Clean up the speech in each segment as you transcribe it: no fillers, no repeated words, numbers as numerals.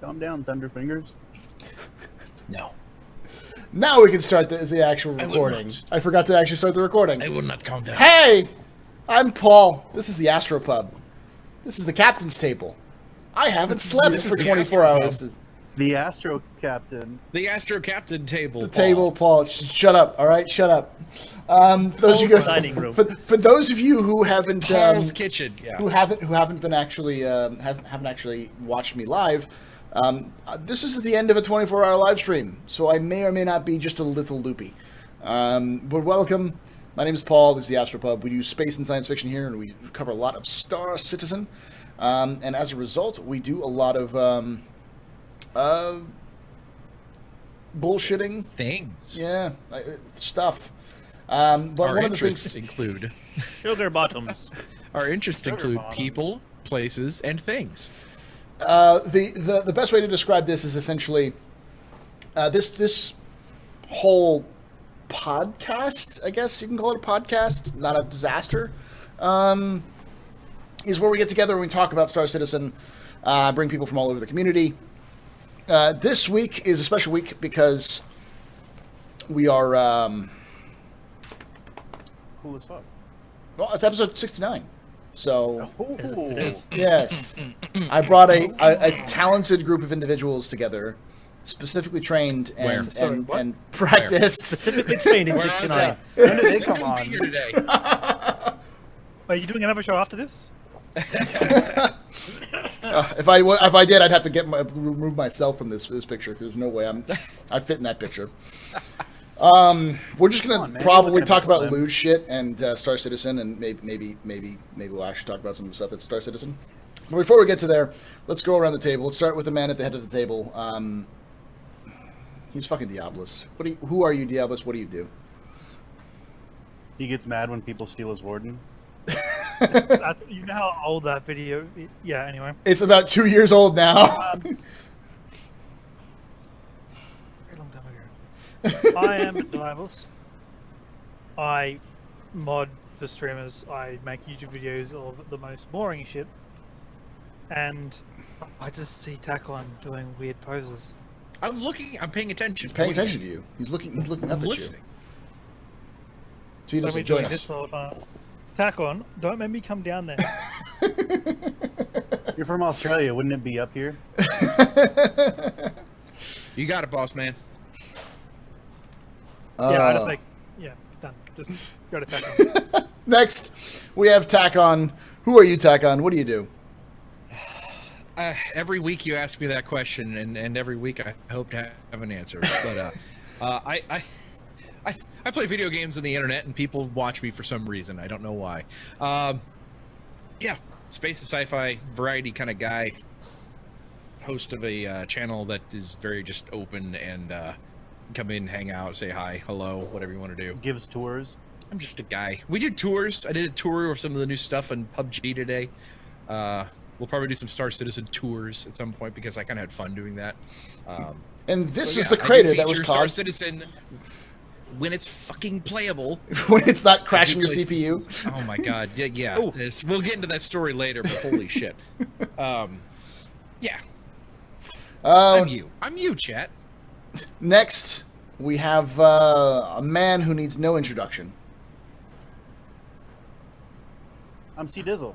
Calm down, Thunderfingers. No. Now we can start the actual recording. I forgot to actually start the recording. I will not calm down. Hey! I'm Paul. This is the Astropub. This is the captain's table. I haven't slept for 24 hours. The Astro Captain. The Astro Captain table. The table, Paul. Shut up. All right, shut up. Those of you guys, dining room. For those of you who haven't Paul's kitchen. Yeah. who haven't been actually haven't actually watched me live, this is the end of a 24-hour live stream, so I may or may not be just a little loopy. But welcome. My name is Paul. This is the Astropub. We do space and science fiction here, and we cover a lot of Star Citizen. And as a result, we do a lot of bullshitting things. Yeah, stuff. But Our one of the interests things include Sugar bottoms. our interests include bottoms. people, places, and things. the best way to describe this is essentially this whole podcast, I guess you can call it a podcast, not a disaster, is where we get together and we talk about Star Citizen, bring people from all over the community. This week is a special week because we are Cool as fuck. well, it's episode 69. So Ooh. yes, I brought a talented group of individuals together, specifically trained and practiced. Specifically trained in Where are 69. When did they come on? Here today. Are you doing another show after this? If I did, I'd have to remove myself from this picture because there's no way I fit in that picture. We're just gonna probably talk about loot shit and Star Citizen, and maybe we'll actually talk about some stuff that's Star Citizen. But before we get to there, let's go around the table. Let's start with the man at the head of the table. He's fucking Diablos. Who are you, Diablos? What do you do? He gets mad when people steal his warden. That's, you know how old that video is? Yeah, anyway. It's about 2 years old now. Very long time ago. I am Diablos. I mod for streamers. I make YouTube videos of the most boring shit. And I just see Tacon doing weird poses. I'm paying attention. He's paying attention to you. He's looking up at listening. you. So he What are doesn't we join doing this us. the whole time? Tacon, don't make me come down there. You're from Australia, wouldn't it be up here? You got it, boss man. Yeah, I just make... Yeah, done. Just go to Tacon. Next, we have Tacon. Who are you, Tacon? What do you do? Every week you ask me that question, and every week I hope to have an answer. But I play video games on the internet, and people watch me for some reason. I don't know why. Yeah, space and sci-fi variety kind of guy. Host of a channel that is very just open and come in, hang out, say hi, hello, whatever you want to do. Gives tours. I'm just a guy. We do tours. I did a tour of some of the new stuff on PUBG today. We'll probably do some Star Citizen tours at some point because I kind of had fun doing that. And this So, is yeah, the crater I do that was feature Star caused Citizen when it's fucking playable. when it's not crashing your I do play- CPU. Oh my god! Yeah. Ooh. We'll get into that story later. But holy shit! Yeah. I'm you, chat. Next, we have a man who needs no introduction. I'm C Dizzle.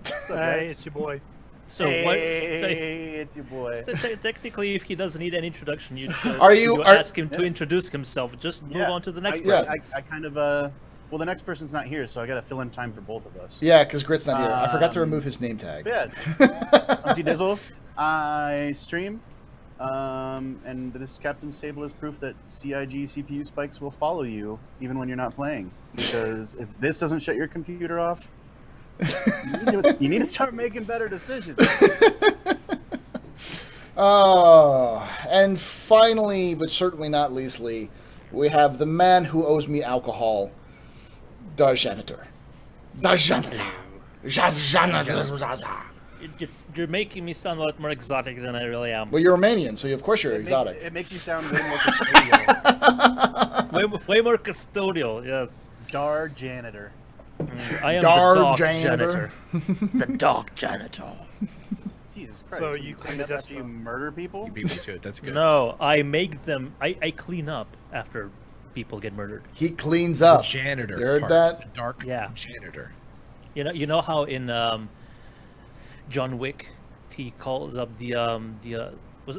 What's up, Hey, guys? it's your boy. So Hey, it's your boy. technically, if he doesn't need an introduction, you just ask him to introduce himself. Just move on to the next person. I kind of well, the next person's not here, so I got to fill in time for both of us. Yeah, because Grit's not here. I forgot to remove his name tag. Yeah. I'm C Dizzle. I stream. And this captain's table is proof that CIG CPU spikes will follow you even when you're not playing. Because if this doesn't shut your computer off, you need to start making better decisions. Oh, and finally, but certainly not leastly, we have the man who owes me alcohol, Darjanitor. Darjanitor. You're making me sound a lot more exotic than I really am. Well, you're Romanian, so of course you're exotic. It makes you sound way more custodial. way more custodial, yes. Dar janitor. I am Dar the dog janitor. janitor. The dog janitor. Jesus Christ. So you clean up the after you desktop. murder people? You beat me to it. That's good. No, I make them. I clean up after people get murdered. He cleans The up. janitor. You heard part, that? The dark Yeah. janitor. You know how in John Wick he calls up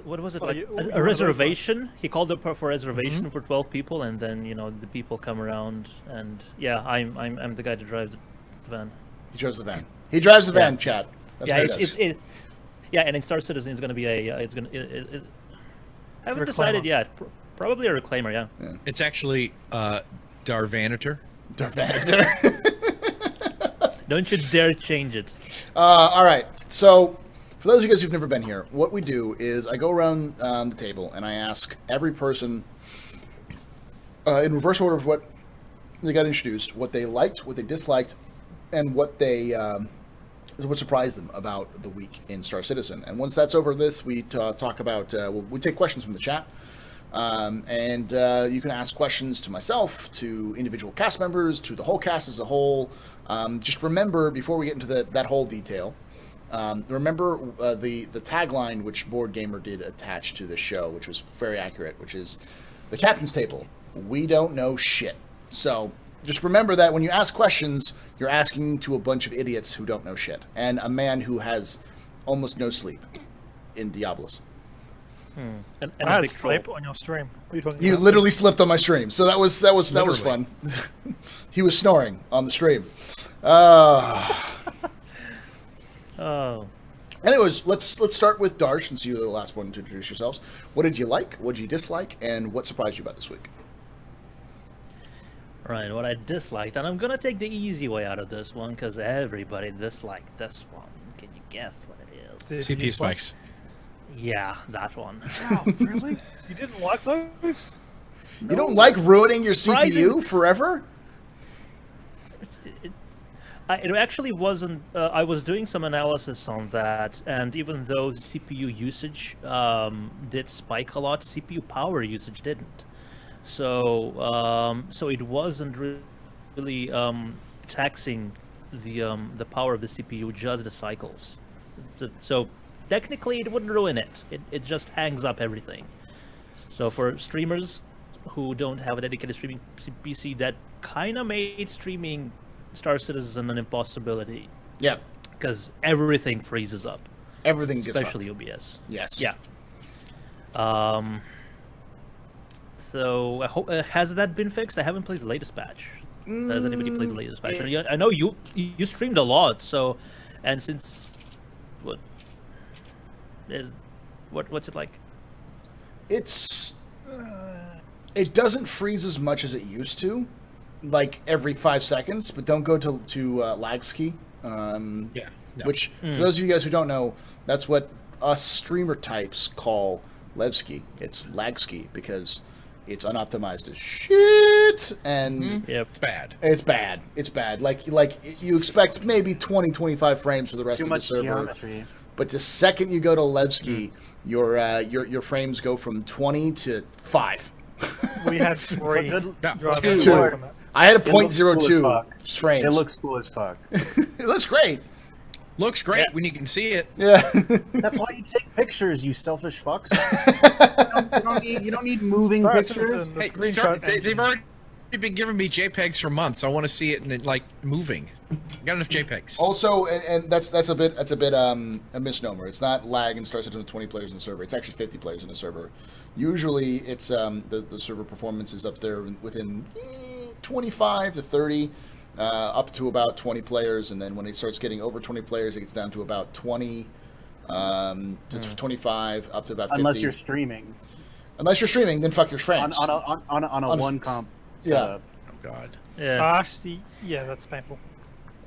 what was it, Oh, like you- a one of those reservation? He called up for a reservation for 12 people, and then the people come around, and yeah, I'm the guy that drives the van. He drives the van. He drives the van, Yeah. chat. That's Yeah, what he does. yeah, and in Star Citizen it's gonna be I haven't Reclaimer. decided yet. Probably a reclaimer, yeah. It's actually Darvanator. Darth Vader. Don't you dare change it. All right. So, for those of you guys who've never been here, what we do is I go around the table and I ask every person in reverse order of what they got introduced, what they liked, what they disliked, and what surprised them about the week in Star Citizen. And once that's over this, we talk about, we take questions from the chat. And you can ask questions to myself, to individual cast members, to the whole cast as a whole. Just remember, before we get into that whole detail, remember the tagline which Board Gamer did attach to the show, which was very accurate, which is the captain's table. We don't know shit. So just remember that when you ask questions, you're asking to a bunch of idiots who don't know shit, and a man who has almost no sleep in Diablos. And I a had big sleep troll. on your stream. What are you talking You about? literally slipped on my stream, so that was fun. He was snoring on the stream. Oh. Anyways, let's start with Darsh, since you were the last one to introduce yourselves. What did you like? What did you dislike? And what surprised you about this week? Right, what I disliked, and I'm gonna take the easy way out of this one because everybody disliked this one. Can you guess what it is? The CPU spikes. Yeah, that one. Wow, really? You didn't like those? You don't like ruining your Surprising. CPU forever? It actually wasn't. I was doing some analysis on that, and even though CPU usage did spike a lot, CPU power usage didn't. So, so it wasn't really taxing the power of the CPU, just the cycles. So technically, it wouldn't ruin it. It just hangs up everything. So for streamers who don't have a dedicated streaming PC, that kind of made streaming Star Citizen an impossibility. Yeah. Because everything freezes up, Everything gets especially fucked. OBS. Yes. Yeah. So has that been fixed? I haven't played the latest patch. Has anybody played the latest patch? I know you streamed a lot, so, and since what's it like? It doesn't freeze as much as it used to, like every 5 seconds. But don't go to lag ski. Yeah. No. Which, for those of you guys who don't know, that's what us streamer types call Levski. It's lag ski because it's unoptimized as shit, and Yep. It's bad. it's bad. It's bad. Like you expect maybe 20, 25 frames for the rest Too of the much server. geometry. But the second you go to Levski, your frames go from 20 to 5. We had three Good- drivers Two. from it. I had a It looks cool as .02 fuck. frames. It looks cool as fuck. it looks great. Looks great when you can see it. Yeah. That's why you take pictures, you selfish fucks. you don't need moving Sorry, pictures. the Hey, screenshot they've engine. already been giving me JPEGs for months. I want to see it and like moving. Got enough JPEGs. Also, and that's a bit a misnomer. It's not lag and Star Citizen with 20 players in the server. It's actually 50 players in the server. Usually, it's the server performance is up there within 25 to 30, up to about 20 players, and then when it starts getting over 20 players, it gets down to about 20 to 25, up to about 50. Unless you're streaming Unless you're streaming, then fuck your frames. on a one comp setup. Oh God. Yeah. Actually, yeah, that's painful.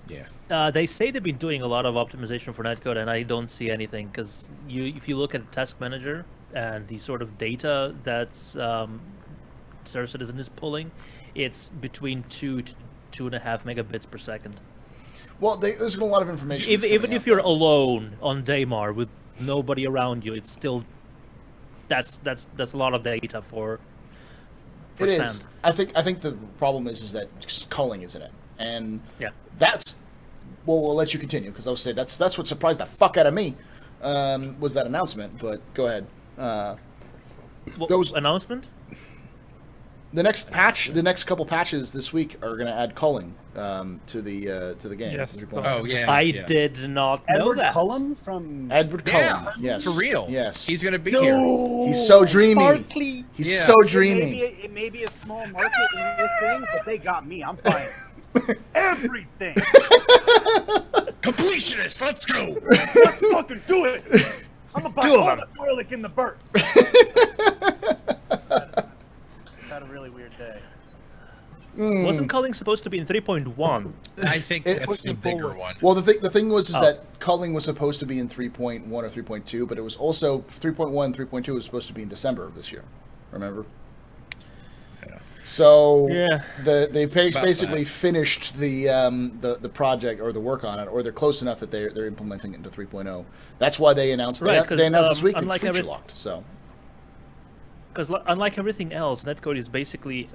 Yeah. They say they've been doing a lot of optimization for netcode, and I don't see anything because if you look at the task manager and the sort of data that's Star Citizen is pulling, it's between 2 to 2.5 megabits per second. Well, there's a lot of information. Even if you're alone on Daymar with nobody around you, it's still that's a lot of data for It sand. is. I think the problem is that culling is in it, and Yeah. that's. Well, we'll let you continue because I would say that's what surprised the fuck out of me. was that announcement. But go ahead. Those announcement. The next patch, the next couple patches this week are going to add culling to the game. Yes. Oh yeah. I yeah. did not know Edward that. Cullen from Edward Cullen. Yeah, Yes. for real. Yes. He's gonna be here. He's so dreamy. Sparkly. He's Yeah. so It dreamy. may be a small market in this thing, but they got me. I'm buying everything. Completionist. Let's go. Let's fucking do it. I'm gonna buy Two of all them. the garlic in the burst. Had a really weird day. Wasn't culling supposed to be in 3.1? I think It- that's the bigger one. Well, the thing was Oh. that culling was supposed to be in 3.1 or 3.2, but it was also 3.1, 3.2 was supposed to be in December of this year. Remember? Yeah. So Yeah. they About basically that. finished the project or the work on it, or they're close enough that they're implementing it into 3.0. That's why they announced Right, 'cause, they announced this week it's unlike feature every- locked. So Because unlike everything else, netcode is basically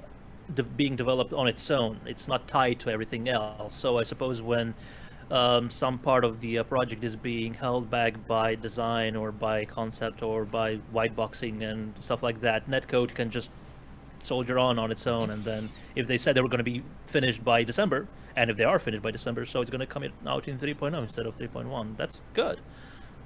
being developed on its own. It's not tied to everything else. So I suppose when some part of the project is being held back by design or by concept or by white boxing and stuff like that, netcode can just soldier on its own. And then if they said they were going to be finished by December, and if they are finished by December, so it's going to come out in 3.0 instead of 3.1. That's good.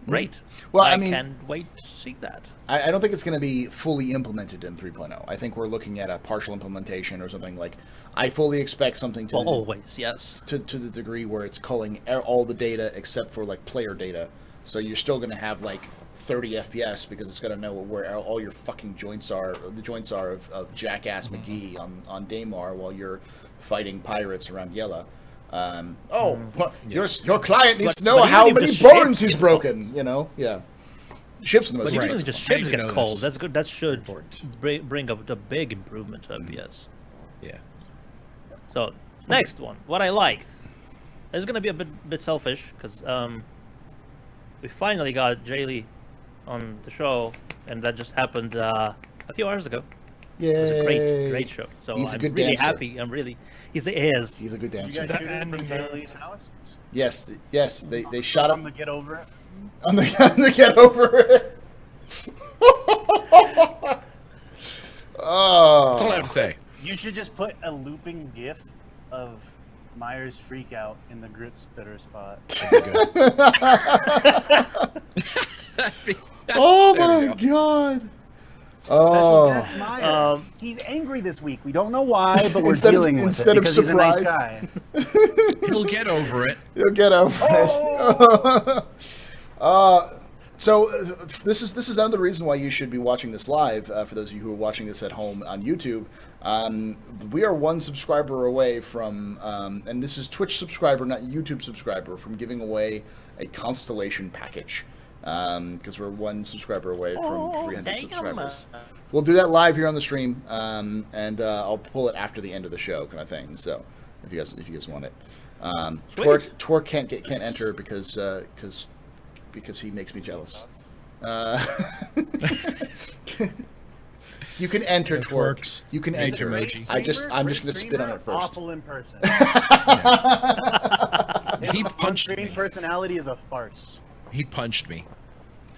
Great. Well, I I mean- can't wait to see that. I don't think it's going to be fully implemented in 3.0. I think we're looking at a partial implementation or something like. I fully expect something to Always, yes. to the degree where it's culling all the data except for like player data. So you're still going to have like 30 FPS because it's going to know where all your fucking joints are. The joints are of Jackass McGee on Daymar while you're fighting pirates around Yella. Well, your client needs to know but how even if many the ships bones he's get broken. You know, yeah. Ships are the most But even important. if just I ships didn't get know cold, this. that's good. That should Important. bring up a big improvement to FPS. Yeah. So next one, what I liked. It's gonna be a bit selfish because we finally got Jay Lee on the show, and that just happened a few hours ago. Yeah, It was a great show. So He's a I'm good really dancer. happy. I'm really he's is. He's a good You dancer. guys shoot him from Taylor's house? Yes, yes, they shot I'm him gonna get over it. on the get over it. That's all I have Oh, to say. You should just put a looping GIF of Myers freak out in the grit spitter spot. oh There we my go. God. Special Oh, guest Myers. He's angry this week. We don't know why, but we're Instead of- dealing with instead it of because he's a nice surprised. guy. He'll get over it. you'll get over it. So this is another reason why you should be watching this live. For those of you who are watching this at home on YouTube, we are one subscriber away from, and this is Twitch subscriber, not YouTube subscriber, from giving away a Constellation package. Because we're one subscriber away from 300 subscribers. We'll do that live here on the stream, and I'll pull it after the end of the show, kind of thing. So if you guys want it, Twerk can't enter because he makes me jealous. You can enter, Yeah, Twerk. Twerks. You can Major enter. emoji. I'm just gonna spit on it first. Awful in person. He His punched on-screen me. personality is a farce. He punched me.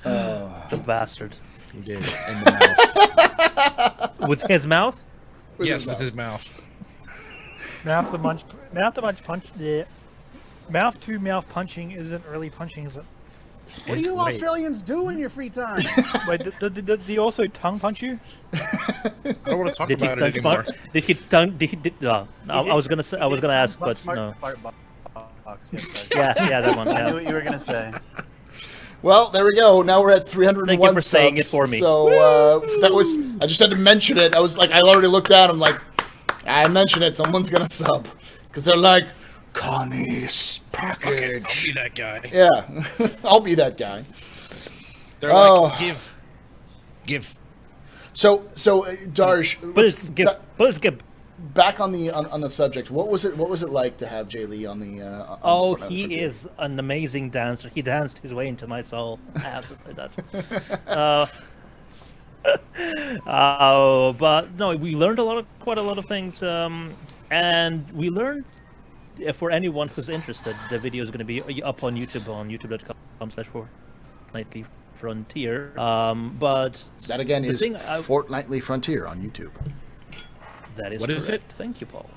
The bastard. He did in the mouth. With his mouth? Yes, with his mouth. Mouth to mouth punching isn't really punching, is it? What do you Australians do in your free time? Wait, did he also tongue punch you? I don't want to talk Did he about tongue it anymore. Did he tongue? Did he? I was gonna say. I was gonna ask, but no. Fart box. Yes, Yeah, that one. I knew Yeah. what you were gonna say. Well, there we go. Now we're at 301 Thank you for saying it subs, for me. So that was. I just had to mention it. I was like, I already looked down. I'm like, I mentioned it. Someone's gonna sub because they're like, Connie's I'll package. be that guy. Yeah, I'll be that guy. They're Oh. like, give. So Darsh, Let's get. back on the subject. What was it like to have Jay Lee on the? Oh, on the he frontier? is an amazing dancer. He danced his way into my soul. I have to say that. But no, we learned quite a lot of things, and we learned. For anyone who's interested, the video is going to be up on YouTube on youtube.com/4. Fortnightly Frontier. But That again the is thing Fortnightly Frontier on YouTube. that is What is correct. Thank you, Paul.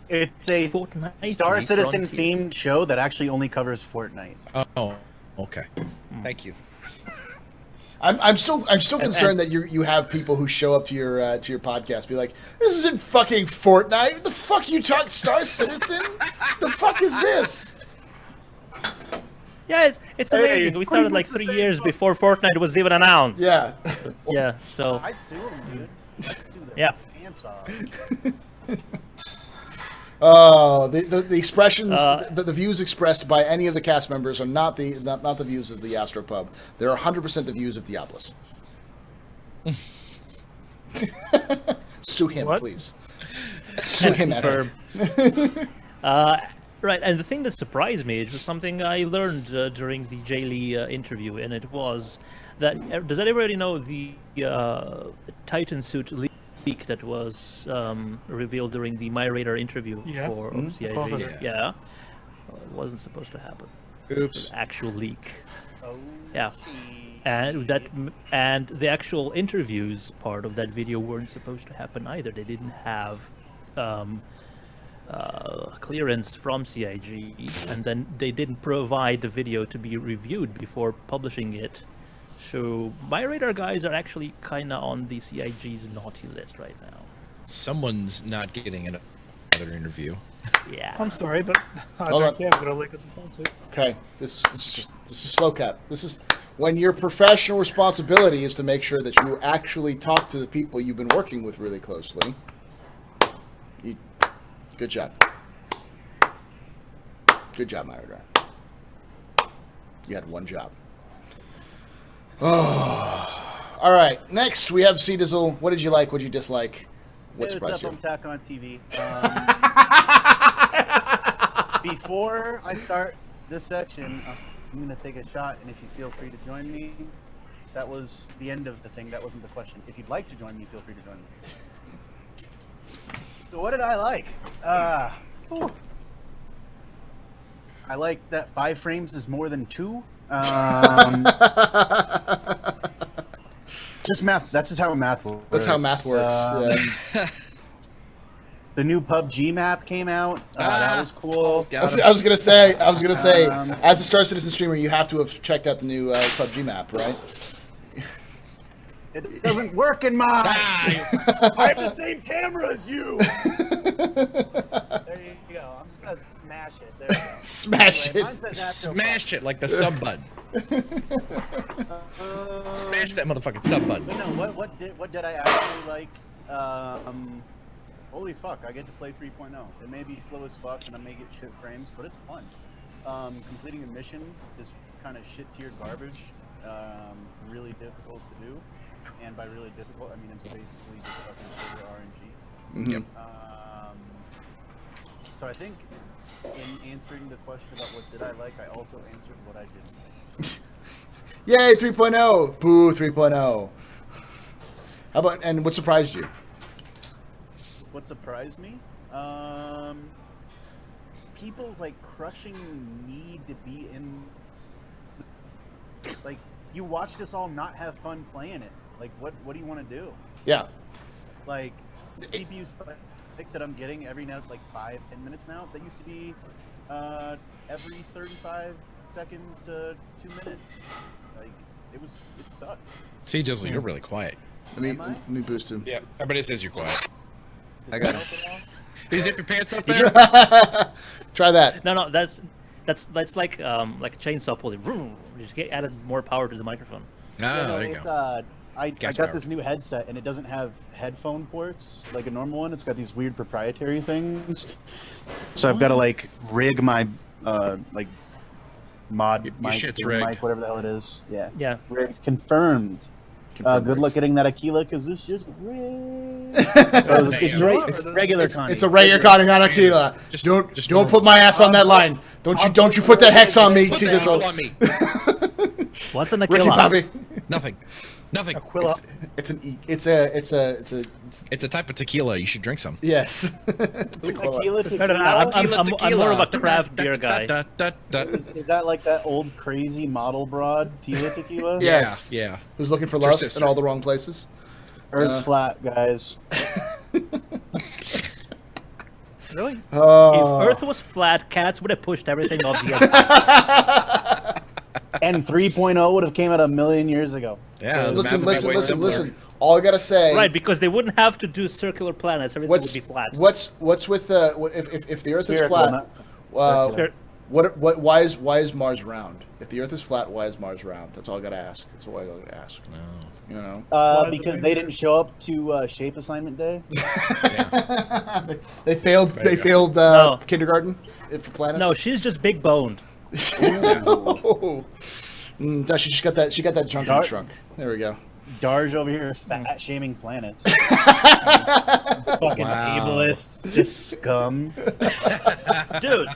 It's a Fortnightly Star Citizen Frontier. themed show that actually only covers Fortnite. Oh, okay. Thank you. I'm still concerned that you have people who show up to your podcast be like, this isn't fucking Fortnite. What the fuck you talk Star Citizen? The fuck is this? Yeah, it's Hey, amazing. it's We pretty started like much the 3 same years fuck. before Fortnite was even announced. Yeah. Yeah. So I'd sue them, dude. I'd sue their Yeah. pants off. Oh, the expressions, Uh, the views expressed by any of the cast members are not the views of the Astropub. They're 100% the views of Diablos. Sue him, What? please. Sue him, Evan. confirm. Right, and the thing that surprised me, it was something I learned during the Jay Lee interview, and it was that does anybody know the Titan suit leak that was revealed during the My Radar interview Yeah. for Mhm. CIG? Probably. Yeah. Well, it wasn't supposed to happen. It Oops. was an actual leak. Oh, Yeah. And the actual interviews part of that video weren't supposed to happen either. They didn't have clearance from CIG, and then they didn't provide the video to be reviewed before publishing it. So my radar guys are actually kind of on the CIG's naughty list right now. Someone's not getting another interview. Yeah. I'm sorry, but I Hold don't on. care. I'm gonna lick at the phone too. Okay, this is slow cap. This is when your professional responsibility is to make sure that you actually talk to the people you've been working with really closely. Good job. Good job, Myra. You had one job. Oh. All right. Next, we have C Dizzle. What did you like? What did you dislike? What Hey, surprised what's up? you? I'm Tack on TV. Before I start this section, I'm going to take a shot, and if you feel free to join me, that was the end of the thing. That wasn't the question. If you'd like to join me, feel free to join me. So what did I like? Whew. I like that 5 frames is more than 2. Just math. That's just how math works. That's how math works. Yeah. The new PUBG map came out. That was cool. Got him. I was gonna say, Um, as a Star Citizen streamer, you have to have checked out the new PUBG map, right? It doesn't work in mine. I have the same camera as you. There you go. I'm just gonna smash it. There you go. Smash Anyway, it. mine says Astro Smash it like the sub button. Smash that motherfucking sub button. But no, what did I actually like? Holy fuck! I get to play 3.0. It may be slow as fuck, and I may get shit frames, but it's fun. Completing a mission is kind of shit tier garbage. Really difficult to do, and by really difficult, I mean it's basically just fucking server RNG. Mhm. So I think in answering the question about what did I like, I also answered what I didn't like. Yay, 3.0. Boo, 3.0. How about, and what surprised you? What surprised me? People's like crushing need to be in. Like, you watched us all not have fun playing it. Like, what do you want to do? Yeah. Like, the CPU spikes that I'm getting every now, like 5-10 minutes now. That used to be every 35 seconds to 2 minutes. Like, it sucked. See, Jizzle, you're really quiet. Am I? Let me boost him. Yeah, everybody says you're quiet. I got Help at all? You zip your pants up there? Try that. No, that's like a chainsaw pulling. You just get added more power to the microphone. Ah, Yeah, no, there you it's, go. I Gas got power. this new headset and it doesn't have headphone ports like a normal one. It's got these weird proprietary things. So I've got to like rig my like mod Your mic, shit's boom rigged. mic, whatever the hell it is. Yeah, Yeah. rigged, confirmed. Good luck getting that Aquila because this shit's rigged. It's regular. It's a regular Conning on Aquila. Just- Don't just don't normal. put my ass on that line. Don't you put that hex on me. Put See that this hell one. on me. What's an Ricky Aquila? Bobby. Nothing. Aquila. It's a type of tequila. You should drink some. Yes. Tequila, better than I'm more of a craft beer guy. Is that like that old crazy model broad, Tila tequila? Yes. Yeah. Who's looking for It's her love sister. in all the wrong places? Earth's flat, guys. Really? Oh. If Earth was flat, cats would have pushed everything off the other. And 3.0 would have came out a million years ago. Yeah. the Listen, map would be way listen. simpler. All I gotta say. Right, because they wouldn't have to do circular planets. Everything would be flat. What's with if the Earth is Spherical, flat? not Uh, circular. why is Mars round? If the Earth is flat, why is Mars round? That's all I gotta ask. That's all I gotta ask. No. You know. Because they didn't show up to shape assignment day. Yeah. They failed. There They you go. failed No. kindergarten for planets. No, she's just big boned. No, she just got that. She got that junk in the trunk. There we go. Darge over here fat shaming planets. Fucking Wow. ableist, just scum. Dude.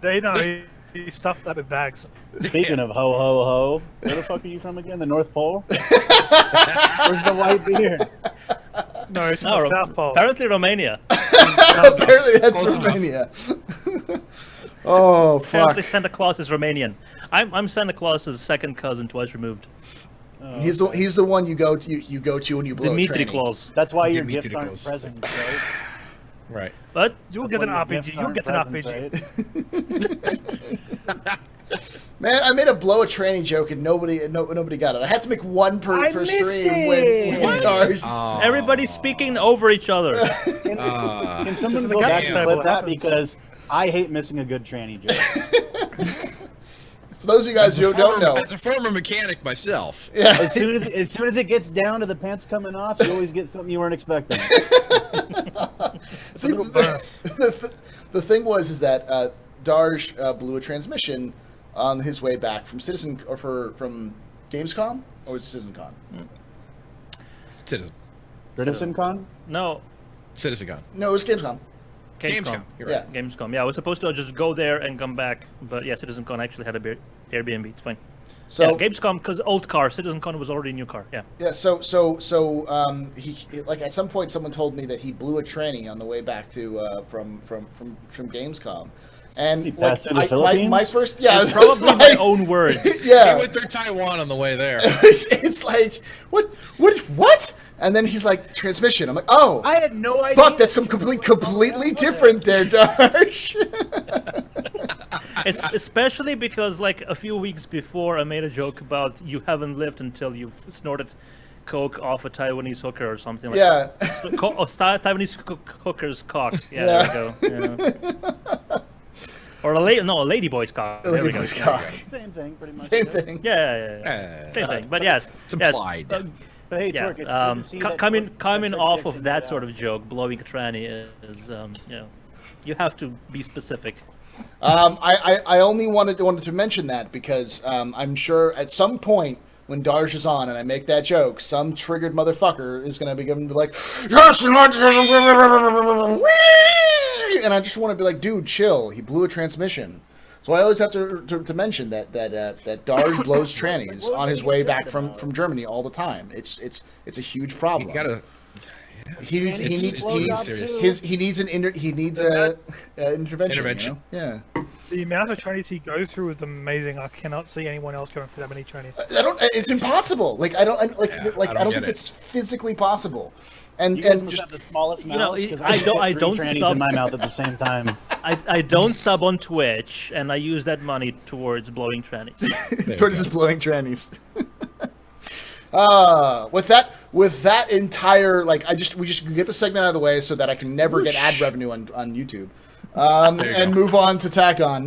They know he stuffed that with bags. Speaking of ho ho ho, where the fuck are you from again? The North Pole? Where's the white beer? No, it's No, the South Pole. apparently Romania. Apparently, that's Close enough. Romania. Oh fuck! Apparently Santa Claus is Romanian. I'm Santa Claus's second cousin, twice removed. He's the one you go to when you blow a Dimitri tranny. Claus. That's why your Dimitri gifts aren't Claus. presents, right? Right. But You'll That's get an why your gifts RPG. You'll aren't get an presents, RPG. right? Man, I made a blow a tranny joke and nobody got it. I had to make one per missed stream it! when Dars. Oh. everybody's speaking over each other. Can someone The go guts back and table clip that happens. because I hate missing a good tranny joke. For those of you guys who don't know, As a former mechanic myself. yeah, As soon as it gets down to the pants coming off, you always get something you weren't expecting. See, little burst. the thing was that Darj blew a transmission on his way back from from Gamescom, or was it CitizenCon? Citizen. CitizenCon? No, CitizenCon. No, it was Gamescom. Gamescom. You're Yeah. right. Gamescom. Yeah, I was supposed to just go there and come back, but yeah, CitizenCon actually had a Airbnb. It's fine. So Yeah, Gamescom because old car. CitizenCon was already a new car. Yeah. yeah, he like at some point someone told me that he blew a tranny on the way back to from Gamescom, and He like passed through the Philippines? my first yeah, It's it was probably my own words. He yeah. went through Taiwan on the way there. It's like what? And then he's like transmission. I'm like, oh, I had no idea. fuck, that's some completely different there, Darsh. Especially because like a few weeks before, I made a joke about you haven't lived until you've snorted coke off a Taiwanese hooker or something like Yeah. that. Taiwanese hooker's cock. Yeah, Yeah. there we go. Yeah. Or a ladyboy's cock. There we go. Ladyboy's cock. Same thing, pretty much. Same thing. Yeah. Same thing. But yes, It's yes. implied. But hey, Yeah, Torque, it's good to see that coming Torque off checks of that it sort out. of joke, blowing a tranny is, you have to be specific. I only wanted to mention that because I'm sure at some point when Darsh is on and I make that joke, some triggered motherfucker is going to be like, yes, and I just want to be like, dude, chill. He blew a transmission. So I always have to mention that Darsh blows trannies on his way back from Germany all the time. It's a huge problem. You gotta. He needs It's an intervention. Intervention. You know? Yeah. The amount of trainees he goes through is amazing. I cannot see anyone else going through that many trainees. It's impossible. Like I don't get think it. it's physically possible. And You guys and must just, have the smallest You know, mouths because I don't trannies sub- in my mouth at the same time. I don't sub on Twitch, and I use that money towards blowing trannies. Tortoise is blowing trannies. With that entire we just get the segment out of the way so that I can never get ad revenue on YouTube. And move on to Tack On.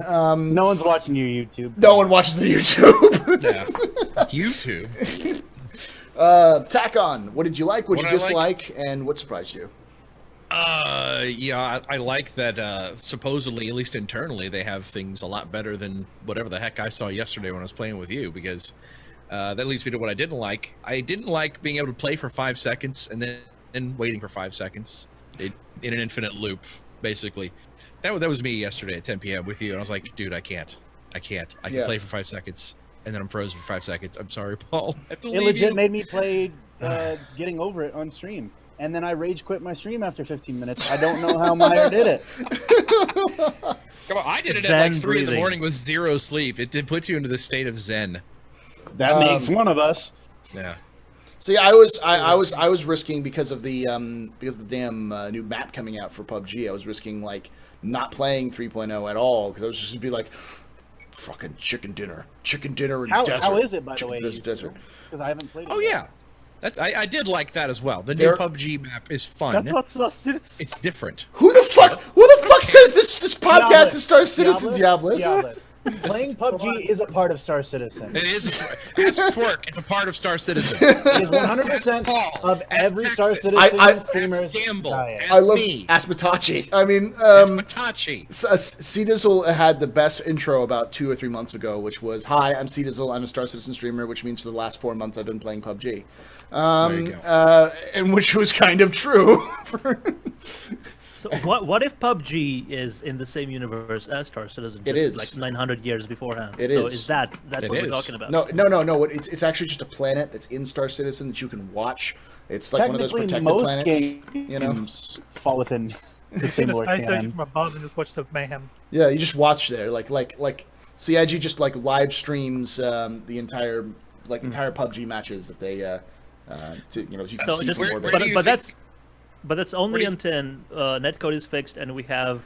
No one's watching your YouTube. No one watches the YouTube. Yeah. YouTube. Tack On. What did you like? What did you What I dislike? And what surprised you? Yeah, I like that supposedly, at least internally, they have things a lot better than whatever the heck I saw yesterday when I was playing with you, because that leads me to what I didn't like. I didn't like being able to play for 5 seconds and then waiting for 5 seconds in an infinite loop, basically. That was me yesterday at 10 p.m. with you, and I was like, dude, I can't. I can't. I can Yeah. play for 5 seconds, and then I'm frozen for 5 seconds. I'm sorry, Paul. I have to It leave legit you. made me play Getting Over It on stream. And then I rage quit my stream after 15 minutes. I don't know how Meyer did it. Come on, I did it Zen at like 3 in the breathing. morning with 0 sleep. It did put you into the state of zen. That makes one of us. Yeah. So yeah, I was risking because of the damn new map coming out for PUBG. I was risking like not playing 3.0 at all because I was just gonna be like, fucking chicken dinner in desert. How is it, by the Chicken way? desert. Because I haven't played it. Oh yet. yeah. I did like that as well. The new There- PUBG map is fun. That's what Star Citizen. It's different. Who the fuck says this podcast is Star Citizen, Diablos? Diablos. Playing PUBG is a part of Star Citizen. It is. It's twerk. It's a part of Star Citizen. It is 100% of every Star Citizen I- streamer's Gamble. diet. I love Me. Asmatachi. I mean, Matachi. C-Dizzle had the best intro about 2 or 3 months ago, which was, "Hi, I'm C-Dizzle. I'm a Star Citizen streamer," which means for the last 4 months I've been playing PUBG. There you go. And which was kind of true. So what if PUBG is in the same universe as Star Citizen? It just is. like 900 years beforehand. It So is. is that's It what we're is. talking about? No. It's actually just a planet that's in Star Citizen that you can watch. It's like one of those Technically, protected most planets. games You know? fall within the See same the lore space station canon. from above and just watch the mayhem. Yeah, you just watch there, like CIG just like live streams the entire PUBG matches that they you can So see just, from Where orbit. do but, you but think- that's Where only do you- until netcode is fixed and we have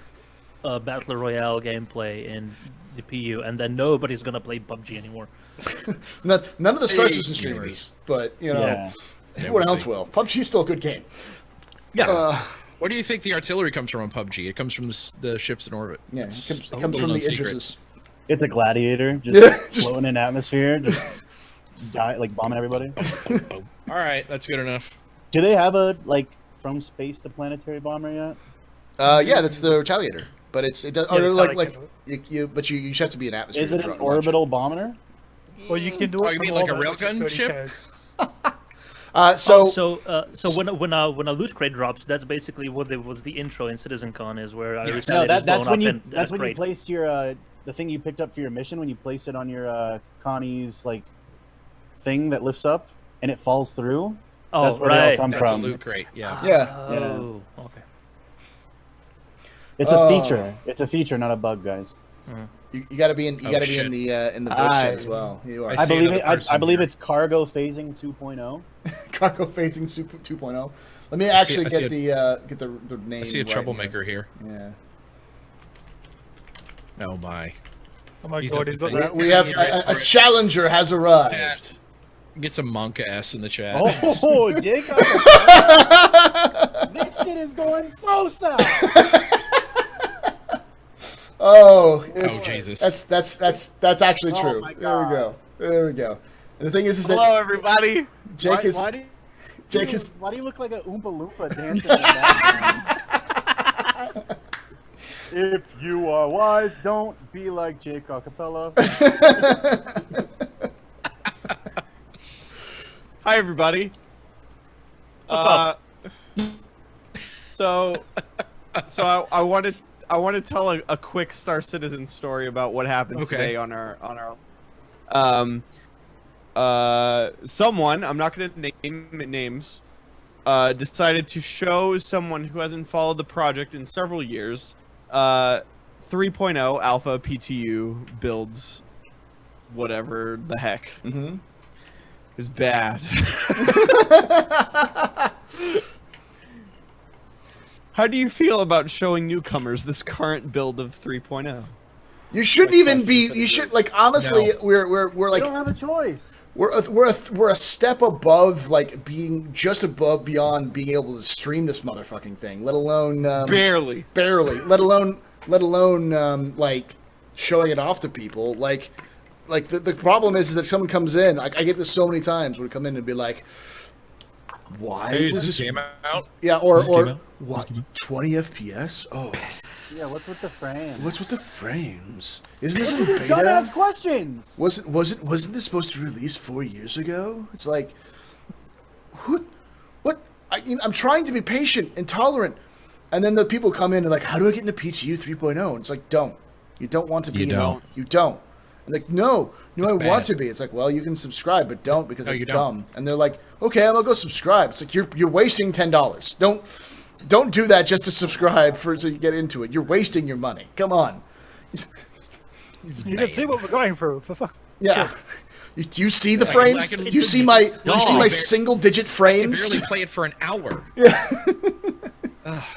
battle royale gameplay in the PU, and then nobody's gonna play PUBG anymore. None of the Star Hey, Citizen streamers, but Yeah. everyone we'll else see. will. PUBG's still a good game. Yeah. Where do you think the artillery comes from on PUBG? It comes from the ships in orbit. Yeah, It's it a comes from little the known secret. Idrises. It's a gladiator, just, Yeah, just- floating in atmosphere, just bombing everybody. All right, that's good enough. Do they have a from space to planetary bomber yet? Yeah, that's the Retaliator, but it does. Yeah, Or the like Retaliator. you just have to be in atmosphere. Is it to an watch orbital bomber? Or you can do it. Oh, you from mean like a orbit, which is railgun 30 ship? Ks. So when a loot crate drops, that's basically what the intro in Citizen Con is, where Yes. No, that's when you that's you placed your the thing you picked up for your mission when you place it on your Connie's thing that lifts up and it falls through. Oh, That's where they all right. come That's from. a loot crate. Yeah. yeah, Oh, okay. It's Oh. a feature. It's a feature, not a bug, guys. you got to be in. You Oh, got to be shit. in the bush I- chat as well. You are I I see believe another it. I person believe here. it's cargo phasing 2.0. cargo phasing Super 2.0. Let me I see- actually I see get the name. I see a right troublemaker here. here. Oh my. Oh my He's god, up he's to got things. Yeah. that. We have You're right a for it. challenger has arrived. Get some Monka S in the chat. Oh, Jacob! This shit is going so south. Oh, it's, Jesus. That's actually Oh true. my There we go. And the thing is that Hello, everybody. Jake is Why do you, Jake is why do you look like a Oompa Loompa dancing in the background? If you are wise, don't be like Jake Acapella. Hi, everybody. So I want to tell a quick Star Citizen story about what happened Okay. today on our someone, I'm not going to name names, decided to show someone who hasn't followed the project in several years 3.0 alpha PTU builds, whatever the heck. Mhm. It was bad. How do you feel about showing newcomers this current build of 3.0? You shouldn't even be. You should honestly. No. We're You like don't have a choice. we're a step above being just above beyond being able to stream this motherfucking thing. Let alone Barely. barely. Let alone showing it off to people. Like the problem is that someone comes in. I get this so many times when we come in and be like, why? Hey, was is this this- game out? Yeah, Is this game or out? what? 20 FPS? Oh, Yeah, what's with the frame? what's with the frames? Isn't this in Don't beta? ask questions. Wasn't this supposed to release 4 years ago? It's like, what? I'm trying to be patient and tolerant, and then the people come in and like, how do I get into PTU 3.0? And it's like, don't. You don't want to be. You don't. You don't. Like, no, I bad. want to be. It's like, well, you can subscribe, but don't because No, it's you don't. dumb. And they're like, okay, I'm gonna go subscribe. It's like you're wasting $10. Don't do that just to subscribe so you get into it. You're wasting your money. Come on. You can see what we're going through. For fuck's Yeah. Do you see the I frames? can- Do you see my No. single-digit I can frames? barely play it for an hour. Yeah.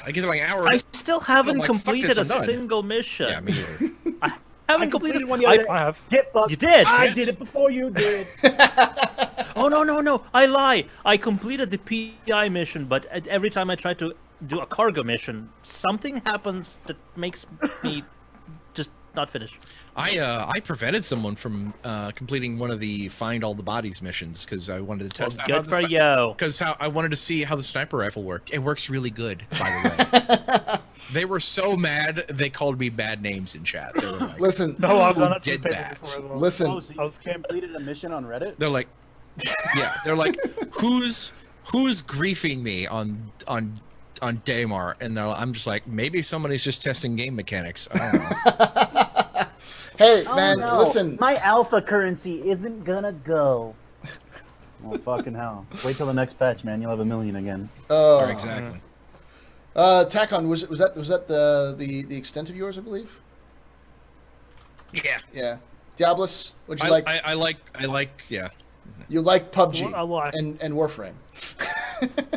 I get like an hour. I still haven't I'm like, fuck completed this, a I'm done. single mission. Yeah, me either. Haven't completed one I yet. have. Get fucked. You did? I Yes. did it before you did. Oh no! I lie. I completed the PI mission, but every time I try to do a cargo mission, something happens that makes me just not finish. I prevented someone from completing one of the find all the bodies missions because I wanted to test out how Good for you. because I wanted to see how the sniper rifle worked. It works really good, by the way. They were so mad they called me bad names in chat. They were like, Listen, No, I've done it to did people that? before as well. listen. Oh, so I was you completed a mission on Reddit? they're like, yeah, they're like, who's griefing me on Daymar? And I'm just like, maybe somebody's just testing game mechanics. I don't know. Hey, Oh, man, no. listen. My alpha currency isn't gonna go. Oh, fucking hell. Wait till the next patch, man. You'll have 1 million again. Or exactly. Tacon, was that the extent of yours, I believe? Yeah. Yeah. Diablos, what'd you like? I like yeah. You like PUBG What I like. and Warframe.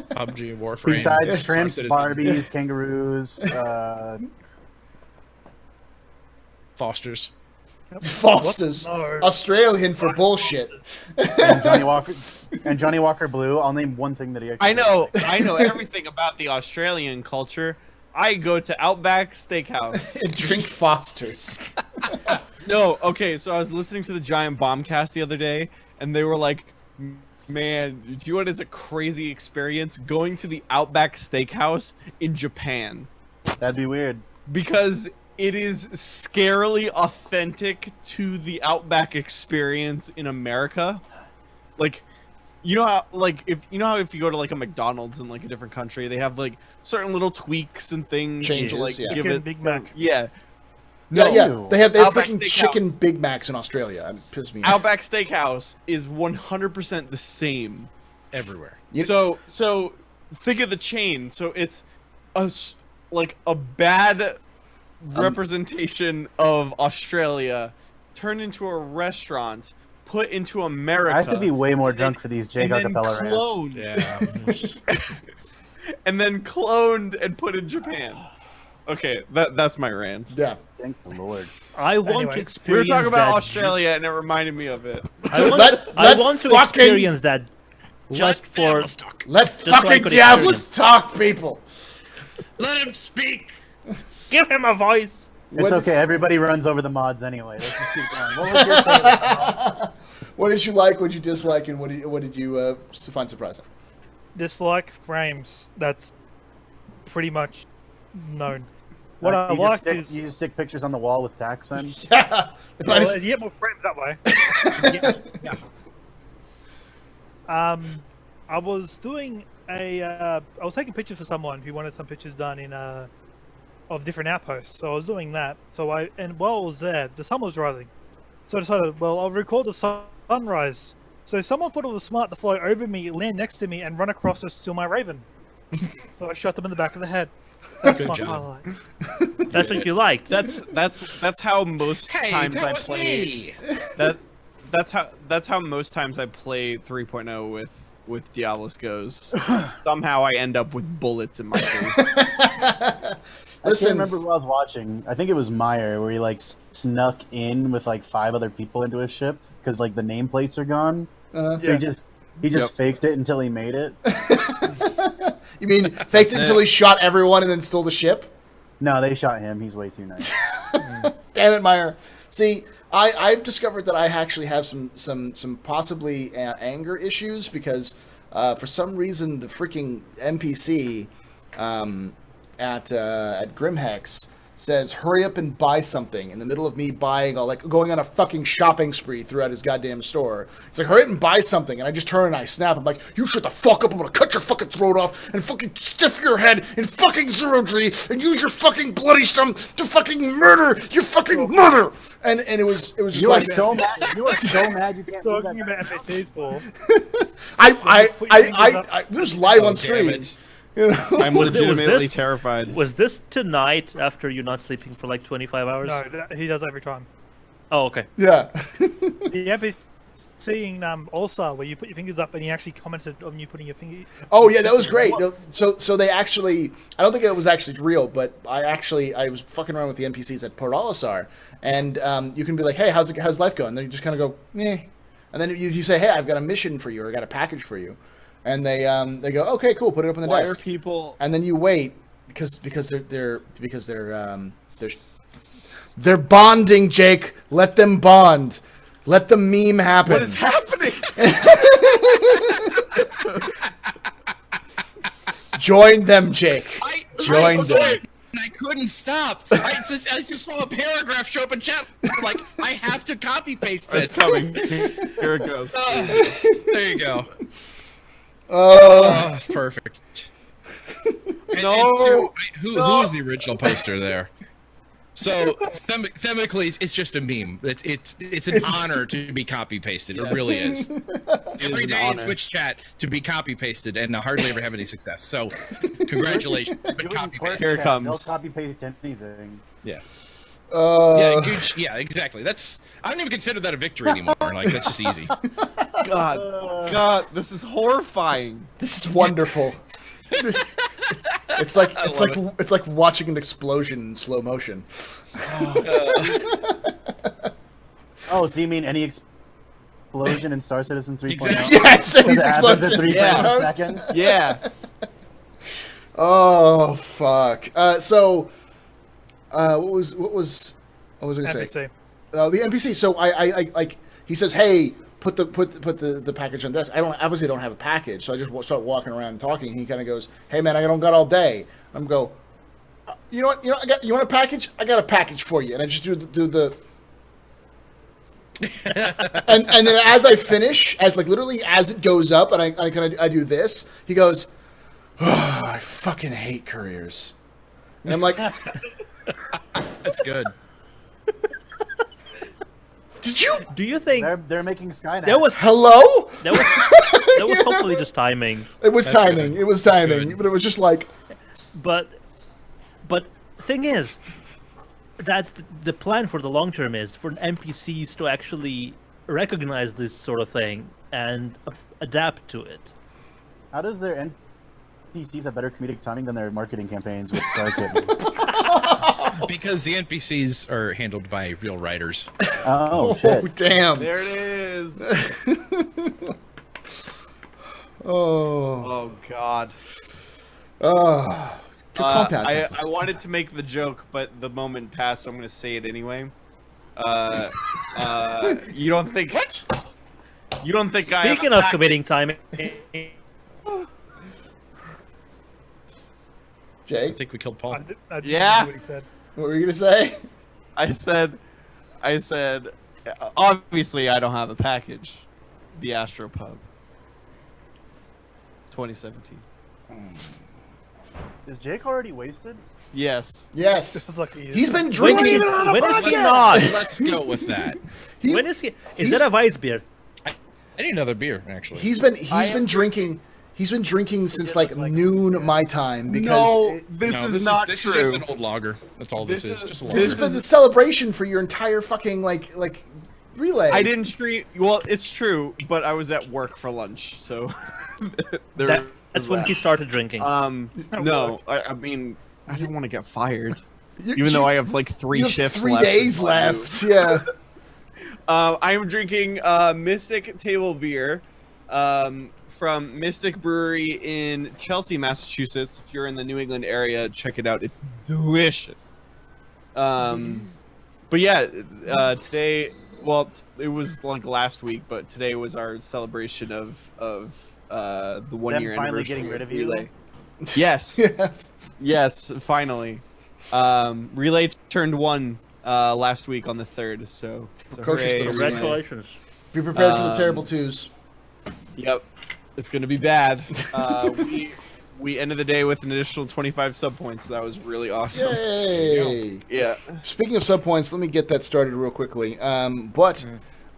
PUBG Warframe. Besides Star shrimps, Citizen, Barbies, kangaroos, Fosters. Fosters. No. Australian for bullshit. and Johnny Walker Blue. I'll name one thing that he actually I know everything about the Australian culture. I go to Outback Steakhouse. And drink Fosters. No, okay, so I was listening to the Giant Bombcast the other day, and they were like, man, do you know what is a crazy experience? Going to the Outback Steakhouse in Japan. That'd be weird. Because it is scarily authentic to the Outback experience in America. Like, you know how if you go to like a McDonald's in like a different country, they have like certain little tweaks and things Changes, to like yeah. give Chicken it Big Mac. Yeah. Yeah, yeah. They have Outback freaking Steakhouse. chicken Big Macs in Australia. It pisses me off. Outback Steakhouse is 100% the same. Everywhere. You- So think of the chain. So it's a bad representation of Australia turned into a restaurant, put into America. I have to be way more drunk for these Jake and then Acapella rants. cloned, Yeah. and then cloned and put in Japan. Okay, that's my rant. Yeah. Thank the Lord. I want Anyway, to We were experience talking about that. Australia, and it reminded me of it. I want, I Let want to fucking- experience that just Let for. Diablos talk. Let so I fucking could Diablos experience. talk, people. Let him speak. Give him a voice. It's What- okay. Everybody runs over the mods anyway. Let's just keep going. What was your favorite? What did you like? What did you dislike? And what did you find surprising? Dislike frames. That's pretty much known. What You I just liked stick- is you just stick pictures on the wall with tax then. Yeah. well, you get more frames that way. I was doing I was taking pictures for someone who wanted some pictures done in of different outposts. So I was doing that. So while I was there, the sun was rising. So I decided, well, I'll record the sunrise. So someone thought it was smart to fly over me, land next to me, and run across to steal my raven. So I shot them in the back of the head. That's Good my job. highlight. That's what you liked. That's how most Hey, times that I was play. me. That's how most times I play 3.0 with Diablos goes. Somehow I end up with bullets in my face. I Listen, can't remember what I was watching. I think it was Meyer, where he like snuck in with like 5 other people into a ship because like the nameplates are gone. So Yeah. he just Yep. faked it until he made it. you mean faked it until he shot everyone and then stole the ship? No, they shot him. He's way too nice. Damn it, Meyer. See, I've discovered that I actually have some possibly anger issues because for some reason the freaking NPC at Grimhex says, "Hurry up and buy something." In the middle of me buying, going on a fucking shopping spree throughout his goddamn store. It's like, "Hurry up and buy something," and I just turn and I snap. I'm like, "You shut the fuck up! I'm gonna cut your fucking throat off and fucking stiff your head in fucking zero-G and use your fucking bloody stump to fucking murder your fucking mother." And it was just You are like so mad. You are so mad. You can't believe Talking that. about FATs for. I this was live on damn stream. it. You know? I'm Was this- legitimately terrified. Was this tonight after you not sleeping for like 25 hours? No, he does every time. Oh, okay. Yeah. The FAT All-Star where you put your fingers up and he actually commented on you putting your finger. Oh yeah, that was great. So they actually, I don't think it was actually real, but I was fucking around with the NPCs at Port Olisar, and you can be like, "Hey, how's life going?" And then you just kind of go, "Meh," and then you say, "Hey, I've got a mission for you, or I got a package for you," and they go, "Okay, cool, put it up on the Why desk." are people? And then you wait because they're bonding, Jake. Let them bond. Let the meme happen. What is happening? Join them, Jake. Join them. I couldn't stop. I just saw a paragraph show up in chat. I'm like, I have to copy paste It's this. coming. Here it goes. There you go. Oh, Oh, it's perfect. And No. who's the original poster there? So Themicles, it's just a meme. It's an honor to be copy pasted. It really is. Every an day in honor. Twitch chat to be copy pasted and hardly ever have any success. So congratulations. Do But it in copy Force paste. Here it Chat. comes. They'll copy paste anything. Yeah. uh, Yeah, exactly. I don't even consider that a victory anymore. Like that's just easy. God, this is horrifying. this is wonderful. It's like watching an explosion in slow motion. Oh, so you mean any explosion in Star Citizen 3.0? Exactly. Yes, Because it's it happens at explosion. 3 Yeah. frames a second. Yeah. Oh fuck. What was I gonna say? NPC. The NPC. So I like he says, "Hey, put the package on desk." I obviously don't have a package, so I just start walking around and talking. He kind of goes, "Hey man, I don't got all day." I'm go, you know what? You want a package? I got a package for you, and I just do the. and then as I finish, literally as it goes up, and I do this, he goes, "Oh, I fucking hate couriers," and I'm like, That's good. "Did you? Do you think They're making Skynet. there was Hello?" that was hopefully just timing? It was That's timing. good. It was timing, Good. but it was just like, But thing is, that's the plan for the long term is for NPCs to actually recognize this sort of thing and adapt to it. How does their NPCs have better comedic timing than their marketing campaigns with Star Kitten? Because the NPCs are handled by real writers. Oh oh shit! damn. There it is. Oh. Oh God. Compound. I wanted to make the joke, but the moment passed, so I'm gonna say it anyway. You don't think what? You don't think I? Speaking of committing timing, I Jake, think we killed Paul. I didn't Yeah. know what he said. what were you gonna say? I said, obviously I don't have a package. The Astropub. 2017. Is Jake already wasted? Yes. This Yes. is like he He's been when drinking. is he Let's, not? let's go with that. He, When is he? Is he's- that a Weissbier? I need another beer, actually. he's been drinking. He's been drinking since like noon my time because No, this No, is not this true. is just an old lager. That's all this, This is. is- Just a this lager. was a celebration for your entire fucking like relay. I didn't treat. Well, it's true, but I was at work for lunch, so there That's was when that. he started drinking. No, I mean, I didn't want to get fired, You- even though you- I have like 3 you have shifts 3 left. days left. Yeah. I am drinking Mystic Table Beer from Mystic Brewery in Chelsea, Massachusetts. If you're in the New England area, check it out. It's delicious. But yeah, today, well, it was like last week, but today was our celebration of the 1 Them year finally anniversary getting rid of of you? Relay. Yes, Yeah. yes, finally. Relay turned 1 last week on the 3rd, so Precocious hooray, little Relay. Congratulations. Be prepared for the Um, terrible twos. Yep, it's gonna be bad. We ended the day with an additional 25 sub points. So that was really awesome. Yay! Yeah. Speaking of sub points, let me get that started real quickly. But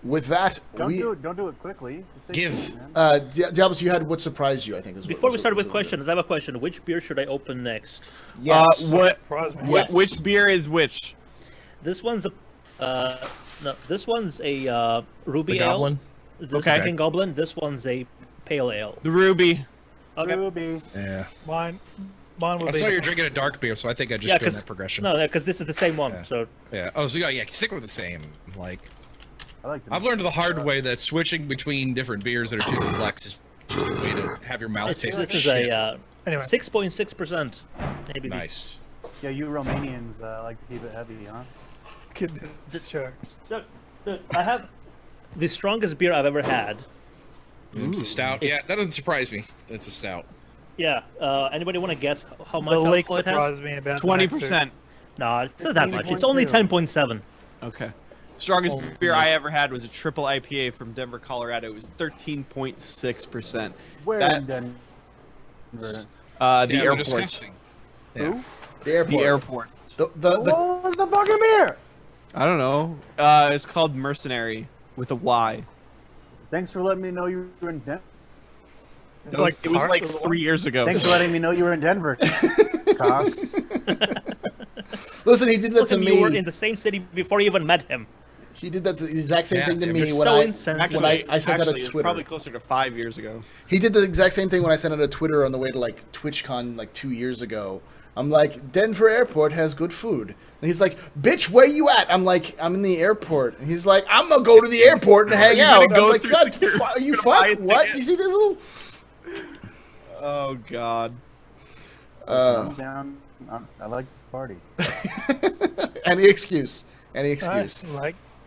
with that, Don't do it quickly. Just take Give. it, man. Diablos, you had what surprised you? I think is what, Before we was start what- with questions, I have a question. Which beer should I open next? Yes. What? Yes. Which beer is which? This one's a no. This one's a ruby The ale. goblin. This Okay. King Goblin. This one's a pale ale. The Ruby. Okay. Ruby. Yeah. Mine would I be. saw you're drinking a dark beer, so I think I just go in that progression. No, because this is the same one. Yeah. So Yeah. Oh, so yeah, stick with the same. Like, I like to. I've learned the hard way that switching between different beers that are too complex is just a way to have your mouth taste like this is shit. a Anyway. 6.6% ABV. Nice. Yeah, you Romanians like to keep it heavy, huh? Goodness, sure. Look, I have the strongest beer I've ever had. It's a stout. Yeah, that doesn't surprise me. It's a stout. Yeah. Anybody want to guess how much The leak alcohol it has? surprised me about 20%. No, it's not that much. It's only 10.7. Okay. Strongest Oh, beer yeah. I ever had was a triple IPA from Denver, Colorado. It was 13.6%. Where That- in Denver? The Yeah, they're airport. disgusting. Yeah. Who? The airport. The airport. The What was the fucking beer? I don't know. It's called Mercenary with a Y. Thanks for letting me know you were in Denver. It was like part of the 3 years ago. Thanks for letting me know you were in Denver. Cock. Listen, he did that to Listen, you were me. in the same city before you even met him. He did that the exact same Yeah, thing to you're me when so I insensitive. when I sent out actually, a it's Twitter. probably closer to 5 years ago. He did the exact same thing when I sent out a Twitter on the way to like TwitchCon like 2 years ago. I'm like, Denver Airport has good food. And he's like, bitch, where you at? I'm like, I'm in the airport. And he's like, I'm gonna go to the airport and hang You're out. gonna go I'm like, through God, security. are you You're gonna buy fuck? a What? ticket. Do you see this little? Oh God. I'm down. I like to party. Any excuse. Any excuse.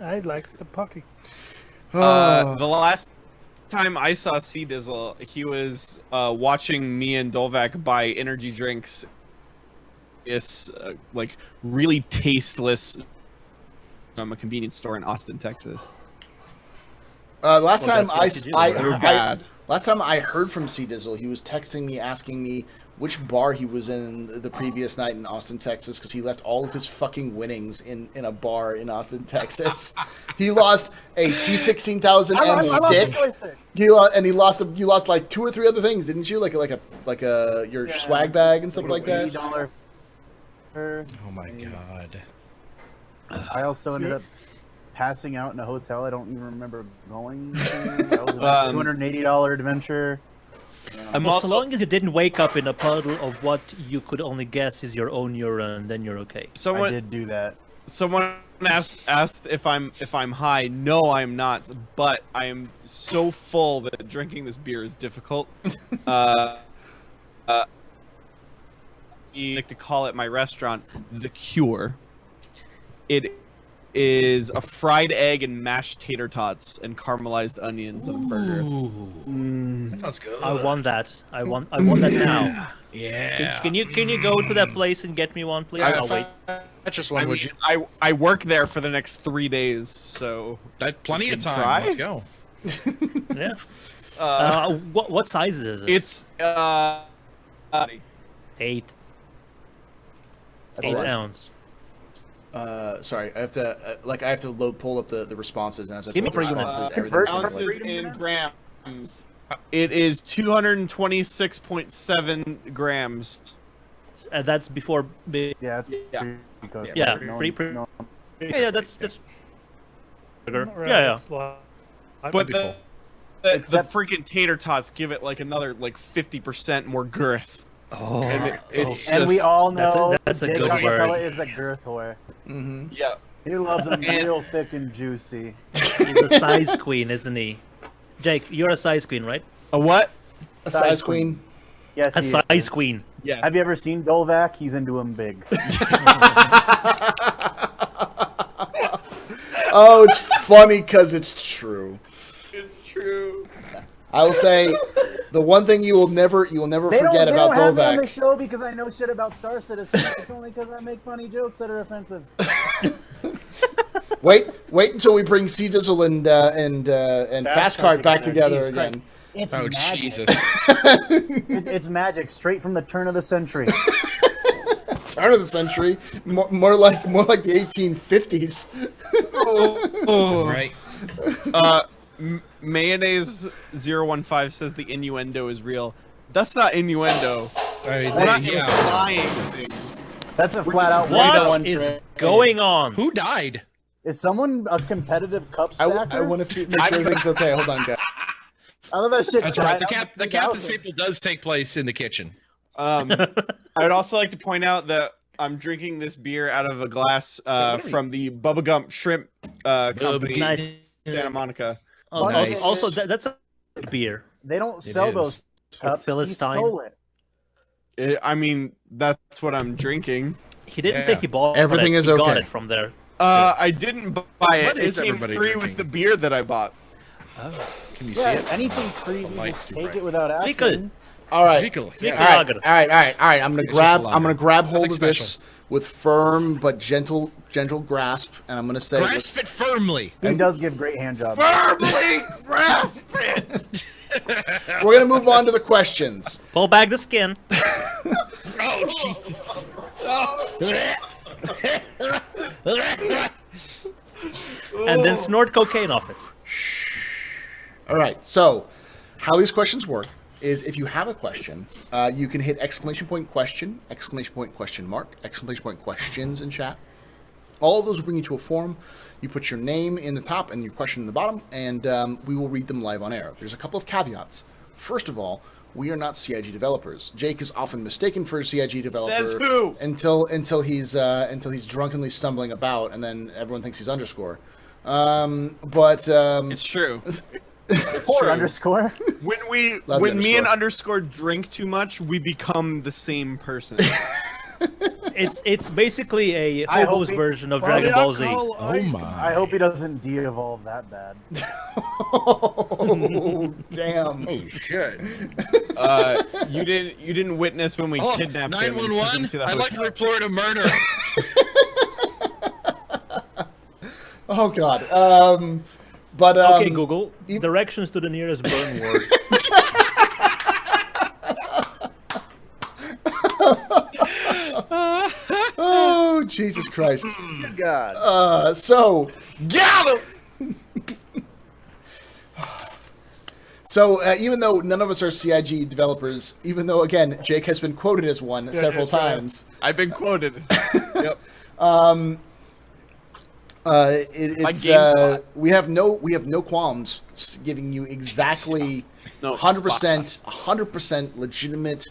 I like the pocky. The last time I saw C Dizzle, he was watching me and Dolvac buy energy drinks. It's like really tasteless from a convenience store in Austin, Texas. Last Well, time that's what you do. They were bad. last time I heard from C Dizzle, he was texting me asking me which bar he was in the previous night in Austin, Texas, because he left all of his fucking winnings in a bar in Austin, Texas. He lost a T16,000M stick. You lost like 2 or 3 other things, didn't you? Like your swag bag and stuff like that. $80. Oh my god. I also ended up passing out in a hotel I don't even remember going to. That was a $280 adventure. I'm Well, also so long as you didn't wake up in a puddle of what you could only guess is your own urine, then you're okay. I someone did do that. someone asked if I'm high. No, I'm not. But I am so full that drinking this beer is difficult. I like to call it my restaurant The Cure. It is a fried egg and mashed tater tots and caramelized onions on a burger. That sounds good. I want that. I want that now. Yeah. Can you go to that place and get me one, please? I'll wait. That's just I one. mean, Would you? I work there for the next 3 days, so That plenty you of can time. try? Let's go. Yeah. What size is it? it's 8 That's 8 a lot. ounce. Sorry, I have to pull up the responses, and as I Give me pull up the per unit. responses, Convert everything's ounces like, in grams. It is 226.7 grams. That's before. Yeah, it's Yeah. pretty good. Yeah, No- pretty- no- Yeah, that's. Not really, Yeah. it's like- But be the, full. the Except- freaking tater tots give it like another like 50% more girth. Oh, And it's And we just- all That's a- know that's a Jake good Acapella word. is a girth whore. mhm. Yeah. He loves them And- real thick and juicy. he's a size queen, isn't he? Jake, you're a size queen, right? A what? A Size size queen. queen. Yes, A he size is. queen. Yeah. Have you ever seen Dolvac? He's into him big. Oh, it's funny because it's true. It's true. I will say the one thing you will never They forget don't about have me on the Dovak. show because I know shit about Star Citizen. It's only because I make funny jokes that are offensive. Wait until we bring C Dizzle and Fast Card back together Jesus again. Christ. It's Oh magic. Jesus! It's magic straight from the turn of the century. Turn of the century, more like the 1850s. Right. Mayonnaise 015 says the innuendo is real. That's not innuendo. I mean, We're not yeah. implying things. That's a flat out What one is trick. going on? Who died? Is someone a competitive cup stacker? I want to make sure everything's okay. Hold on, guys. I love that shit. That's right. The died out in captain 2000s. staple does take place in the kitchen. I would also like to point out that I'm drinking this beer out of a glass from the Bubba Gump Shrimp company, Nice. Santa Monica. Oh, Nice. Also, that's a beer. They don't It sell is. those cups. He Philistine. stole it. I mean, that's what I'm drinking. He didn't say Yeah. he bought Everything it. is He got okay. it from there. I didn't buy it. What It is came everybody free drinking? with the beer that I bought. Can you see Yeah, it? anything's free. You light's just too take bright. it without asking. Sneakle. All right. Sneakle, Sneakle. yeah. All right. I'm gonna It's just a lager. grab hold Nothing of this special. with firm but gentle grasp, and I'm gonna say, Grasp it firmly. He does give great hand jobs. Firmly grasp it. we're gonna move on to the questions. Pull back the skin. Oh Jesus! And then snort cocaine off it. All right. So, how these questions work is if you have a question, you can hit exclamation point question, exclamation point question mark, exclamation point questions in chat. All of those will bring you to a forum. You put your name in the top and your question in the bottom, and we will read them live on air. There's a couple of caveats. First of all, we are not CIG developers. Jake is often mistaken for a CIG developer. Says who? Until he's drunkenly stumbling about, and then everyone thinks he's underscore. It's true. It's Poor true. underscore. When Love you, me and underscore. underscore drink too much, we become the same person. It's basically a I hope hobo's he- version of Well, Dragon the Ball Z. Oh my! I hope he doesn't de-evolve that bad. Oh, damn. Oh shit! You didn't witness when we kidnapped him and took him to the I'd like to hotel. report a murder. Oh god. But Okay, Google. you- Directions to the nearest burn ward. Oh, Jesus Christ. Good God. So Got him! even though none of us are CIG developers, even though again Jake has been quoted as one several that's right. times, I've been quoted. Yep. it's GameSpot. we have no qualms giving you exactly No, 100% legitimate,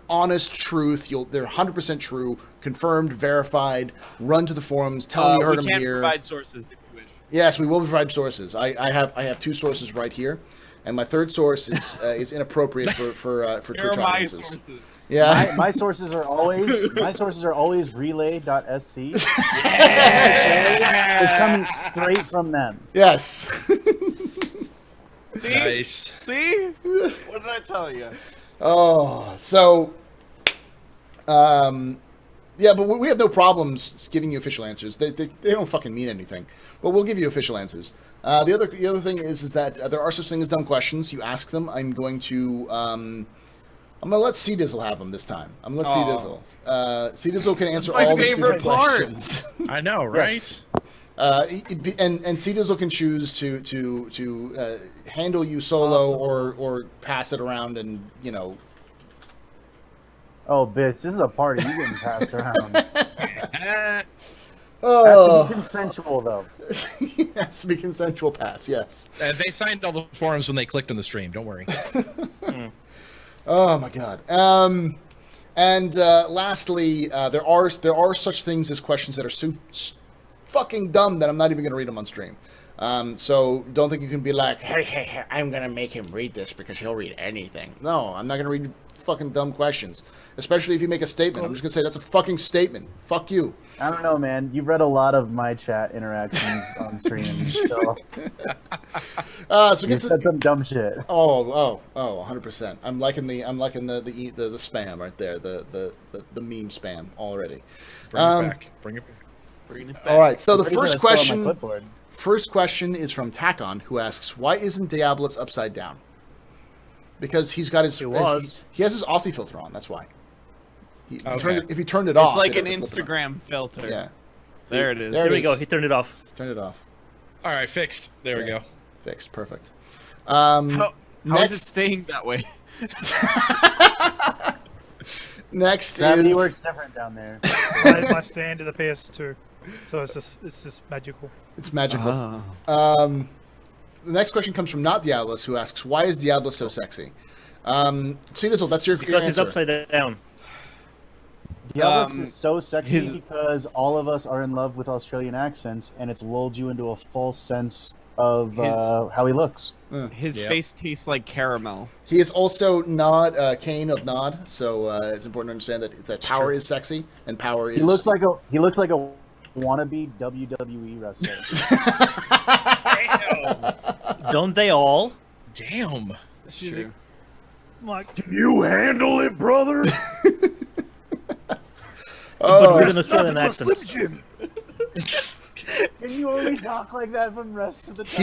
honest truth. They're 100% true, confirmed, verified. Run to the forums, tell them you heard we them can't here. provide sources if you wish. Yes, we will provide sources. I have two sources right here, and my third source is inappropriate for Here Twitch are my audiences. sources. Yeah, My sources are always relay.sc. It's coming straight from them. yes. See? Nice. See? What did I tell you? Oh, so, yeah, but we have no problems giving you official answers. They don't fucking mean anything, but we'll give you official answers. The other thing is that there are such things as dumb questions. You ask them. I'm going to let C Dizzle have them this time. I'm gonna let C Dizzle. C Dizzle can answer my all the favorite stupid part. questions. I know, right? And C Dizzle can choose to handle you solo or pass it around and Oh, bitch, this is a party. You getting passed around. Has Oh, to be consensual, though. it has to be consensual pass. Yes. They signed all the forums when they clicked on the stream. Don't worry. Oh my god. And lastly, there are such things as questions that are so fucking dumb that I'm not even going to read them on stream. So don't think you can be like, hey, I'm gonna make him read this because he'll read anything. No, I'm not gonna read fucking dumb questions, especially if you make a statement. I'm just gonna say that's a fucking statement. Fuck you. I don't know, man. You've read a lot of my chat interactions on stream, so So you said some dumb shit. 100%. I'm liking the spam right there, the meme spam already. Bring it back. Bring it back. Bringing it back. All right. So the Pretty sure first that's still on my question. clipboard. First question is from Takon, who asks, "Why isn't Diablos upside down?" Because he's got his. It was. He has his Aussie filter on. That's why. Okay. If he turned it off, It's like an it'd flip it on. Instagram filter. Yeah. There it is. There There it we go. is. He turned it off. Turn it off. All right, fixed. There we Yeah. go. Fixed. Perfect. How is it Next, staying that way? next Gravity is works different down there. my stand to the PS2, so it's just magical. it's magical. Ah. The next question comes from Not Diablos, who asks, "Why is Diablo so sexy?" Cedar, that's your Because he's answer. upside down. Diablos is so sexy his- because all of us are in love with Australian accents, and it's lulled you into a false sense of how he looks. His Yep. face tastes like caramel. He is also Nod, Kane of Nod, so it's important to understand that power is sexy and power is. He looks like a wannabe WWE wrestler. Don't they all? Damn. It's true. Like, You handle it, brother. But with an Australian Slim accent. Jim. Can you only talk like that from the rest of the time?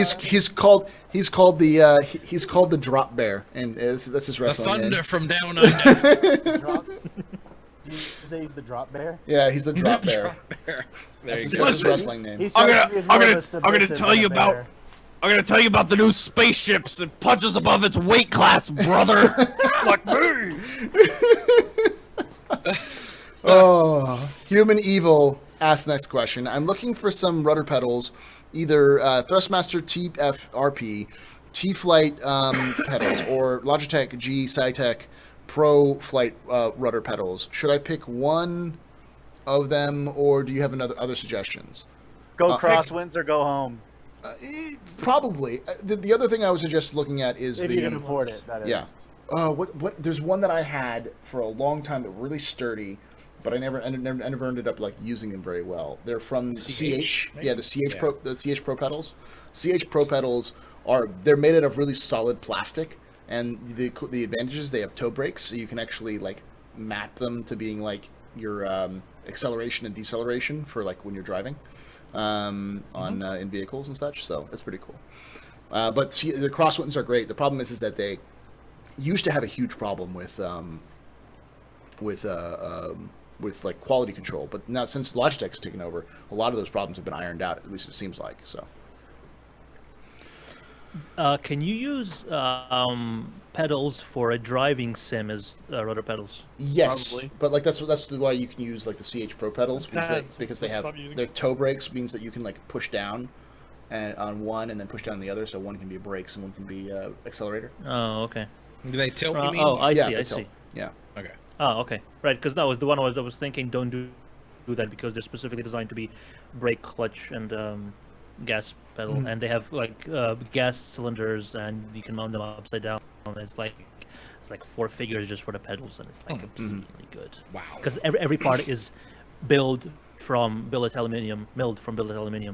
He's called the Drop Bear, and that's his The wrestling thunder name. from down under. Drop. Do you say he's the drop bear? Yeah, he's the Drop Bear. There That's you his, go. that's his wrestling name. He strikes me as more of a submissive tell you than a about- bear. I'm gonna tell you about the new spaceships that punches above its weight class, brother. Like me. Oh, Human Evil asks next question. I'm looking for some rudder pedals, either Thrustmaster TFRP, T-Flight pedals, or Logitech G Sci-Tech Pro Flight rudder pedals. Should I pick one of them, or do you have other suggestions? Go crosswinds or go home. Probably. The other thing I would suggest looking at is If you can afford it, that is. Yeah. What? There's one that I had for a long time that were really sturdy, but I never ended up like using them very well. They're from CH. maybe? Yeah, the CH Yeah. Pro pedals. CH Pro pedals they're made out of really solid plastic, and the advantages, they have toe brakes, so you can actually like map them to being like your acceleration and deceleration for like when you're driving in vehicles and such. So that's pretty cool. But the crosswinds are great. The problem is that they used to have a huge problem with like quality control, but now since Logitech's taken over, a lot of those problems have been ironed out. At least it seems like so. Can you use pedals for a driving sim as rudder pedals? Yes, Probably. but like that's why you can use like the CH Pro pedals Pads, because they have stop using- their toe brakes means that you can like push down and on one and then push down the other, so one can be brakes and one can be accelerator. Oh, okay. Do they tilt? You mean? Oh, I Yeah, see. I they tilt. see. Yeah. Okay. Oh, okay. Right, because that was the one I was thinking. Don't do that because they're specifically designed to be brake, clutch, and gas pedal, and they have like gas cylinders, and you can mount them upside down. It's like 4 figures just for the pedals, and it's like obscenely good. Wow. Because every part is milled from billet aluminium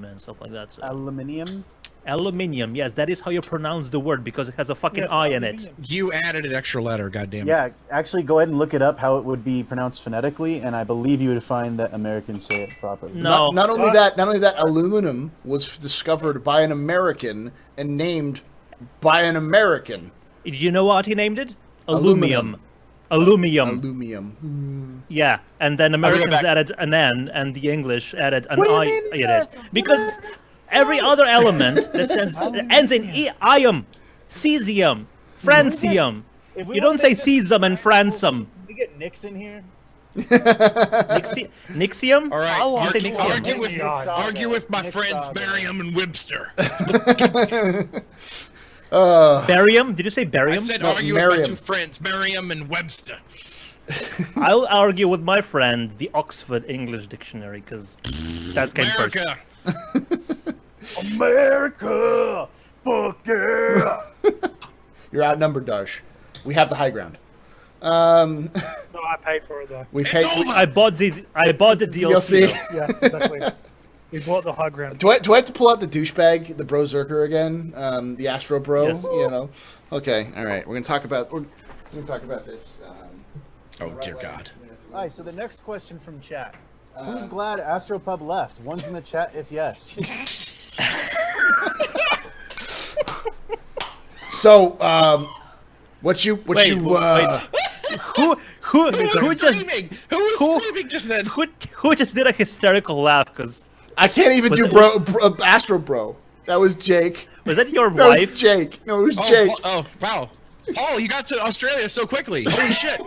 and stuff like that. So. Aluminium. Aluminium, yes, that is how you pronounce the word because it has a fucking Yes, I in it. aluminium. You added an extra letter. Goddamn. Yeah, actually, go ahead and look it up how it would be pronounced phonetically, and I believe you would find that Americans say it properly. No. Not only that, aluminum was discovered by an American and named by an American. Do you know what he named it? Aluminum. Aluminum. Aluminum. Yeah, and then be right Americans back. added an N, and the English added an I in it. Because every other element that ends in ium, cesium, francium. You don't say cesium and francium. We get Nixon here. Nixium? All right. You say Argue, Nixium. argue with my friends Merriam and Webster. Barium? Did you say I barium? said No, argue with my Merriam. 2 friends Merriam and Webster. I'll argue with my friend the Oxford English Dictionary because that came first. America. America! Fuck yeah! You're outnumbered, Darsh. We have the high ground. No, I paid for it though. We It's paid. over. I bought the DLC. DLC. Yeah, exactly. We bought the high ground. Do I have to pull out the douchebag, the Brozerker again? The Astro Bro, Yes. you know? Okay, all right. We're gonna talk about this. Oh dear God. All right, so the next question from chat. Who's glad Astropub left? One's in the chat if yes. So, what you Who just Screaming? Who was screaming just then? who just did a hysterical laugh? Because I can't even Was do it- Astro Bro. That was Jake. was that your That wife? was Jake. No, it was Oh, Jake. oh, wow. Paul, you got to Australia so quickly. Holy shit.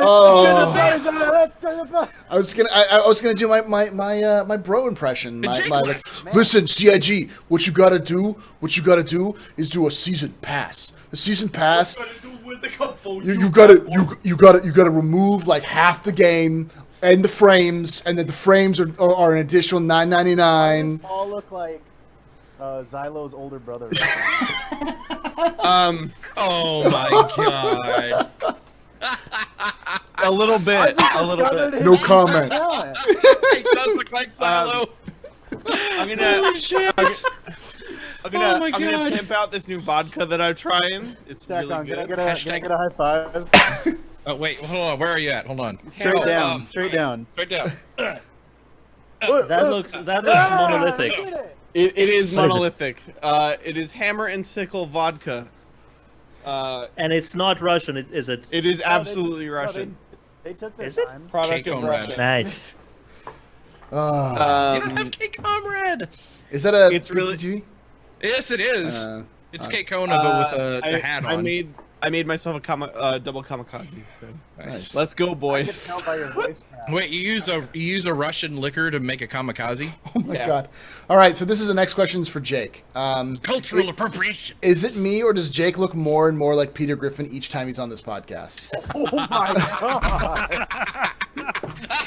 Oh. I was gonna do my bro impression. And Jake Like, left. listen, CIG, what you gotta do is do a season pass. The season pass, you gotta remove like half the game and the frames, and then the frames are an additional $9.99. Paul look like Xylo's older brother. Oh my God. A little bit. A little bit. No comment. It does look like Silo. I'm gonna. I'm gonna, Oh my I'm gonna God. pimp out this new vodka that I'm trying. It's Stack really on. Can I good. get a high five? Oh wait, hold on. Where are you at? Hold on. Straight Oh, down. Straight down. Straight down. That looks monolithic. It is Is it- monolithic. It is hammer and sickle vodka. And it's not Russian, is it? It is absolutely No, Russian. They took their Is it? time. Product Cake of on Russia. red. Nice. You don't have Um, Cake Comrade. Is that a? It's really- PTG? Yes, it is. It's Cake Kona, but with a hat on. I made myself a double kamikaze. So Nice. let's go, I can boys. tell by your voice crack. Wait, you use a Russian liquor to make a kamikaze? Oh my Yeah. god! All right, so this is the next question's for Jake. Cultural appropriation. Is it me or does Jake look more and more like Peter Griffin each time he's on this podcast? Oh my god!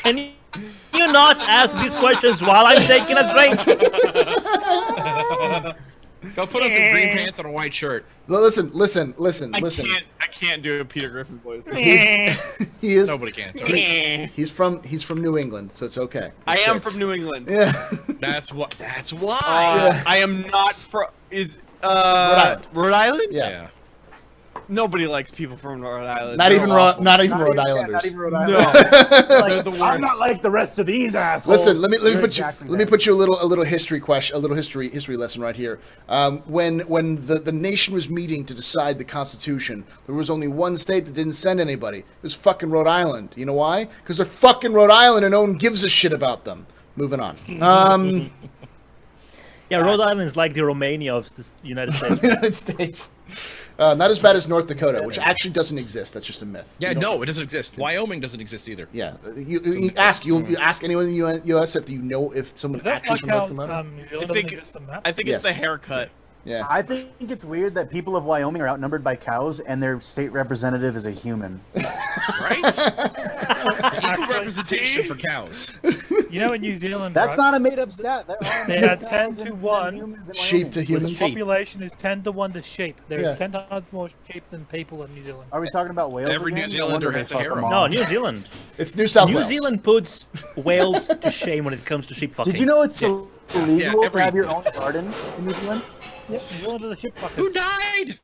Can you not ask these questions while I'm taking a drink? Go put on some green pants and a white shirt. Listen. I can't do a Peter Griffin voice. He is. Nobody can. Sorry. He's from New England, so it's okay. I It am fits. from New England. Yeah. That's why. I am not from. Island. Rhode Island? Yeah. Nobody likes people from Rhode Island. Not They're even awful. Rhode Islanders. Not even Rhode No. Island. They're the I'm not worst. like the rest of these assholes. Listen, let me You're put you exactly let me that. put you a little history question, a little history lesson right here. When the nation was meeting to decide the Constitution, there was only one state that didn't send anybody. It was fucking Rhode Island. You know why? Because they're fucking Rhode Island and no one gives a shit about them. Moving on. Yeah, Rhode Island is like the Romania of the United States. United States. Not as bad as North Dakota, which actually doesn't exist. That's just a myth. Yeah, You don't- no, it doesn't exist. Wyoming doesn't exist either. Yeah, you ask anyone in the U.S. if you know if someone Is that actually like from North how Carolina. New Zealand I think- doesn't exist on maps? I think Yes. it's the haircut. Yeah. I think it's weird that people of Wyoming are outnumbered by cows and their state representative is a human. Right? Equal representation for cows. You know, in New Zealand, That's right, not a made-up stat. There are They are more 10 cows to than 1. humans in Sheep to Wyoming. humans. the population is 10 to 1 to sheep. There is Yeah. 10 times more sheep than people in New Zealand. Are we talking about whales? Every again? New No wonder Zealander they has a fuck harem. them No, all. New Zealand. It's New South New Wales. Zealand puts whales to shame when it comes to sheep fucking. Did you know it's illegal to every- have your own garden in New Zealand? Yep, New Zealand are the sheep fuckers. Who died?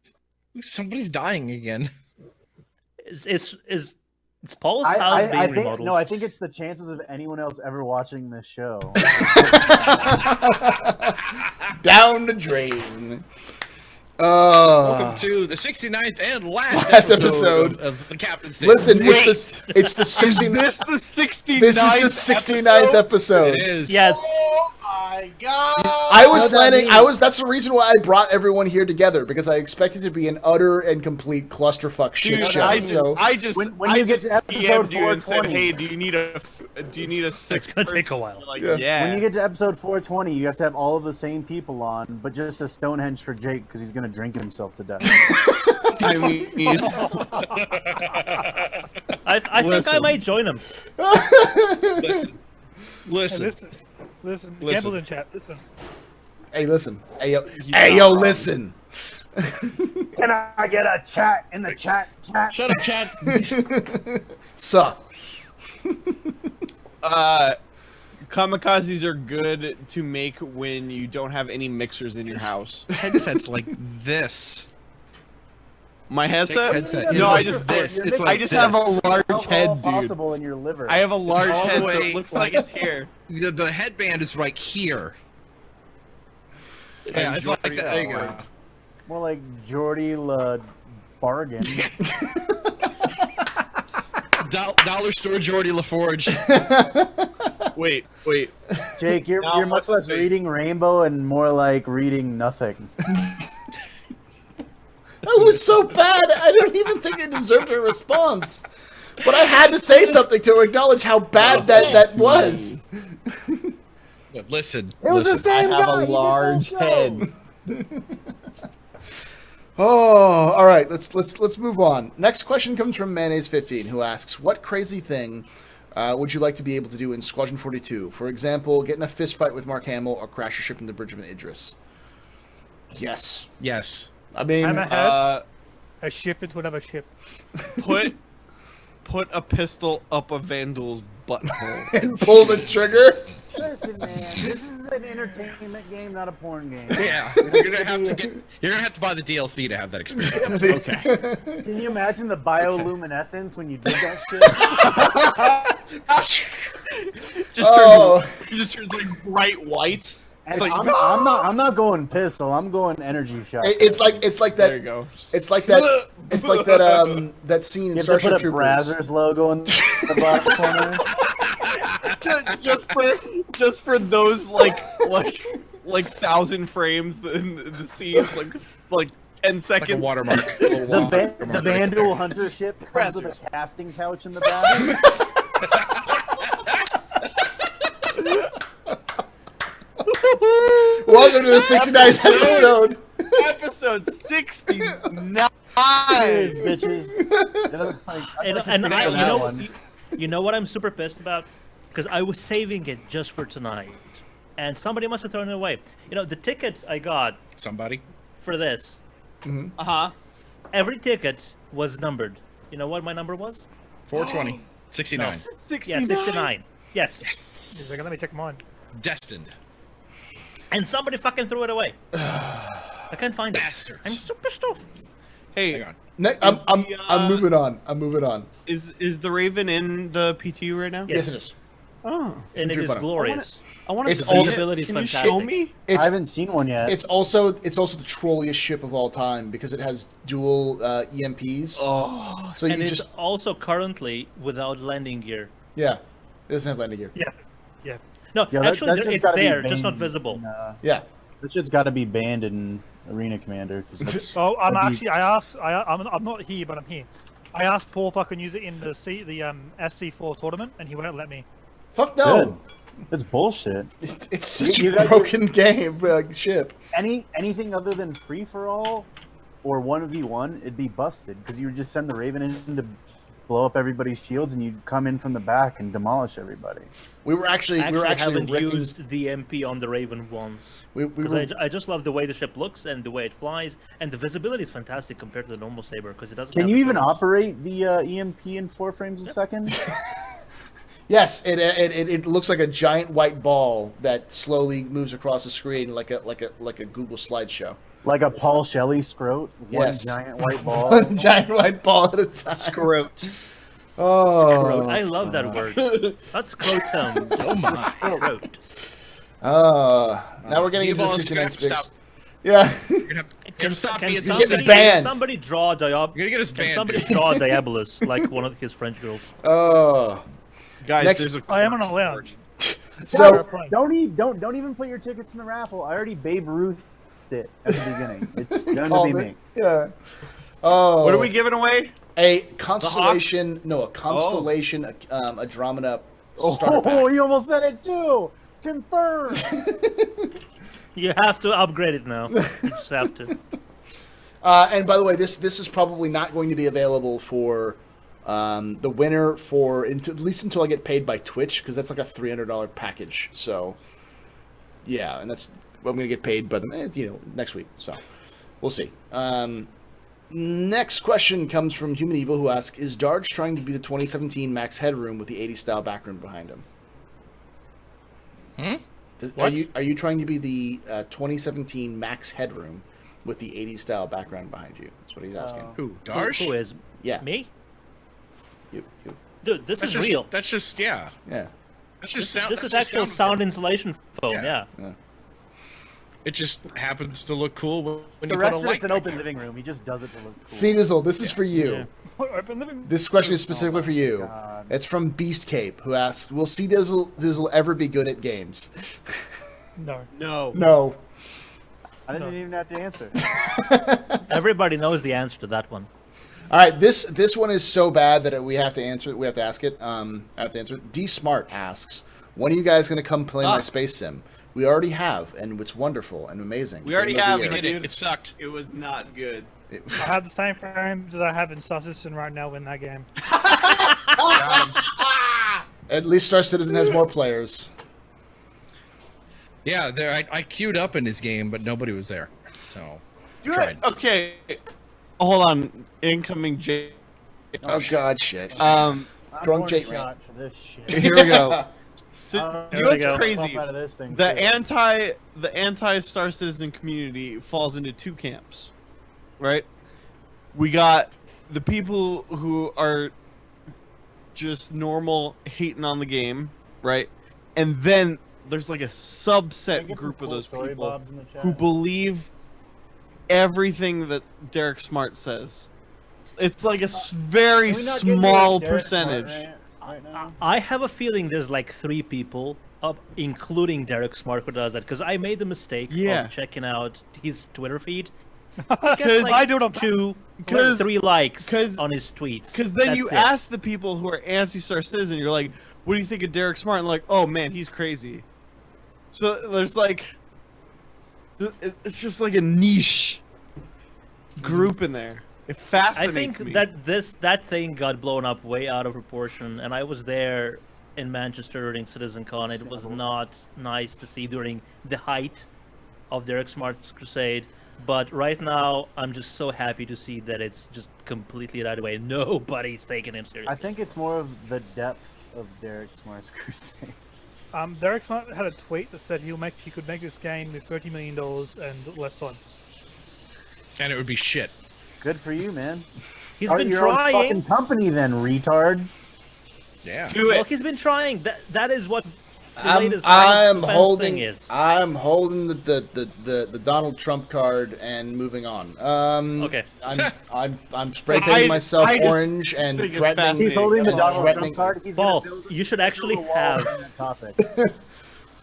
Somebody's dying again. Is Paul's house being I think remodeled? no. I think it's the chances of anyone else ever watching this show. Down the drain. Welcome to the 69th and Last episode. of the Captain's Table. Listen, it's the 69th. This the 69th. This is the 69th episode. It is. Yes. Oh my god! I was What that planning. means- That's the reason why I brought everyone here together because I expected to be an utter and complete clusterfuck shit Dude, show. I just, So When you get to episode DM'd you and said, 420. "Hey, do you need a sixth gonna take person?" a while. You're like, Yeah. yeah. When you get to episode 420, you have to have all of the same people on, but just a Stonehenge for Jake because he's gonna drink himself to death. I mean, I think I Listen. might join him. Listen. And Listen. this is Listen, Listen. gamble in chat. Listen. Hey, listen. Hey, yo, He's hey, not yo, wrong. listen. Can I get a chat in the chat? Shut up, Chad. Suh. Kamikazes are good to make when you don't have any mixers in your house. Headsets like this. My headset? Headset No, is I like just this. It's I like just this. have a large Alcohol head, dude. possible in your liver. I have a large all the head, so way, it looks like it's here. The headband is like here. Yeah, it's like that. There you go. More like Jordy La Bargain. Dollar store Geordie LaForge. Wait. Jake, you're Now, much what's less his face? reading Rainbow and more like reading nothing. That was so bad. I don't even think it deserved a response. But I had to say something to acknowledge how bad that was. But listen, It was the listen. same I have guy. a he did that large show. head. Oh, all right. Let's move on. Next question comes from Mayonnaise15, who asks, "What crazy thing would you like to be able to do in Squadron 42? For example, get in a fist fight with Mark Hamill or crash your ship in the bridge of an Idris." Yes. Yes. I mean, I'm ahead. A ship into another ship. Put a pistol up a Vandal's butthole. and pull the trigger. Listen, man, this is an entertainment game, not a porn game. Yeah. You're gonna have to buy the DLC to have that experience. Okay. Can you imagine the bioluminescence when you did that shit? Just turns like bright white. And like- I'm not going pistol. I'm going energy shot. It's like that. There you go. It's like that. It's like that. That scene You in have to put Starship a Troopers. Brazzers logo in the bottom corner. just for those like 1,000 frames in the scenes like 10 Like a seconds. watermark. The Vandal Hunter ship comes with a casting couch in the back. Welcome to the 69th episode. Episode 69. Cheers, bitches. You know what I'm super pissed about? Because I was saving it just for tonight, and somebody must have thrown it away. You know, the ticket I got Somebody. for this, Uh-huh. every ticket was numbered. You know what my number was? 420. 69. 69. Yeah, 69. Yes. He's like, let me check mine. Destined. And somebody fucking threw it away. I can't find it. Bastards. I'm super pissed off. Hey, Hang on. I'm moving on. I'm moving on. is the Raven in the PTU right now? Yes, it is. Oh. And it Three is button. glorious. I want to It's see also- it. Visibility is Can you fantastic. show me? I It's haven't seen one yet. it's also the trolliest ship of all time because it has dual EMPs. Oh. So And you it's just also currently without landing gear. yeah, it doesn't have landing gear. Yeah. No, Yeah, actually, shit's it's gotta be there, just not banned visible. in, Yeah. that shit's got to be banned in Arena Commander. 'Cause that's, Oh, I'm that'd be- actually. I'm not here, but I'm here. I asked Paul if I can use it in the SC4 tournament, and he wouldn't let me. Fuck no. Good. It's bullshit. It's such You a guys- broken game ship. Anything other than free for all or 1v1, it'd be busted because you would just send the Raven in to blow up everybody's shields, and you'd come in from the back and demolish everybody. We were actually Haven't wrecking- used the MP on the Raven once. we Because were, I just love the way the ship looks and the way it flies, and the visibility is fantastic compared to the normal Saber because it doesn't. Can have you the even drones. operate the EMP in 4 frames a second? yes, it looks like a giant white ball that slowly moves across the screen like a Google slideshow. Like a Paul Shelley scrote? Yes. One giant white ball? One giant white ball at a time. Scrote. Oh, Scrote. I love that word. That's scrotum. Oh my. Scrote. Now we're getting into the Evolve, 69 you're gonna have to space. stop. Yeah. You're gonna have to stop being so somebody- sensitive. banned. Somebody draw You're gonna get us Can banned. somebody dude. draw Diabolus like one of his French girls? Oh. Guys, Next- there's a I am on a lounge. So- Don't even put your tickets in the raffle. I already Babe Ruth it at the beginning. It's gonna Called be it. me. Yeah. Oh. What are we giving away? A constellation. No, a constellation. A Andromeda. starter Oh, pack. you almost said it too. Confirm. You have to upgrade it now. You just have to. And by the way, this is probably not going to be available for the winner for at least until I get paid by Twitch because that's like a $300 package. So Yeah, and that's I'm going to get paid by them, next week. So we'll see. Next question comes from Human Evil, who asks, "Is Darge trying to be the 2017 Max Headroom with the 80s style background behind him?" Are you trying to be the 2017 Max Headroom with the 80s style background behind you? That's what he's asking. Who, Darsh? Who is? Yeah. Me? You. Dude, this That's is just, real. That's just, yeah. Yeah. That's just This is actual sound insulation foam, yeah. It just happens to look cool when The you put rest a of light. it's an open living room. He just does it to look cool. C Dizzle, this is for you. Yeah. What, open living? This question is specifically for you. God. It's from Beast Cape, who asks, "Will C Dizzle ever be good at games?" No. No. No. I didn't even have to answer. Everybody knows the answer to that one. All right, this one is so bad that we have to answer it. We have to ask it. I have to answer it. D Smart asks, "When are you guys going to come play my space sim?" We already have, and it's wonderful and amazing. We already Game of the have. year. We did it. Dude. It sucked. It was not good. I have the same frames that I have in Star Citizen right now in that game. At least Star Citizen has more players. Yeah, there. I queued up in his game, but nobody was there. So, You're tried. okay. Hold on. Incoming J. Oh God, shit. I'm Drunk going Jake shot for this shit. Here we go. So, There you know we what's go. crazy? Out of this thing, The too. anti Star Citizen community falls into two camps, right? We got the people who are just normal hating on the game, right? And then there's like a Can I subset get group some of cool those story people bobs in the chat? who believe everything that Derek Smart says. It's like a very Can we not get into small a Derek Smart percentage. rant right now? I have a feeling there's like 3 people, including Derek Smart, who does that. Because I made the mistake Yeah. of checking out his Twitter feed. Because I do it on 2, 'Cause- 3 likes 'cause- on his tweets. Because then That's you it. ask the people who are anti-Star Citizen, you're like, what do you think of Derek Smart? And like, oh man, he's crazy. So there's like, it's just like a niche group in there. It I fascinates think me. that thing got blown up way out of proportion, and I was there in Manchester during CitizenCon. It was not nice to see during the height of Derek Smart's crusade. But right now, I'm just so happy to see that it's just completely that way. Nobody's taking him seriously. I think it's more of the depths of Derek Smart's crusade. Derek Smart had a tweet that said he could make this game with $30 million and less time. And it would be shit. Good for you, man. He's Start been your own trying. fucking company then, retard. Yeah. Do Well, it. he's been trying. That is what the I'm latest line defense holding. thing is. I'm holding the Donald Trump card and moving on. Okay. I'm spray painting myself I just orange and think it's threatening. fascinating. He's holding the Yeah, Donald threatening- Trump card. He's Paul, gonna build you should actually a wall have on that topic.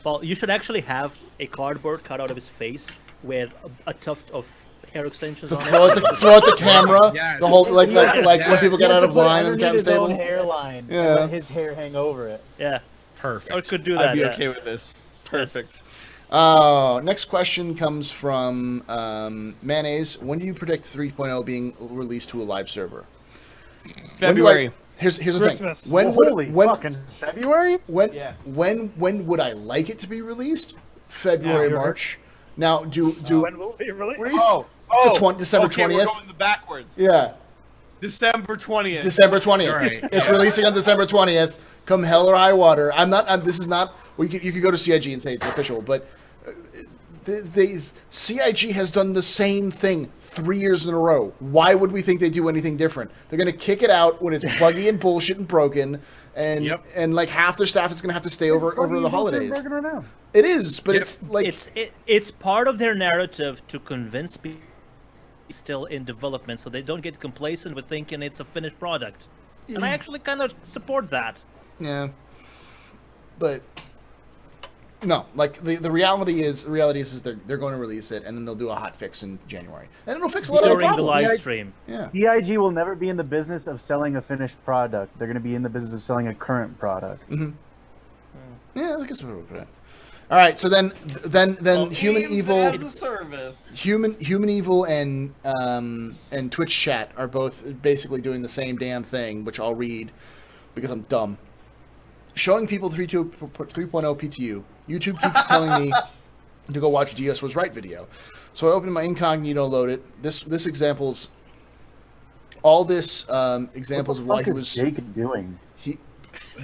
Paul, you should actually have a cardboard cut out of his face with a tuft of hair extensions To on throw it. at the camera, Yes. the whole like Yes. when people get He has out to of put it line on the underneath captain's his own table. hairline. Yeah. And let his hair hang over it. Yeah, Perfect. or could do I'd that. be yeah. okay with this. Perfect. Next question comes from Mayonnaise. When do you predict 3.0 being released to a live server? February. Here's the Christmas. thing. When Holy would fucking February? Yeah. when would I like it to be released? February, Yeah. March. Now do When will it be released? released December okay, 20th. we're going the backwards. Yeah, December 20th. December 20th. All right. It's releasing on December 20th. Come hell or high water. This is not. Well, you could go to CIG and say it's official, but CIG has done the same thing 3 years in a row. Why would we think they do anything different? They're going to kick it out when it's buggy and bullshit and broken, and Yep. and like half their staff is going to have to stay over the holidays. Broken right now. It is, but Yep. it's like It's part of their narrative to convince people still in development, so they don't get complacent with thinking it's a finished product. And I actually kind of support that. yeah, but. No, like the reality is they're going to release it and then they'll do a hot fix in January and it'll fix a lot of the During the problems. live stream. Yeah. EIG will never be in the business of selling a finished product. They're going to be in the business of selling a current product. Yeah, I guess we'll put it. All right, so then Human Games Evil, as a service. Human Evil, and Twitch chat are both basically doing the same damn thing, which I'll read because I'm dumb. Showing people 3.0 PTU. YouTube keeps telling me to go watch DS Was Right video. So I opened my incognito, load it. This examples all this examples of why he was Jake doing?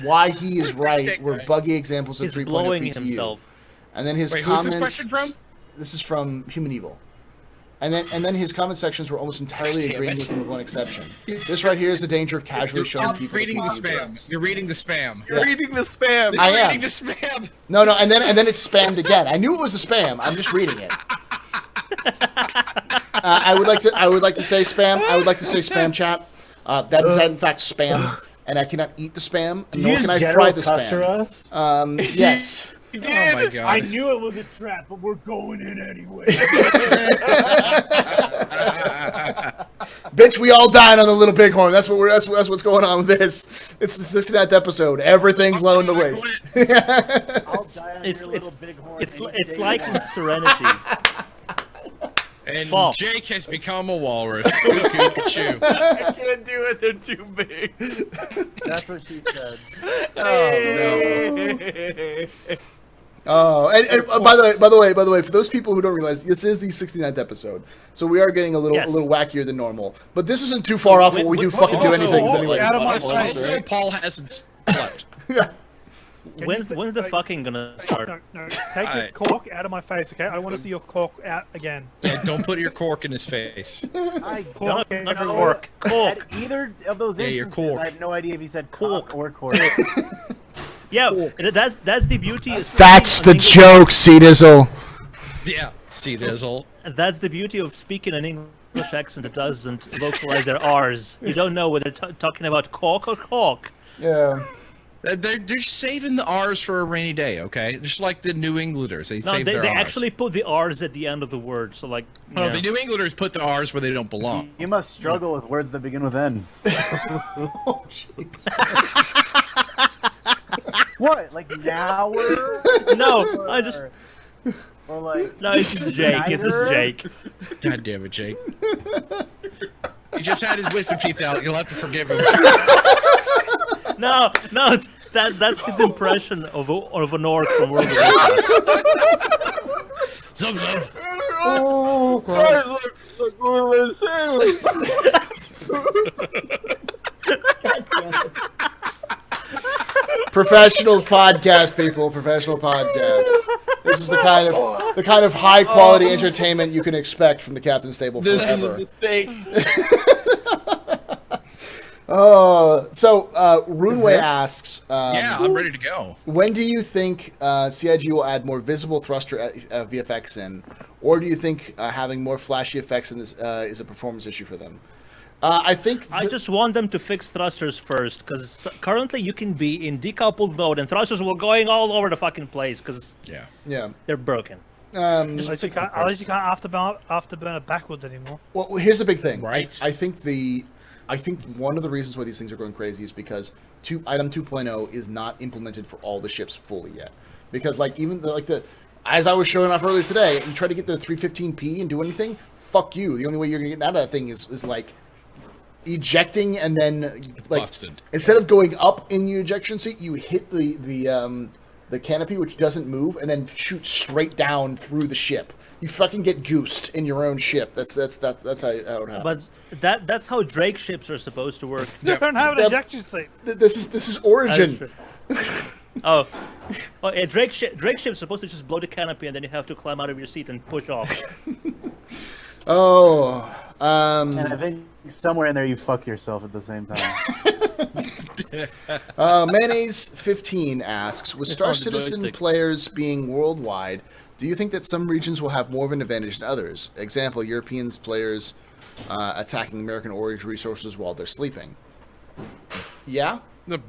why he is right were buggy examples of He's 3.0 blowing PTU. himself. And then his Wait, comments. who's this question from? This is from Human Evil. And then his comment sections were almost entirely Damn agreeing it. with him with one exception. This right here is the danger of casually showing You're people. reading the PTU spam. threads. You're reading the spam. You're reading the spam. I You're am. reading the spam. No, and then it's spammed again. I knew it was a spam. I'm just reading it. I would like to say spam. I would like to say spam chat. That is in fact spam, and I cannot eat the spam. Did Nor you can just I General fry the Custer spam. us? Yes. Oh my god. I knew it was a trap, but we're going in anyway. Bitch, we all died on the Little Bighorn. That's what's going on with this. It's the 69th episode. Everything's low in the waist. I'll die on your little bighorn. It's like in Serenity. And Fall. Jake has become a walrus. Choo. I can't do it. They're too big. That's what she said. Oh, and by the way, for those people who don't realize, this is the 69th episode, so we are getting a little wackier than normal. But this isn't too far off what we do fucking do anything anyway. Also, Paul hasn't slept. When's the fucking gonna start? No. Take your cork out of my face, okay? I want to see your cork out again. Yeah, don't put your cork in his face. I Cork, don't not know. cork. At either of those Yeah, your instances, cork. I have no idea if he said cork or cork. Yeah, that's the beauty. Of That's the speaking an joke, C-Dizzle. Yeah, see Dizzle. That's the beauty of speaking an English accent that doesn't localize their R's. You don't know whether they're talking about cork or cork. Yeah. They're saving the R's for a rainy day, okay? Just like the New Englanders, they No, save they their R's. actually put the R's at the end of the word. So like, No, the New Englanders put the R's where they don't belong. You must struggle with words that begin with N. Oh, jeez. What? Like now? no, I just Or like no. It's just Jake. It's just Jake. God damn it, Jake. He just had his wisdom teeth out. You'll have to forgive him. No, that's his impression of an orc from World of Warcraft. Zub, zub. Oh, God. Professional podcast, people. Professional podcast. This is the kind of high quality entertainment you can expect from the Captain's Table This is a forever. mistake. Oh, so Runeway asks, Yeah, I'm ready to go. when do you think CIG will add more visible thruster VFX in, or do you think having more flashy effects in this is a performance issue for them? I think I just want them to fix thrusters first, because currently you can be in decoupled mode and thrusters will going all over the fucking place because Yeah. they're broken. At least you can't afterburn it backwards anymore. Well, here's the big thing. Right. I think one of the reasons why these things are going crazy is because item 2.0 is not implemented for all the ships fully yet. Because like even as I was showing off earlier today, you try to get the 315p and do anything, fuck you. The only way you're gonna get out of that thing is like ejecting and then like busted. instead of going up in your ejection seat, you hit the canopy, which doesn't move, and then shoot straight down through the ship. You fucking get goosed in your own ship. That's how it happens. But that's how Drake ships are supposed to work. You don't have an Yep. ejection seat. This is Origin. Oh, yeah, Drake ship's supposed to just blow the canopy and then you have to climb out of your seat and push off. Oh, And I think somewhere in there you fuck yourself at the same time. Mayonnaise15 asks, with Star Oh, the Citizen joystick. players being worldwide, do you think that some regions will have more of an advantage than others? Example, European players attacking American origin resources while they're sleeping. Yeah?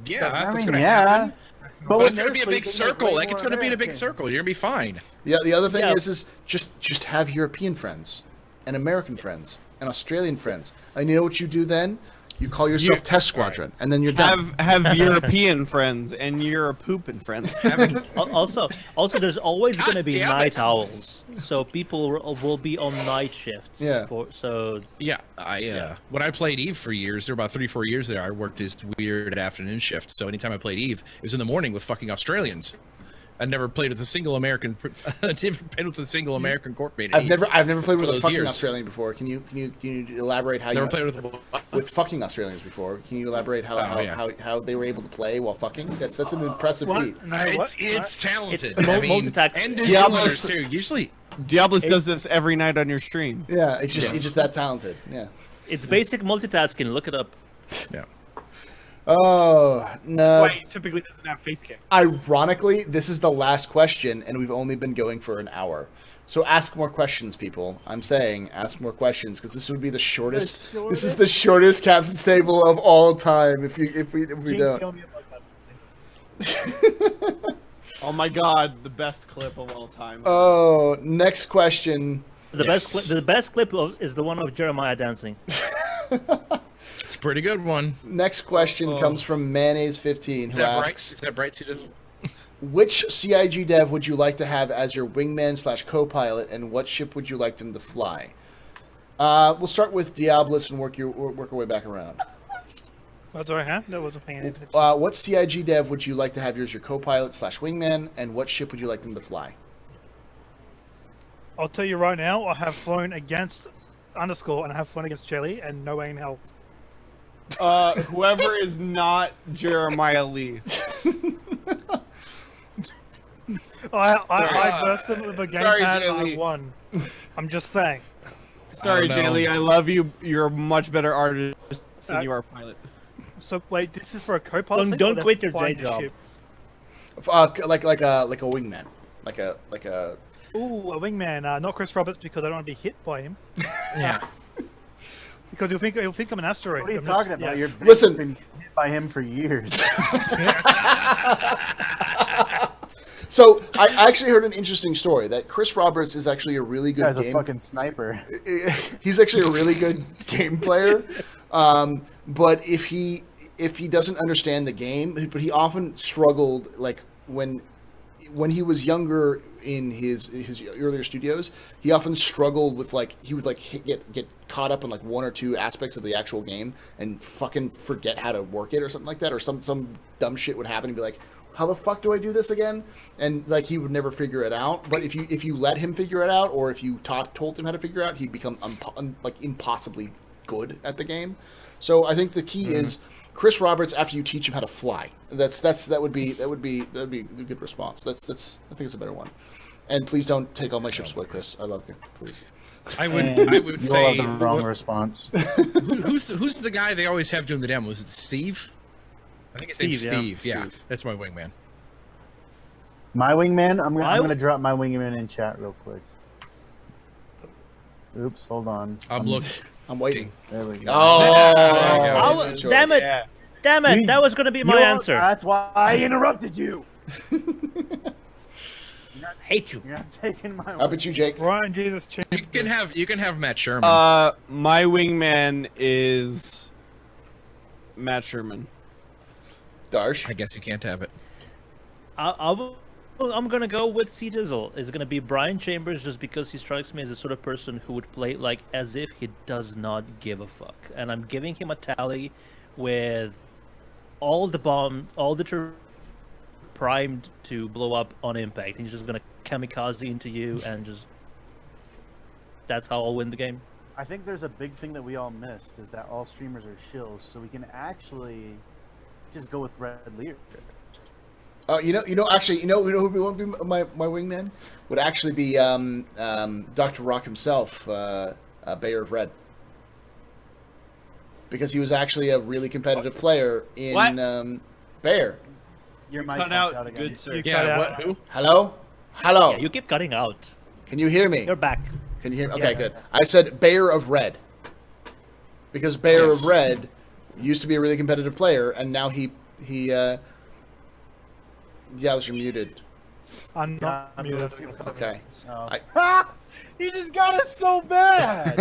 Yeah, I that's mean, gonna yeah. happen. But But when it's gonna they're be a big sleeping, there's circle. way Like it's more gonna be in a big Americans. circle. You're gonna be fine. The other thing Yeah. is just have European friends and American friends and Australian friends. And you know what you do then? You call yourself Test Squadron, and then you're done. Have European friends and you're pooping friends. Also, there's always going to be damn night it. owls, so people will be on night shifts. Yeah. Yeah, when I played Eve for years, there were about 3-4 years there, I worked this weird afternoon shift. So anytime I played Eve, it was in the morning with fucking Australians. I never played with a single American. Never played with a single American corporate. I've never played with a those fucking years. Australian before. Can you elaborate how Never you played with fucking Australians before? Can you elaborate how they were able to play while fucking? That's an impressive feat. What? No, what? It's talented. It's I mean, multi-task. and Diablos- Diablos too. Usually, Diablos does this every night on your stream. Yeah, it's just he's just that talented. Yeah. It's basic multitasking. Look it up. yeah. Oh That's no! why he typically doesn't have face cam. Ironically, this is the last question, and we've only been going for an hour. So ask more questions, people. I'm saying ask more questions because this would be the shortest. This is the shortest Captain's Table of all time. If we Jinx, don't. tell me about that. Oh my god, the best clip of all time. Oh, next question. The best clip is the one of Jeremiah dancing. It's a pretty good one. Next question comes from Mayonnaise15, Is who that bright? asks, Is that bright? Citizen? which CIG dev would you like to have as your wingman / co-pilot, and what ship would you like them to fly? We'll start with Diablos and work our way back around. That's all I have. That wasn't paying attention. What CIG dev would you like to have as your co-pilot / wingman, and what ship would you like them to fly? I'll tell you right now, I have flown against Underscore and I have flown against Jelly, and no aim helped. Whoever is not Jeremiah Lee. I burst him with a Sorry, gamepad and I Jelly. won. I'm just saying. Sorry, I don't know. Jaylee, I love you. You're a much better artist than you are a pilot. So wait, this is for a co-pilot. Don't thing, or quit they're your flying day the job. ship? Like a wingman, like a. Ooh, a wingman. Not Chris Roberts because I don't want to be hit by him. Yeah. Because he'll think I'm an asteroid. What are you I'm talking just- about? yeah. You've Listen. been hit by him for years. So I actually heard an interesting story that Chris Roberts is actually a really good Guy's a game. fucking sniper. He's actually a really good game player, but if he doesn't understand the game, but he often struggled like when he was younger in his earlier studios, he often struggled with like he would like get caught up in like one or two aspects of the actual game and fucking forget how to work it or something like that, or some dumb shit would happen and be like, how the fuck do I do this again? And like he would never figure it out. But if you let him figure it out, or if you told him how to figure it out, he'd become like impossibly good at the game. So I think the key is Chris Roberts after you teach him how to fly. That would be a good response. I think it's a better one. And please don't take all my ships away, Chris. I love you. Please. I would You all say have the wrong response. who's the guy they always have doing the demos? Is it Steve? I think his name's Steve, yeah. Steve. Yeah, Steve. that's my wingman. My wingman? I'm My- gonna drop my wingman in chat real quick. Oops, hold on. I'm looking. I'm waiting. There we go. Oh, There you go. Oh, Good choice. damn it! Yeah. Damn it! That was gonna be my answer. That's why I interrupted you. Hate you. You're not taking my. How about you, Jake? Ryan Jesus Chan. You can have Matt Sherman. My wingman is Matt Sherman. Darsh. I guess you can't have it. I'm gonna go with C Dizzle. It's gonna be Brian Chambers just because he strikes me as the sort of person who would play like as if he does not give a fuck. And I'm giving him a tally with all the primed to blow up on impact. He's just gonna kamikaze into you and just that's how I'll win the game. I think there's a big thing that we all missed is that all streamers are shills, so we can actually just go with Red Lear. Actually, who would be my wingman? Would actually be Dr. Rock himself, Bayer of Red. Because he was actually a really competitive player in Bayer. Your mic Cut popped out, again. good sir. You cut Yeah. out. What? Who? Hello? Hello? Yeah, you keep cutting out. Can you hear me? You're back. Can you hear me? Okay, Yes. good. I said Bayer of Red. Because Bayer Yes. of Red used to be a really competitive player, and now he yeah, you're muted. I'm not Yeah, muted. Okay. Oh. I- He just got us so bad.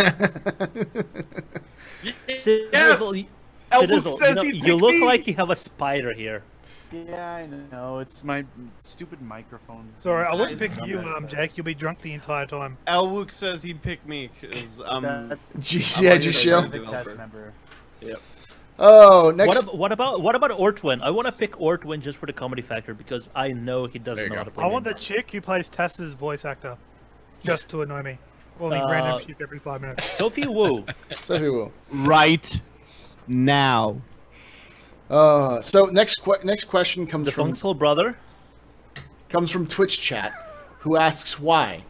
C Yes! Dizzle, Elwood says he you picked look me! like you have a spider here. Yeah, I know. It's my stupid microphone. Sorry, I wouldn't Nice. pick you, Jake. You'll be drunk the entire time. Elwood says he'd pick me because That- Yeah, I'm just a chill. developer. Test member. Oh, next. What about Ortwin? I want to pick Ortwin just for the comedy factor because I know he There doesn't you know go. how to play. I want the games. chick who plays Tessa's voice actor, just to annoy me. Rolling random shit every 5 minutes. Sophie Wu. Sophie Wu. Right now. So next question comes The from Funksoul brother. Twitch chat, who asks why.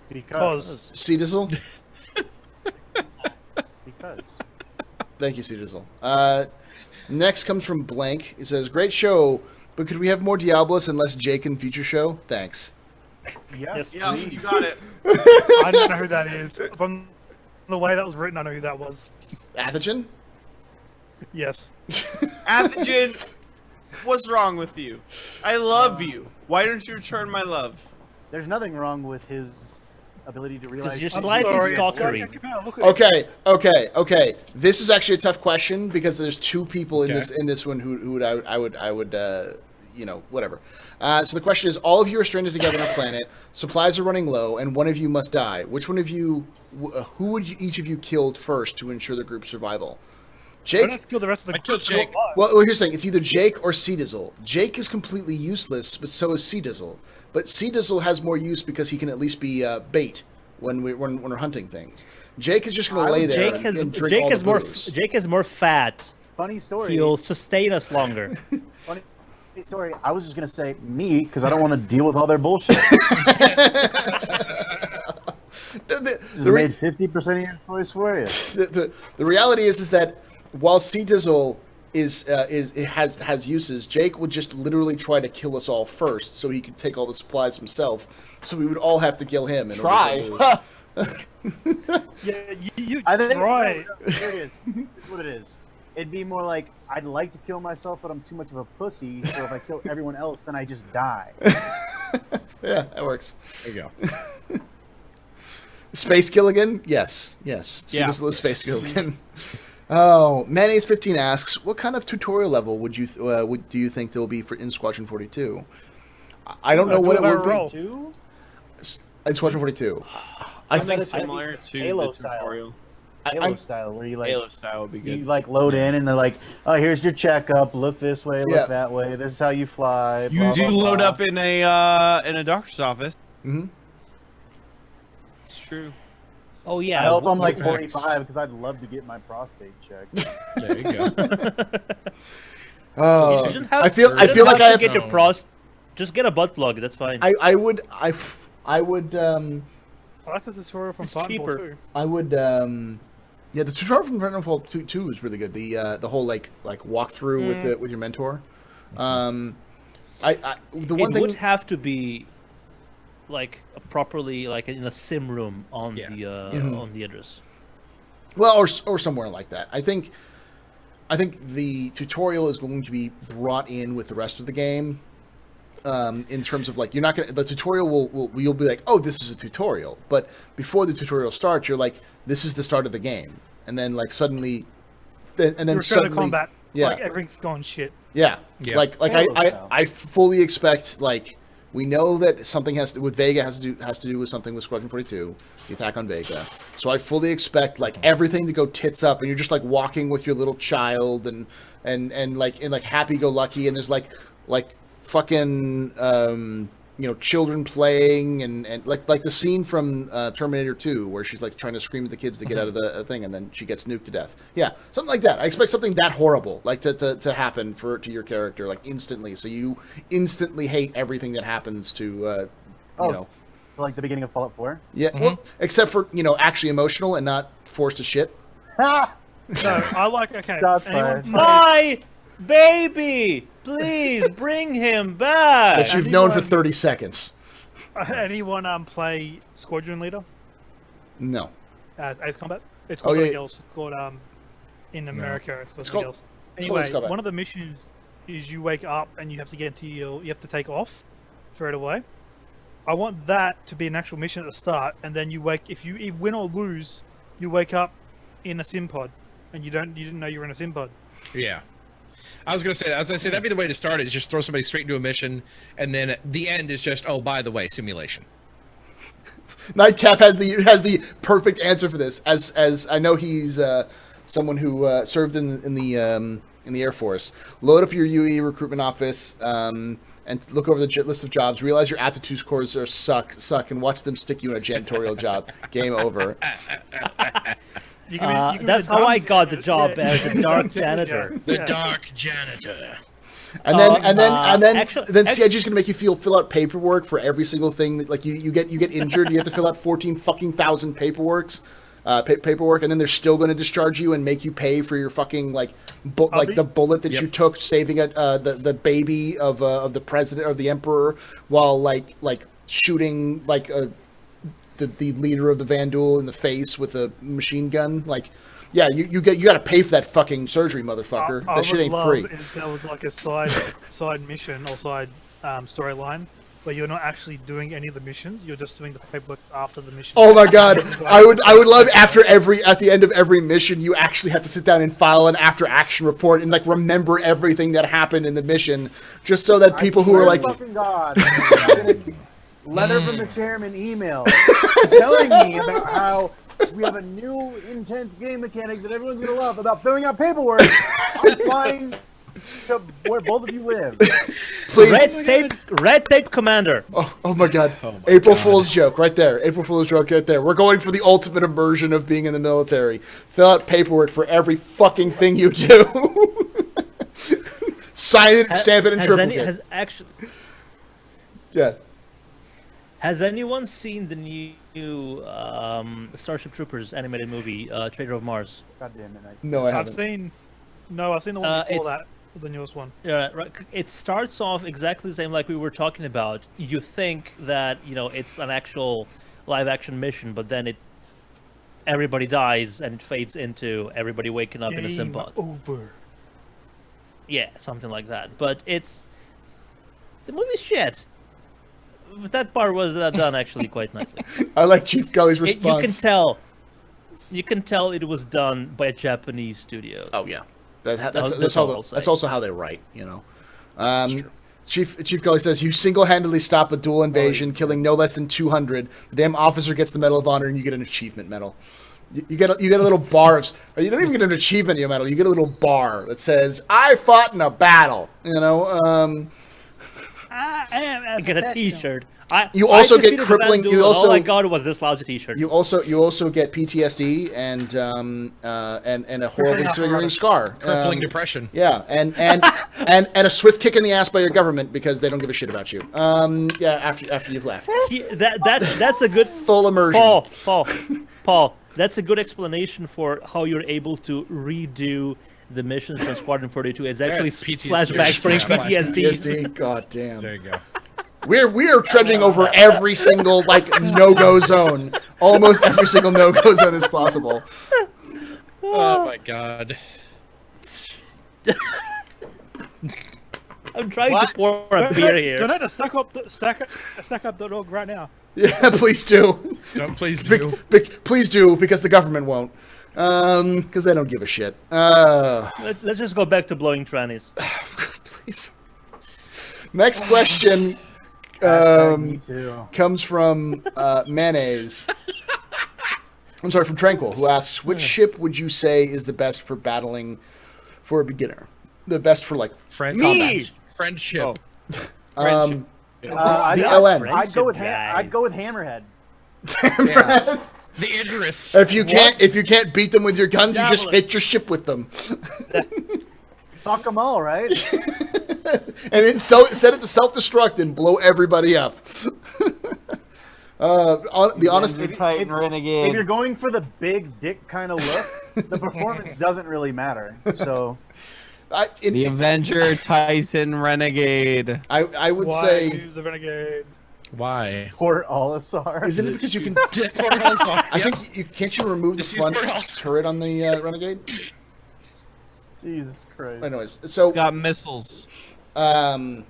Because C Dizzle. Because. Thank you, C Dizzle. Next comes from Blank. He says, "Great show, but could we have more Diablos and less Jake in future show? Thanks." Yes, Yeah, please. you got it. I don't know who that is. From the way that was written, I know who that was. Atherton? Yes. Atherton, what's wrong with you? I love you. Why don't you return my love? There's nothing wrong with his ability to realize. you're I'm slightly sorry. stalkery. Look at Okay. This is actually a tough question because there's two people in Okay. this one who I would whatever. So the question is: all of you are stranded together on a planet. Supplies are running low, and one of you must die. Which one of you? Who would each of you killed first to ensure the group's survival? Why Jake. not kill the rest of the I killed group? Jake. Well, here's the thing: it's either Jake or C Dizzle. Jake is completely useless, but so is C Dizzle. But C Dizzle has more use because he can at least be bait when we're hunting things. Jake is just going to lay there and drink all the booze. Jake is more fat. Funny story. He'll sustain us longer. Funny story. I was just gonna say me because I don't want to deal with all their bullshit. Just made 50% of your choice for you. The reality is that while C Dizzle has uses, Jake would just literally try to kill us all first, so he could take all the supplies himself. So we would all have to kill him. In order to lose. Yeah, you I think right. no, here it is. Here's what it is. It'd be more like I'd like to kill myself, but I'm too much of a pussy. So if I kill everyone else, then I just die. Yeah, that works. There you go. Space Gilligan? Yes. C Yeah. Dizzle is Space Gilligan. Oh, Mayonnaise15 asks, what kind of tutorial level do you think there will be in Squadron 42? I don't know what it would roll. be. In Squadron 42. I Something think similar to Halo the style. tutorial. Halo style, where you like Halo style would be you good. like load in and they're like, oh, here's your checkup. Look this way, look Yeah. that way. This is how you fly. You blah, do blah, load blah. up in a doctor's office. Mhm. It's true. Oh yeah. I hope I'm like Facts. 45 because I'd love to get my prostate checked. There you go. Oh, You don't have- I feel you like don't I to have. get your just get a butt plug. That's fine. I would. I like the tutorial from It's Titanfall cheaper. too. Yeah, the tutorial from Titanfall 2 is really good. The whole like walkthrough with your mentor. The one It thing would have to be like properly like in a sim room on Yeah. the Mhm. on the address. well, or somewhere like that. I think the tutorial is going to be brought in with the rest of the game. In terms of like, you're not gonna. The tutorial you'll be like, oh, this is a tutorial. But before the tutorial starts, you're like, this is the start of the game, and then like suddenly, and then Return to suddenly, combat. yeah. Like everything's gone shit. yeah, Yeah. like Halo style. I fully expect like. We know that something with Vega has to do with something with Squadron 42, the attack on Vega. So I fully expect like everything to go tits up, and you're just like walking with your little child and like happy go lucky, and there's like fucking children playing and like the scene from Terminator 2 where she's like trying to scream at the kids to get out of the thing, and then she gets nuked to death. Yeah, something like that. I expect something that horrible like to happen to your character like instantly, so you instantly hate everything that happens to you know. Like the beginning of Fallout 4. Yeah, well, except for actually emotional and not forced to shit. Ha! No, I like okay. Shots anyone fired. play- My baby, please bring him back. That you've known for anyone- 30 seconds. Anyone play Squadron Leader No. as Ace Combat? It's Oh, called yeah. something else. It's called in America. It's called It's something called- else. it's called Ace Anyway, Combat. one of the missions is you wake up and you have to get into you have to take off straight away. I want that to be an actual mission at the start, and then if you win or lose, you wake up in a sim pod, and you didn't know you were in a sim pod. Yeah. I was gonna say that. That'd be the way to start it. Is just throw somebody straight into a mission, and then the end is just, oh, by the way, simulation. Nightcap has the perfect answer for this. As I know he's someone who served in the Air Force. Load up your UE recruitment office and look over the list of jobs. Realize your aptitude scores are suck, and watch them stick you in a janitorial job. Game over. That's how I got the job as the dark janitor. The dark janitor. And then actually, CIG is going to make you fill out paperwork for every single thing. Like you get injured, you have to fill out 14,000 paperwork, and then they're still going to discharge you and make you pay for your fucking the bullet that you took saving the baby of the president or the emperor while like shooting the leader of the Vandul in the face with a machine gun. Like, yeah, you got to pay for that fucking surgery, motherfucker. That shit ain't free. If there was like a side mission or side storyline where you're not actually doing any of the missions, you're just doing the paperwork after the mission. Oh my god, I would love at the end of every mission, you actually have to sit down and file an after action report and like remember everything that happened in the mission, just so that people who are like, fucking God. Letter from the chairman email telling me about how we have a new intense game mechanic that everyone's gonna love about filling out paperwork. I'm flying to where both of you live. please. Red tape commander. Oh my god. April Fool's joke right there. April Fool's joke right there. We're going for the ultimate immersion of being in the military. Fill out paperwork for every fucking thing you do. Sign it, stamp it, and triplicate. Yeah. Has anyone seen the new Starship Troopers animated movie, Trader of Mars? God damn it. No, I haven't. I've seen the one before that, the newest one. Yeah, right. It starts off exactly the same like we were talking about. You think that it's an actual live-action mission, but then everybody dies and it fades into everybody waking up in a sim pod. Over. Yeah, something like that. But the movie's shit. But that part was done actually quite nicely. I like Chief Gully's response. You can tell it was done by a Japanese studio. Oh yeah, that's also how they write. Chief Gully says you single-handedly stop a dual invasion, killing no less than 200. The damn officer gets the Medal of Honor, and you get an achievement medal. You get a little bar. You don't even get an achievement medal. You get a little bar that says "I fought in a battle." I get a T-shirt. You also get crippling. All I got was this lousy T-shirt. You also get PTSD and a horribly disfiguring scar, crippling depression. Yeah, and a swift kick in the ass by your government because they don't give a shit about you. After you've left. That's a good full immersion. Paul. That's a good explanation for how you're able to redo the missions from Squadron 42. It's actually flashbacks for PTSD. God damn. There you go. We are trudging over every single no-go zone. Almost every single no-go zone is possible. Oh my god. I'm trying to pour a beer here. Donate to stack up the dog right now. Yeah, please do. Please do. Please do, because the government won't. Because they don't give a shit. Let's just go back to blowing trannies. Please. Next question comes from Mayonnaise. I'm sorry, from Tranquil, who asks, which ship would you say is the best for battling for a beginner? The best for friendship. Friendship. The LN. I'd go with Hammerhead. Hammerhead. The Idris. If you can't beat them with your guns, you just hit your ship with them. Fuck them all, right? And then set it to self-destruct and blow everybody up. The honest Titan Renegade. If you're going for the big dick kind of look, the performance doesn't really matter. So, the Avenger Titan Renegade. I would Why say use the Renegade? Why? Port Olisar. Isn't it because you can? I think can't you remove the front turret on the Renegade? Jesus Christ. Anyways, so it's got missiles. The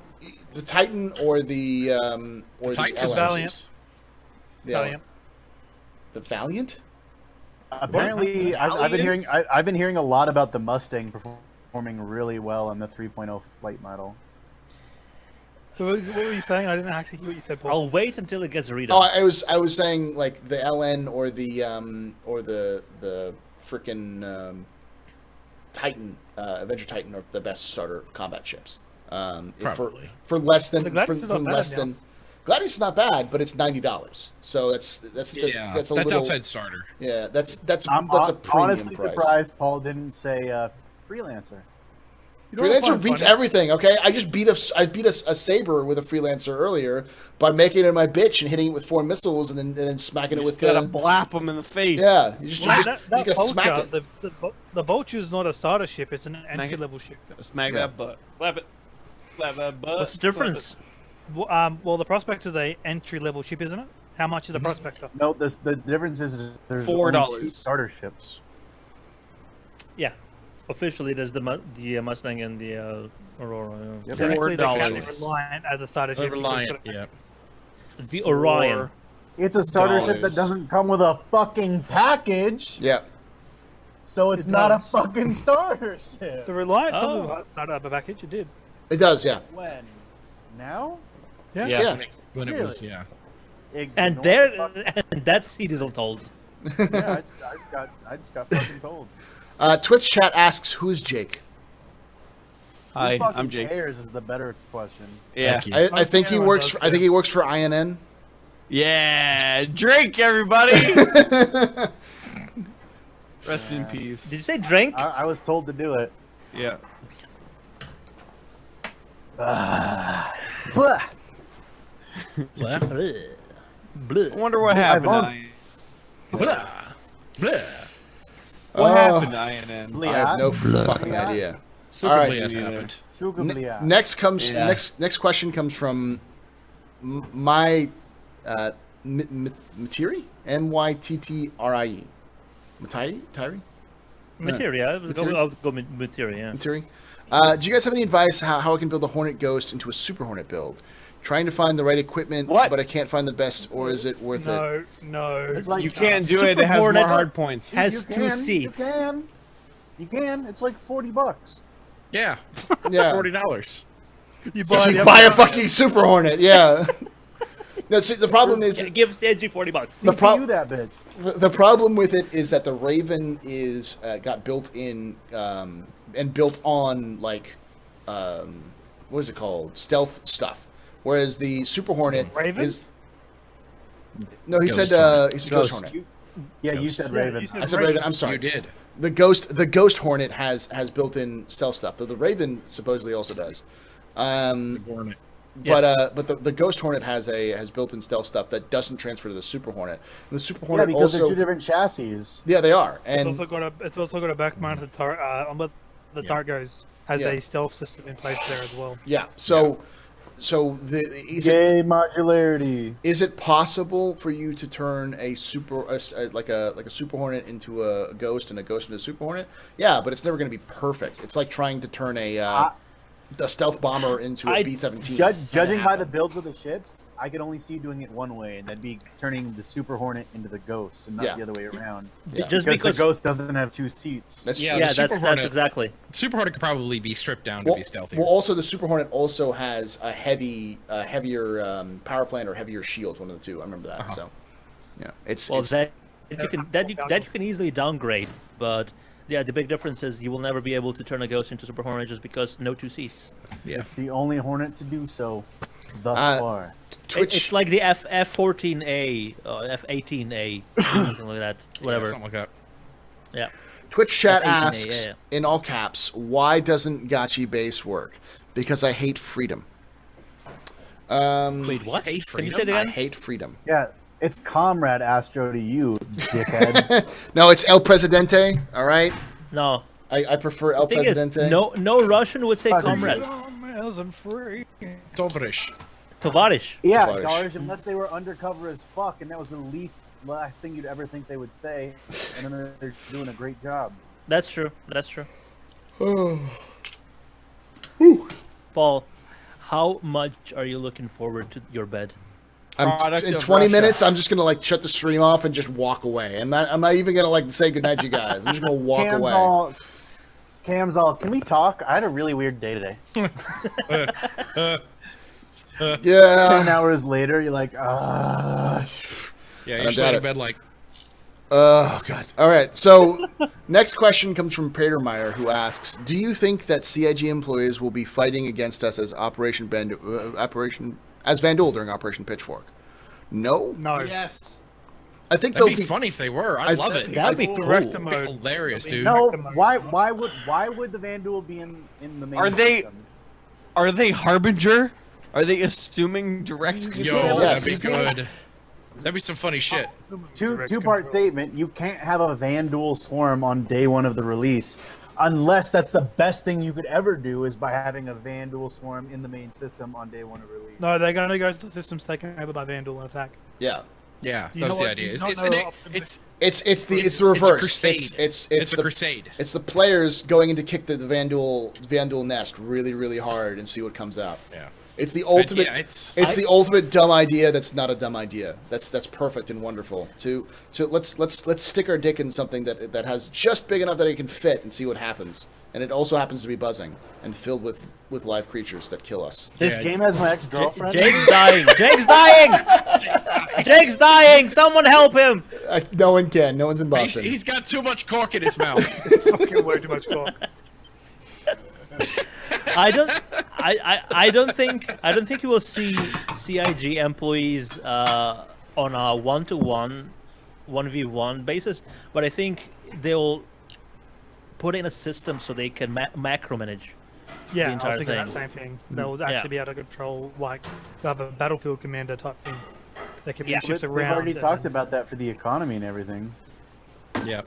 Titan or the Titan is Valiant. Valiant. The Valiant. Apparently, I've been hearing a lot about the Mustang performing really well on the 3.0 flight model. So what were you saying? I didn't actually hear what you said, Paul. I'll wait until it gets read. Oh, I was saying like the LN or the frickin' Titan, Avenger Titan are the best starter combat ships. Probably. For less than The Gladius is not bad now. Gladius is not bad, but it's $90. So that's a little outside starter. Yeah, that's I'm a premium honestly price. surprised Paul didn't say freelancer. You know what I Freelancer find beats funny? everything. Okay, I beat a saber with a freelancer earlier by making it my bitch and hitting it with 4 missiles and then smacking You it just with gotta blap them in the face. yeah. You just, Well, you that gotta smack vulture, it. the vulture's not a starter ship; it's an entry-level ship. Gotta smack Yeah. that butt. Slap it. Slap that butt. What's the difference? Well, the Prospector's a entry-level ship, isn't it? How much is the Prospector? No, the difference is there's $4. only 2 starter ships. Yeah, officially there's the Mustang and the Aurora. Yeah. Yep. Technically, they can't be $4. Reliant as a starter ship. Reliant, yeah. The Orion. It's a starter ship that $4. doesn't come with a fucking package, Yeah. so it's It not a does. fucking starter ship. The Reliant Oh. comes with a starter package. It did. It does. Yeah. When? Now? Yeah. Yeah. When it was, yeah. And Ignore there, the fucking- and that seat is all told. Yeah, I just got fucking told. Twitch chat asks, "Who's Jake?" Hi, Who fucking I'm Jake. cares is the better question. Yeah. Thank you. I think he Anyone works. does, I think yeah. he works for INN. Yeah. Drink, everybody. Rest in peace. Did you say drink? I was told to do it. Yeah. Blah. Blah, Bleh. I wonder what happened to won't- INN. blah, blah. Oh. What happened to INN? I have no Blah. fucking Blah. idea. Super All right. Blade happened. Sugablia. Next comes Yeah. next question comes from my Matiri, Myttrie, Matiri, Tyri, Materia. I'll go materia. Yeah. Matiri. Do you guys have any advice how I can build a Hornet Ghost into a Super Hornet build? Trying to find the right equipment, What? but I can't find the best, or is it worth it? No. It's like, You can't do Super it. It has Hornet more hard points. has you 2 can, seats. You can. It's like $40. Yeah, Yeah. $40. You So you the buy a other- fucking Super Hornet, yeah. No, see, the problem is Give Edgy $40. The pro- CCU that bitch. the problem with it is that the Raven is got built in and built on like what is it called, stealth stuff, whereas the Super Hornet Raven? is. No, he Ghost said Hornet. he said Ghost. Ghost Hornet. Yeah, you Ghost. said Yeah, Raven. you said I said Raven. I'm You sorry. did. The Ghost Hornet has built-in stealth stuff, though the Raven supposedly also does. Hornet. But the Ghost Hornet has built-in stealth stuff that doesn't transfer to the Super Hornet. The Super Yeah, Hornet because also they're 2 different chassis. yeah they are It's and also got a back-mounted turret. On where the Yeah. turret goes has Yeah. a stealth system in place there as well. yeah so Gay modularity. is it possible for you to turn a like a Super Hornet into a Ghost and a Ghost into a Super Hornet? Yeah, but it's never going to be perfect. It's like trying to turn a stealth bomber into a B-17. Judging by the builds of the ships, I could only see you doing it one way, and that'd be turning the Super Hornet into the Ghost, and not Yeah. the other way around. Yeah. Just Because because. the Ghost doesn't have 2 seats. That's Yeah, true. the Yeah, Super that's Hornet- exactly. Super Hornet could probably be stripped down to be stealthier. Well, also the Super Hornet also has a heavier power plant or heavier shield, one of the two. I remember that. So, yeah, it's Well, that you can easily downgrade, but yeah, the big difference is you will never be able to turn a Ghost into Super Hornet just because no 2 seats. yeah. It's the only Hornet to do so thus far. Twitch. It's like the F14A, F18A, something like that. Whatever. Yeah, something like that. Yeah. Twitch chat F18A, asks yeah. in all caps, "Why doesn't Gachi base work?" Because I hate freedom. Wait, what? Hey, Can you freedom? say it I again? hate freedom. Yeah, it's Comrade Astro to you, dickhead. No, it's El Presidente. All right, No. I prefer El The thing is, Presidente. no Russian would say Fuck comrade. Isn't free. Tovarish. Tovarish. Yeah, Tovarish. Darsh, unless they were undercover as fuck, and that was the last thing you'd ever think they would say, and then they're doing a great job. That's true. That's true. Paul, how much are you looking forward to your bed? Product In of 20 Russia. minutes, I'm just gonna like shut the stream off and just walk away. I'm not even gonna like say goodnight, you guys. I'm just gonna walk away. Cam's all, can we talk? I had a really weird day today. 10 Yeah. hours later, you're like, ah. Yeah, I'm you're just down laying it. in bed like, Oh god. All right. So next question comes from Pratermeyer, who asks, "Do you think that CIG employees will be fighting against us as Operation Vandal during Operation Pitchfork?" No. No. Yes. I think That'd they'll be funny if they were. I'd love it. That'd be Cool. cool. Director That'd be mode. hilarious, dude. No, Come on. why would the Vandal be in the main Are they- system? Are they Harbinger? Are they assuming direct Yo, control? Yes. that'd be good. That'd be some funny shit. Direct Two-part control. statement. You can't have a Vandal swarm on day one of the release, unless that's the best thing you could ever do is by having a Vandal swarm in the main system on day one of release. No, they're going to go to the systems taken over by Vandal and attack. Yeah. Yeah, You that know was the what? idea. You It's don't it's, know an- optimistic- it's It's the it's reverse. a crusade. It's a the crusade. It's the players going in to kick the Vandal nest really, really hard and see what comes out. Yeah. It's the But, ultimate. yeah, it's the ultimate dumb idea. That's not a dumb idea. That's perfect and wonderful. Let's stick our dick in something that has just big enough that it can fit and see what happens. And it also happens to be buzzing and filled with live creatures that kill us. This Yeah. game has my ex-girlfriend. Jake's dying. Jake's dying. Jake's dying. Someone help him. No one can. No one's in Boston. he's got too much cork in his mouth. Fucking way too much cock. I don't think you will see CIG employees on a 1-to-1, 1v1 basis, but I think they'll put in a system so they can macro manage. Yeah, I entire was thinking that thing. same thing. They'll actually be able to control, like, they'll have a battlefield commander type thing. They can Yeah. move ships They've around. already and talked then- about that for the economy and everything. Yeah.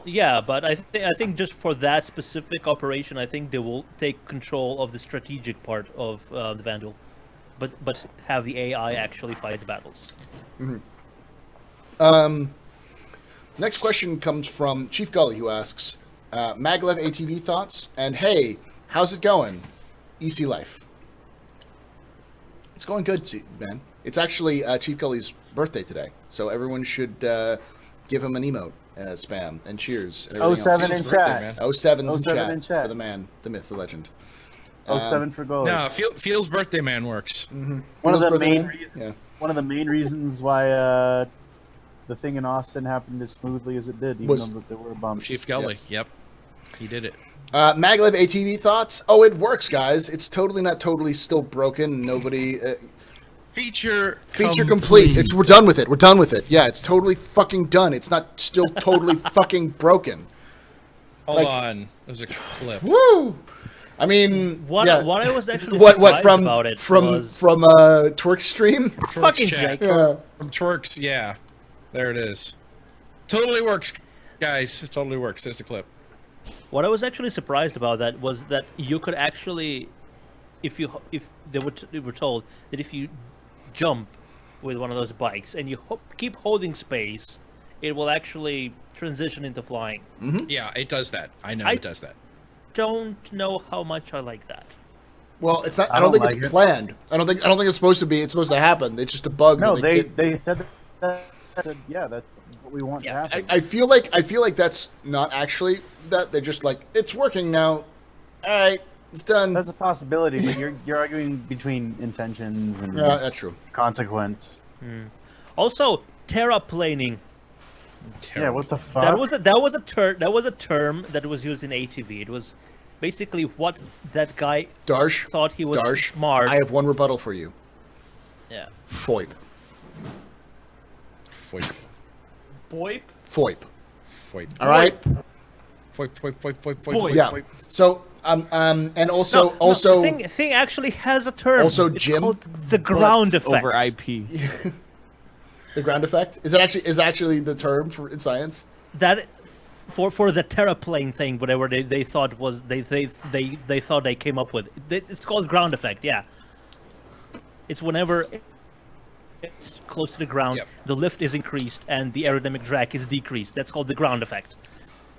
Yeah, but I think just for that specific operation, I think they will take control of the strategic part of the Vandal, but have the AI actually fight the battles. Next question comes from Chief Gully, who asks, Maglev ATV thoughts, and hey, how's it going? EC Life. It's going good, man. It's actually Chief Gully's birthday today, so everyone should give him an emote, spam, and cheers. And everything 07 else. in His birthday, chat. man. 07's 07 in chat for the man, the myth, the legend. 07 for goalie. No, Feels birthday man works. One of the Feels main birthday? reasons. Yeah. One of the main reasons why the thing in Austin happened as smoothly as it did, even Was- though there were bumps. Chief Gully. Yep. He did it. Maglev ATV thoughts? Oh, it works, guys. It's totally not totally still broken. Nobody Feature complete. We're done with it. We're done with it. Yeah, it's totally fucking done. It's not still totally fucking broken. Hold like- on. There's a clip. Woo! I mean, What yeah. what I was actually what surprised from about it from was from Twerk stream? fucking chat. Jake. Yeah. From Twerks, yeah. There it is. Totally works, guys. It totally works. There's the clip. What I was actually surprised about that was that you could actually, if they were told that if you jump with one of those bikes and you keep holding space, it will actually transition into flying. Yeah, it does that. I know I- it does that. Don't know how much I like that. Well, it's not. I I don't don't think like it's it. planned. I don't think it's supposed to be. It's supposed to happen. It's just a bug. No, that they said that. Yeah, that's what we want Yeah, to happen. I feel like that's not actually that. They're just like, it's working now. All right, it's done. That's a possibility, but you're arguing between intentions and Yeah, that's true. consequence. Also, terraplaning. Yeah, what the fuck? That was a term that was used in ATV. It was basically what that guy Darsh, thought he was Darsh, smart. I have one rebuttal for you. Yeah. FOIP. Foip. Boip. FOIP. Foip. All right. Foip, foip, foip, foip, foip, Boy. foip, Yeah. foip. So and also No, also the thing actually has a term. Also, it's Jim, called the ground effect. Over IP. the ground effect is actually the term for in science. That for the terraplane thing, whatever they thought was they thought they came up with. It's called ground effect. Yeah. It's whenever it's close to the ground, Yep. the lift is increased and the aerodynamic drag is decreased. That's called the ground effect.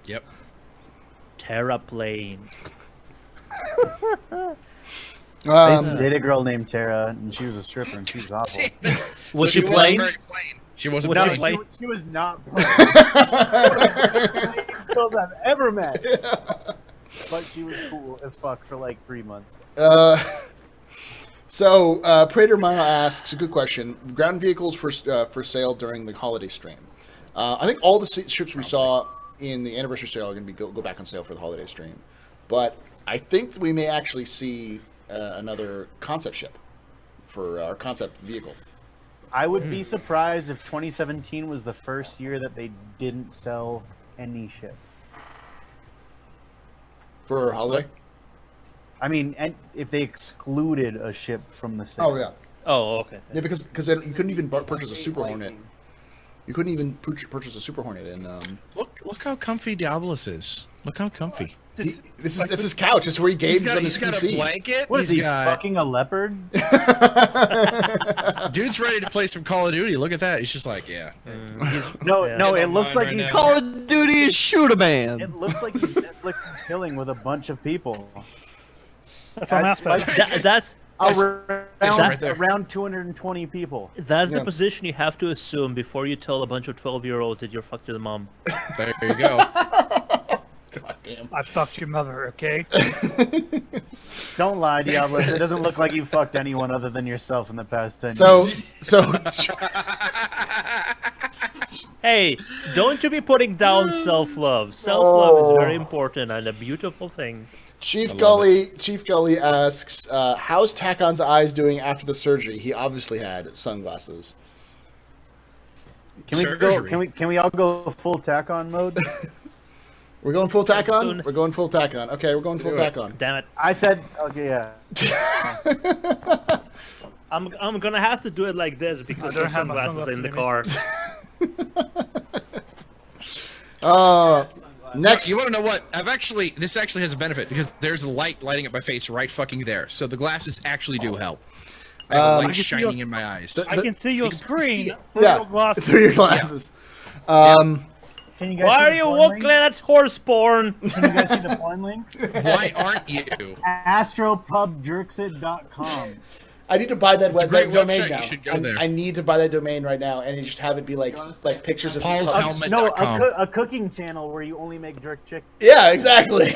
Yep. Terraplane. I used to date a girl named Tara, and she was a stripper, and she was awful. Was So she wasn't playing? very plain. She wasn't Was she playing. playing? She was not playing. Girls I've ever met. But she was cool as fuck for like 3 months. Prater Mile asks a good question. Ground vehicles for sale during the holiday stream. I think all the ships we saw in the anniversary sale are going to be go back on sale for the holiday stream. But I think we may actually see another concept ship for our concept vehicle. I would be surprised if 2017 was the first year that they didn't sell any ship. For holiday? I mean, and if they excluded a ship from the sale. Oh, yeah. Oh, okay. Yeah, because you couldn't even purchase a Super Hornet. You couldn't even purchase a Super Hornet. And Look how comfy Diabolus is. Look how comfy. this is his couch. This is where he games on his He's got PC. a blanket. What is He's he, got... fucking a leopard? Dude's ready to play some Call of Duty. Look at that. He's just like, yeah. No, Yeah. no, Get it on looks mine like right he's now. Call of Duty is shoot a man. It looks like he's Netflix and chilling with a bunch of people. That's on Mass Effect. That's right there. Around 220 people. the Yeah. position you have to assume before you tell a bunch of 12-year-olds that you're fucked your mom. There you go. God damn. I fucked your mother, okay? Don't lie, Diablo. It doesn't look like you fucked anyone other than yourself in the past 10 So, years. so Hey, don't you be putting down self-love. Self-love is very important and a beautiful thing. Chief Gully asks, how's Tacon's eyes doing after the surgery? He obviously had sunglasses. Can we go? Can we all go full tack on mode? We're going full tack on? Soon. We're going full tack on. Okay, we're going full tack on. Damn it. I said okay, yeah. I'm gonna have to do it like this because I don't there's have my sunglasses in the sunglasses car. Next, You want to know what? This actually has a benefit because there's a light lighting up my face right fucking there. So the glasses actually do help. I have a Um, light I can see shining your- in my eyes. I can see your screen through yeah, your glasses. through your glasses. Can you guys Why see are the you porn looking link? at Horseborn? Can you guys see the porn link? Why aren't you? astropubjerksit.com. I need to buy that It's a great domain website. now. You should go there. I need to buy that domain right now and just have it be like pictures of Paul's people. helmet. No, .com. a cooking channel where you only make jerk chicken. Yeah, exactly.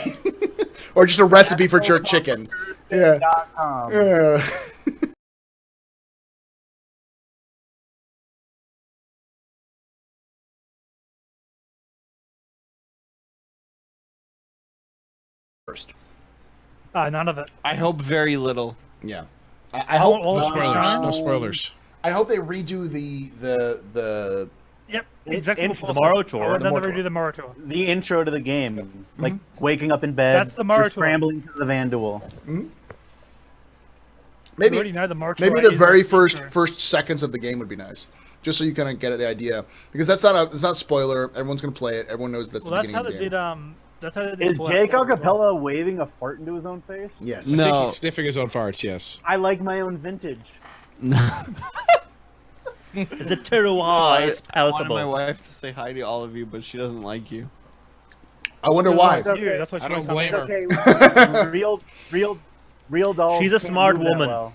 Or just a recipe for jerk chicken. Yeah. .com. First. None of it. I hope very little. Yeah. I hope all No the spoilers. time. No spoilers. I hope they redo the Yep, exactly. It's what the Paul said. Morrow Tour. I would The never Morrow redo the Morrow Tour. The intro to the game, like waking up in bed, That's the Morrow you're Tour. scrambling because of Vanduul. You maybe already know the Morrow maybe Tour the is very a secret. first seconds of the game would be nice. Just so you kind of get the idea, because it's not a spoiler. Everyone's gonna play it. Everyone knows that's Well, the that's how beginning they of the game. did. That's how they did. Is Fallout Jake 4 as well. Acapella waving a fart into his own face? Yes. I think No. he's sniffing his own farts, yes. I like my own vintage. The terroir is I wanted my palatable. wife to say hi to all of you, but she doesn't like you. I wonder why. It's okay. You, that's what I she don't wanted to blame come her. It's okay. Real dolls. She's a can't smart move that woman. well.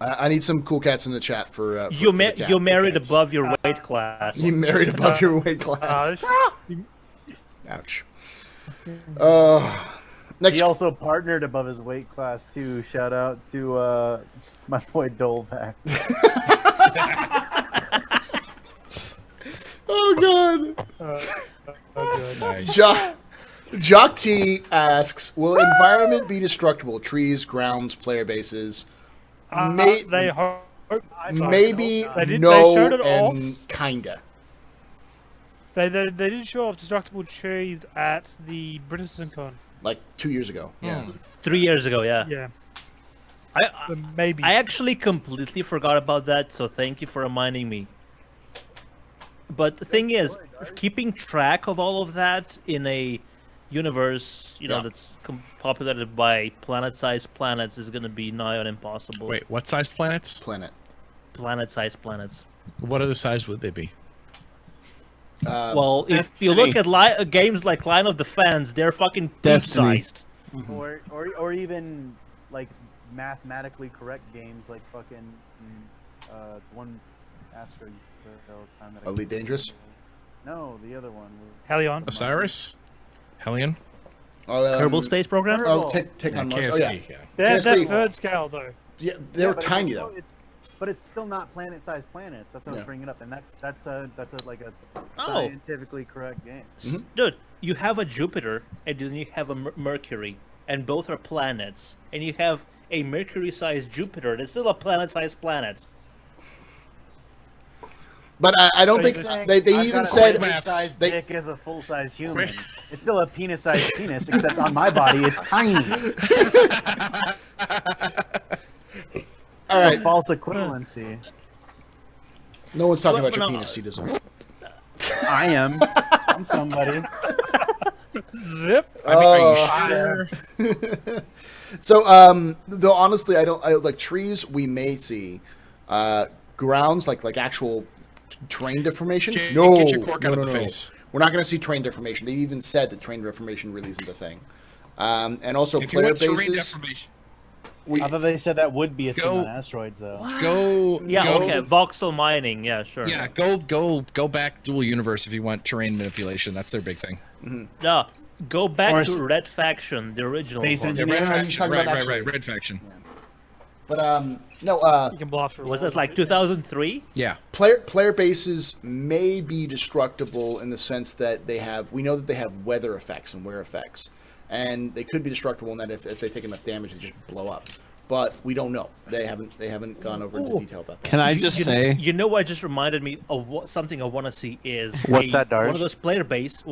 I need some cool cats in the chat for You the cat. you married Cats. above your weight class. You married above your weight in. class. You- Ouch. He Next. also partnered above his weight class too. Shout out to my boy Dolvac. Oh god. oh, good. Nice. Jock T asks, will environment be destructible? Trees, grounds, player bases? They hope. Maybe They did- no they showed it off. and kinda. They did show off destructible trees at the British Con. Like 2 years ago. Yeah. 3 years ago, yeah. Yeah, I so maybe. I actually completely forgot about that, so thank you for reminding me. But the thing is, keeping track of all of that in a universe, Yeah. that's populated by planet-sized planets is going to be nigh on impossible. Wait, what sized planets? Planet. Planet-sized planets. What other size would they be? Well, if you look at games like Line of Defense, they're fucking Destiny. sized. Or even like mathematically correct games like fucking one Astro used to play all the time. That I Elite can't Dangerous? remember. No, the other one. Helion. Osiris? Hellion? Kerbal Space Program? Oh, take on Mars. KSP, Oh, yeah. yeah. They're KSP. third scale though. Yeah, they were but tiny it's though. But it's still not planet-sized planets. That's what I Yeah. was bringing up, and that's a like a Oh. scientifically correct game. Mhm. Dude, you have a Jupiter and then you have a Mercury, and both are planets, and you have a Mercury-sized Jupiter that's still a planet-sized planet. But I don't think they I've even got a said sized they- dick as a full-size human. It's still a penis-sized penis, except on my body it's tiny. all right. False equivalency. No one's talking Well, about your no. penis, he doesn't. I am. I'm somebody. Zip. Oh. So, though honestly, I like trees. We may see grounds like actual terrain deformation. Jake, No, get your cork no, out no, of the no. face. We're not going to see terrain deformation. They even said that terrain deformation really isn't a thing. And also If you player want terrain bases. deformation, We, I thought they said that would be a thing Go- on asteroids, though. go. Yeah, go, okay, voxel mining, yeah, sure. Yeah, go back dual universe if you want terrain manipulation. That's their big thing. No, go back Or to Red Faction, the original Space one. Yeah, engineer. red no, he's faction. talking Right, about right, actually- right. Red faction. but no. You can blast for Was that like 2003? Yeah. Player bases may be destructible in the sense that we know that they have weather effects and wear effects, and they could be destructible in that if they take enough damage they just blow up. But we don't know. They haven't gone over into detail about that. Can I just say? You know what just reminded me of something I want to see is What's that, Darsh? one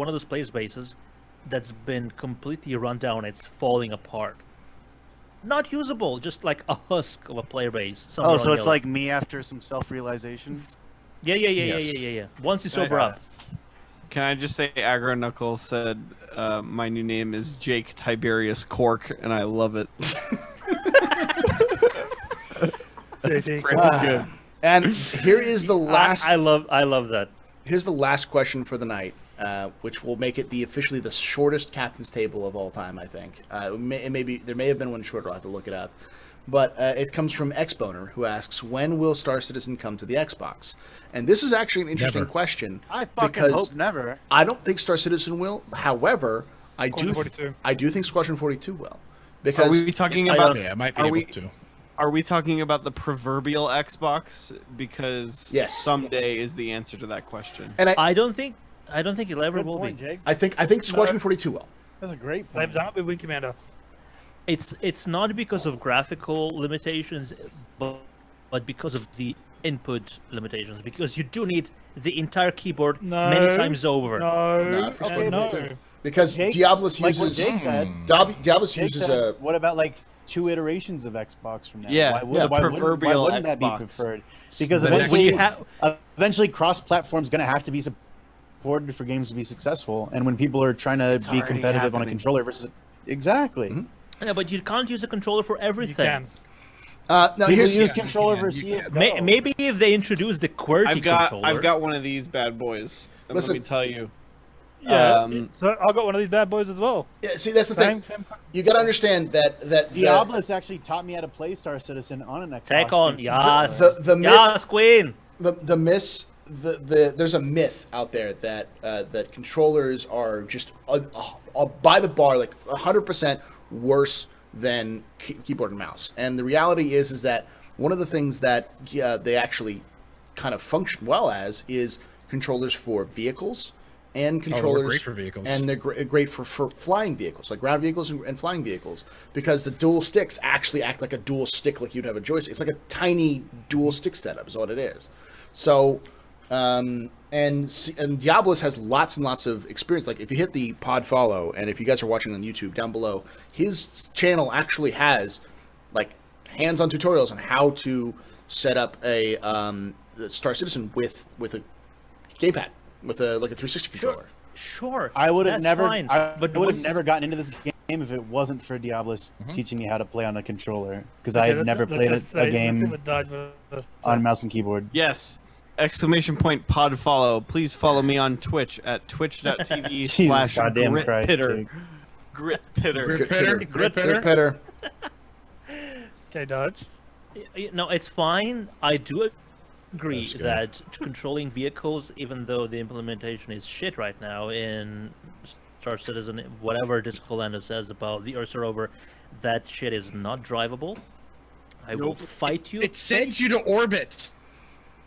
of those players' bases that's been completely run down. It's falling apart. Not usable, just like a husk of a player base. somewhere Oh, so on it's the like me after some self-realization. yeah. Yes. Once you sober up. Can I just say? Aggro Knuckles said, "My new name is Jake Tiberius Cork, and I love it." JT. Good. And here is the last. I love that. Here's the last question for the night, which will make it officially the shortest captain's table of all time. I think it may be there may have been one shorter. I'll have to look it up, but it comes from Xboner, who asks, "When will Star Citizen come to the Xbox?" And this is actually an interesting Never. question. I fucking because hope never. I don't think Star Citizen will. However, I do. Squadron 42. I do think Squadron 42 will, Are because we talking I about? don't- Yeah, I might be Are able we- to. Are we talking about the proverbial Xbox? Because Yes. someday is the answer to that question. and I don't think it ever Good will point, be. Jake. I think Squadron 42 will. That's a great They've point. done it with Wing Commander. It's not because of graphical limitations, but because of the input limitations. Because you do need the entire keyboard No. many times over. No. Not for Okay, no. but- Because Jake, Diablos like what uses Jake said. Diablos Jake uses said, a what about like 2 iterations of Xbox from now? Yeah, why proverbial wouldn't that be Xbox. preferred? Because The next- When eventually, you have eventually cross-platform is going to have to be supported for games to be successful, and when people are trying to be already competitive on a happening. controller versus exactly. Mhm. yeah, but you can't use a controller for You everything. can. now People here's use you controller can, versus you CS:GO. Maybe if they introduce the QWERTY controller. I've got one of these bad boys. And Listen. let me tell you. Yeah. So I got one of these bad boys as well. yeah, see that's the thing. Same. You got to understand that Diablos actually taught me how to play Star Citizen on an Xbox. Take on, yes, the myth- yes, Queen. the myths there's a myth out there that that controllers are just by the bar like 100% worse than keyboard and mouse. And the reality is that one of the things that they actually kind of function well as is controllers for vehicles and controllers great for vehicles. and they're great for flying vehicles, like ground vehicles and flying vehicles, because the dual sticks actually act like a dual stick, like you'd have a joystick. It's like a tiny dual stick setup is what it is. So and Diablos has lots and lots of experience. Like if you hit the pod follow, and if you guys are watching on YouTube, down below, his channel actually has like hands-on tutorials on how to set up a Star Citizen with a gamepad, with a 360 controller. Sure, I would have that's never. fine, I but would have when- never gotten into this game if it wasn't for Diablos teaching me how to play on a controller, because I Okay, had let's- never let's played just a say game nothing but Dodge versus- on mouse and keyboard. Yes. Exclamation point pod follow. Please follow me on Twitch at twitch.tv Jesus goddamn Christ, gritpitter. Jake. Gritpitter. Grit pitter, grit pitter. Pitter. Okay, Dodge. No, it's fine. I do agree That's good. that controlling vehicles, even though the implementation is shit right now in Star Citizen, whatever Discolando says about the Ursa rover, that shit is not drivable. I will fight you. It sends you to orbit.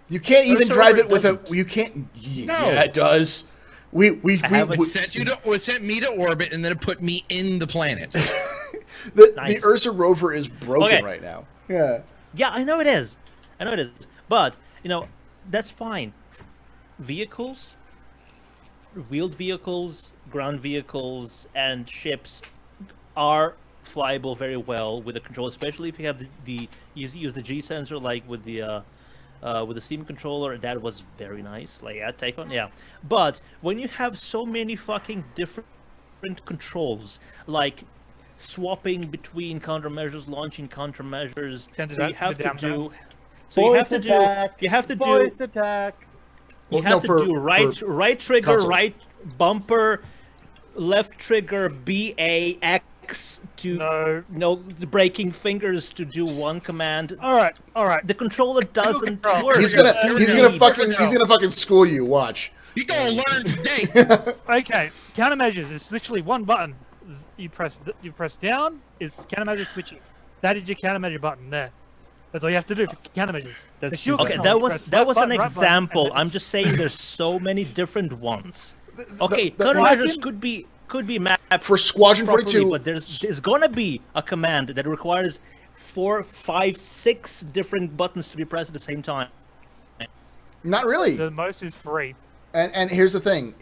You can't even Ursa drive Rover it with a. doesn't. You can't. No. Yeah, it does. It sent me to orbit, and then it put me in the planet. The Ursa rover is broken right now. Yeah. Yeah, I know it is. But that's fine. Vehicles, wheeled vehicles, ground vehicles, and ships are flyable very well with the control, especially if you have use the G sensor like with the Steam controller. That was very nice. Like take on, yeah. But when you have so many fucking different controls, like swapping between countermeasures, launching countermeasures, so you have to do. So you have to do. You have to do. Voice attack. You have to do right trigger, console. right bumper, left trigger, BA, X to the braking fingers to do one command. All right. The controller doesn't work. He's gonna fucking school you. Watch. You gonna learn today. Okay, countermeasures is literally one button. You press down is countermeasure switching. That is your countermeasure button there. That's all you have to do for countermeasures. That's The shield Okay, control that is was press an right button, example. and then I'm just saying there's so many different ones. Okay, the- countermeasures could be mapped For Squadron properly, 42, but there's gonna be a command that requires 4, 5, 6 different buttons to be pressed at the same time. not really. the most is free. And here's the thing.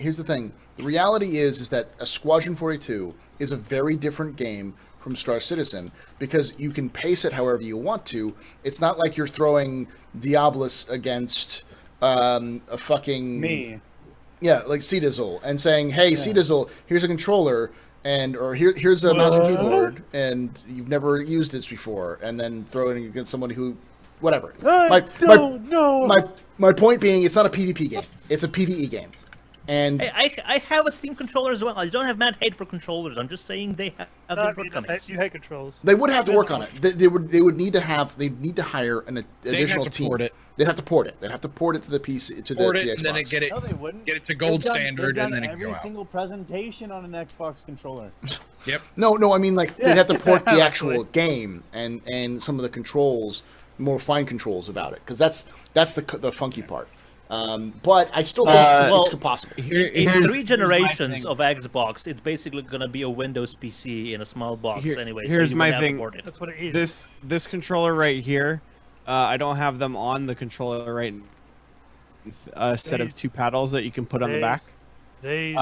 The reality is that a Squadron 42 is a very different game from Star Citizen because you can pace it however you want to. It's not like you're throwing Diablos against a fucking Me. Yeah, like C-Dizzle and saying, "Hey, C-Dizzle, here's a controller or here's a mouse and keyboard and you've never used this before," and then throwing it against someone who whatever. My point being, it's not a PvP game. It's a PvE game. And I have a Steam controller as well. I don't have mad hate for controllers. I'm just saying they have their shortcomings. You hate controls. they would have to work on it. They would need to hire an additional have to team. port it. They'd have to port it. They'd have to port it to the PC to Port the it, Xbox. and then it No, they wouldn't. get it to gold They've done standard, and then it can every go out. single presentation on an Xbox controller. Yep. No, I mean like they'd have to port the Actually. actual game and some of the controls, more fine controls about it, because that's the funky part. But I still think it's possible. In Here's 3 my generations thing. of Xbox, it's basically gonna be a Windows PC in a small box anyway. Here's so you my wouldn't have to thing. port it. That's what it is. This controller right here, I don't have them on the controller right. A set of 2 paddles that you can put on the back. These.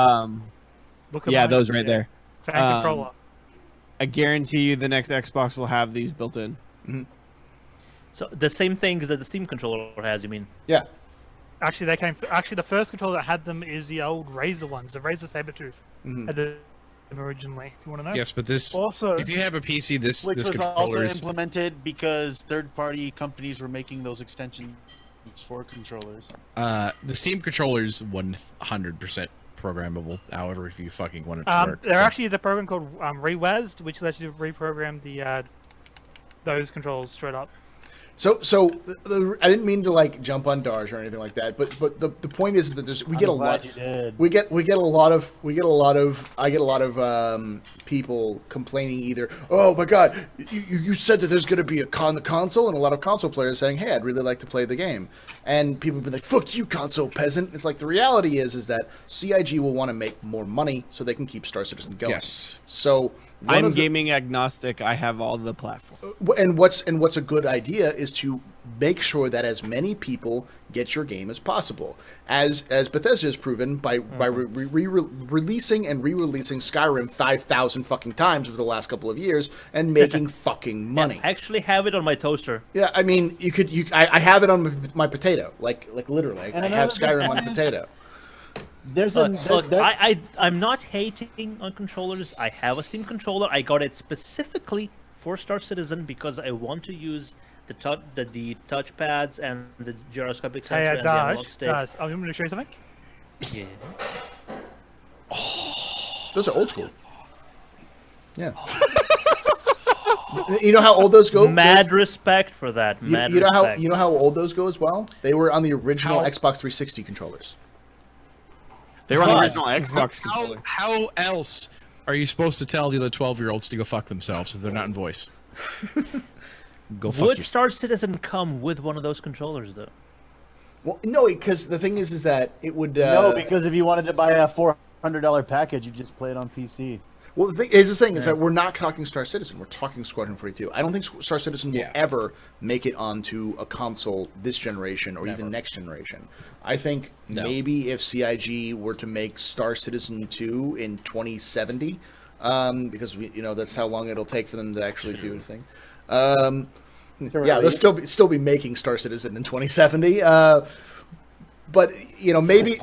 Look at Yeah, mine. those right there. Same controller. I guarantee you, the next Xbox will have these built in. So the same things that the Steam controller has, you mean? Yeah. Actually, the first controller that had them is the old Razer ones, the Razer Sabertooth. Had them originally. If you want to know. Yes, but this. Also, If you have a PC, this which was also controller is. implemented because third-party companies were making those extensions for controllers. The Steam controller is 100% programmable. However, if you fucking want it to work. There actually is a program called Rewazed, which lets you reprogram those controls straight up. So I didn't mean to like jump on Darge or anything like that, but the point is that we get a lot. You did. I get a lot of people complaining either. Oh my God, you said that there's going to be the console, and a lot of console players saying, "Hey, I'd really like to play the game," and people have been like, "Fuck you, console peasant." It's like the reality is that CIG will want to make more money so they can keep Star Citizen going. Yes. So I'm gaming agnostic. I have all the platforms. and what's a good idea is to make sure that as many people get your game as possible, as Bethesda has proven by releasing and re-releasing Skyrim 5,000 fucking times over the last couple of years and making fucking money. I actually have it on my toaster. Yeah, I mean, I have it on my potato, like literally. I have Skyrim on a potato. There's Look, I'm not hating on controllers. I have a Steam controller. I got it specifically for Star Citizen because I want to use the touchpads and the gyroscopic sensor and the analog stick. I'm going to show you something. Yeah. Those are old school. Yeah. You know how old those go? Mad respect for that. Mad You know respect. how old those go as well? They were on the original How- Xbox 360 controllers. They were on the God. original Xbox controller. How else are you supposed to tell the other 12-year-olds to go fuck themselves if they're not in voice? Go fuck Would yourself. Star Citizen come with one of those controllers, though? Well, no, because the thing is that it would. No, because if you wanted to buy a $400 package, you just play it on PC. Well, the thing is that we're not talking Star Citizen. We're talking Squadron 42. I don't think Star Citizen will ever make it onto a console this generation or even next generation. I think maybe if CIG were to make Star Citizen 2 in 2070, because that's how long it'll take for them to actually do anything. They'll still be making Star Citizen in 2070. But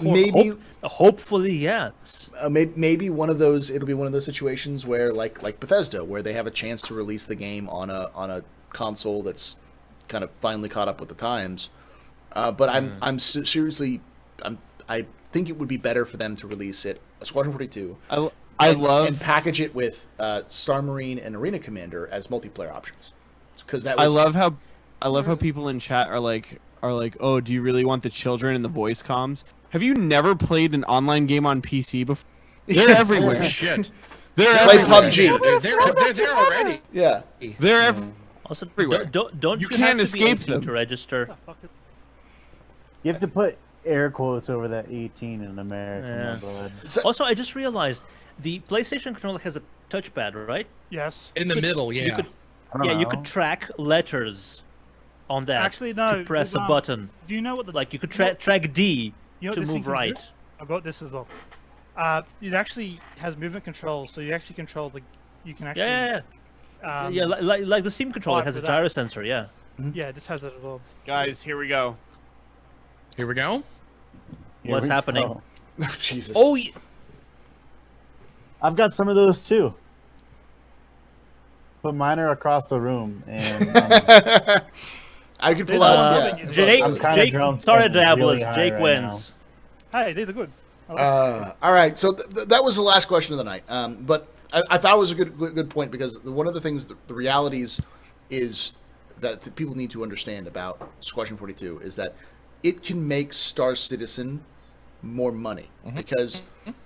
maybe hopefully, yes. Maybe one of those. It'll be one of those situations where, like Bethesda, where they have a chance to release the game on a console that's kind of finally caught up with the times. But I think it would be better for them to release it Squadron 42. And package it with Star Marine and Arena Commander as multiplayer options. Because I love how people in chat are like, oh, do you really want the children and the voice comms? Have you never played an online game on PC before? They're everywhere. Shit. They're everywhere. PUBG. They're there already. Yeah. They're Also, everywhere. Don't You you can't have to be escape 18 them. to register? You have to put air quotes over that 18 in America. Yeah. My blood. Also, I just realized the PlayStation controller has a touchpad, right? Yes. In the middle, You yeah. could, I don't you know. could track letters on that. Actually, no. To press a there's, button. Do you know what the Like you could track D you know what to this thing move can do? right. I've got this as well. It actually has movement control, so you actually control the. You can actually. Yeah, like the Steam controller Fire has for a that. gyro sensor. Yeah. Yeah, it just has it as well. Guys, here we go. Here we go. Here What's we happening? go. Oh, Jesus. Oh, I've got some of those too. But mine are across the room, and I could pull Uh, out. Yeah. Jake, I'm kinda Jake, drunk sorry, and Diabolus. really high Jake right wins. Hey, these are good. I like All right, so that was the last question of the night. But I thought it was a good point because one of the things, the realities is that the people need to understand about Squadron 42 is that it can make Star Citizen more money because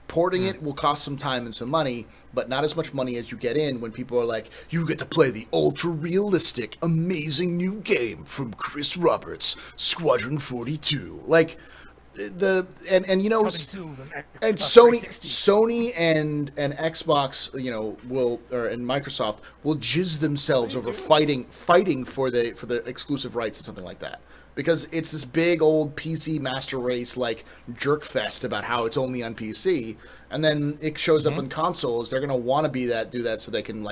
porting it will cost some time and some money, but not as much money as you get in when people are like, you get to play the ultra realistic, amazing new game from Chris Roberts, Squadron 42. Like and you know, Coming soon on and Xbox Sony 360. and Xbox, and Microsoft will jizz themselves over fighting for the exclusive rights and something like that. Because it's this big old PC master race like jerk fest about how it's only on PC, and then it shows up on consoles. They're gonna want to do that so they can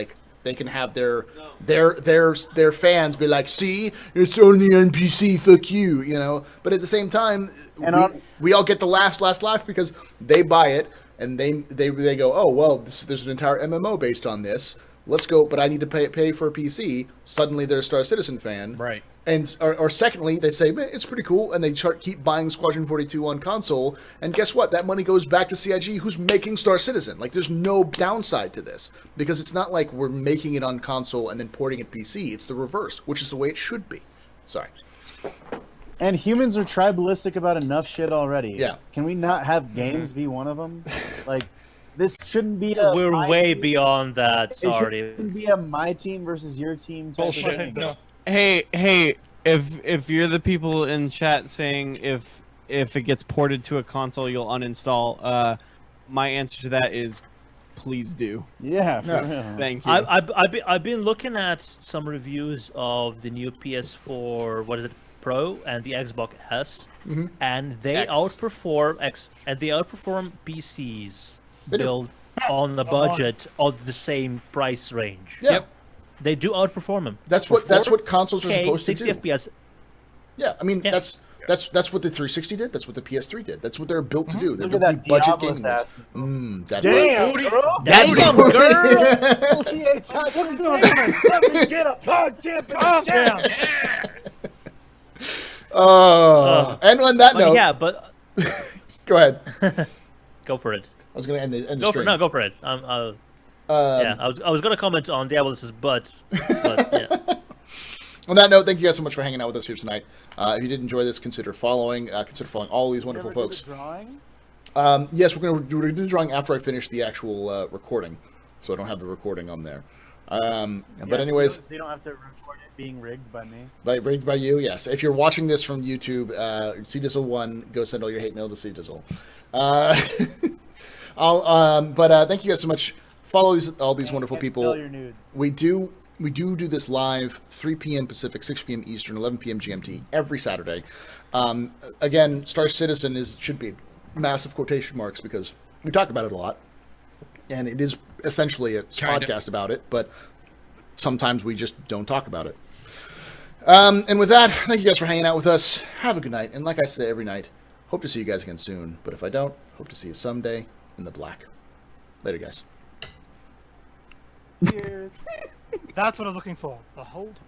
have their fans be like, see, it's only on PC, fuck you, But at the same time, And we all get the last laugh because they buy it and they go, oh well, there's an entire MMO based on this. Let's go, but I need to pay for a PC. Suddenly they're a Star Citizen fan, Right. And or secondly, they say, man, it's pretty cool, and they keep buying Squadron 42 on console, and guess what? That money goes back to CIG, who's making Star Citizen. Like, there's no downside to this, because it's not like we're making it on console and then porting it PC. It's the reverse, which is the way it should be. Sorry. and humans are tribalistic about enough shit already. Yeah. Can we not have games be one of them? Like, this shouldn't be a We're my way team- beyond that. It Sorry. shouldn't be a my team versus your team type of Bullshit. thing. No. Hey, if you're the people in chat saying if it gets ported to a console you'll uninstall, my answer to that is please do. Yeah, for real. Thank you. I've been looking at some reviews of the new PS4, what is it, Pro, and the Xbox S, and they X. outperform PCs They do. built on the budget of the same price range. Yeah. Yep. They do outperform them. That's what consoles are supposed to 60 do. FPS. Yeah, I mean Yeah. that's what the 360 did. That's what the PS3 did. That's what they're built to do. They're Look built at to be that budget Diablo's gaming. ass. That Damn, girl! Damn, girl! Let me get a pod champion. Calm down. And on that But note, yeah, but go ahead. go for it. I was going to end the Go for stream. go for it. Yeah, I was gonna comment on Diabolus' butt, but yeah. On that note, thank you guys so much for hanging out with us here tonight. If you did enjoy this, consider following all these wonderful Ever do the folks. drawing? Yes, we're going to do the drawing after I finish the actual recording, so I don't have the recording on there. But anyways, so you don't have to record it being rigged by me. rigged by you, yes. If you're watching this from YouTube, CDizzle1, go send all your hate mail to CDizzle. But thank you guys so much. Follow all these wonderful people. All your nudes. We do this live 3 p.m. Pacific, 6 p.m. Eastern, 11 p.m. GMT every Saturday. Again, Star Citizen should be massive quotation marks because we talk about it a lot, and it is essentially a podcast about it, but sometimes we just don't talk about it. And with that, thank you guys for hanging out with us. Have a good night, and like I say every night, hope to see you guys again soon. But if I don't, hope to see you someday in the black. Later, guys. Cheers. That's what I'm looking for. The hold.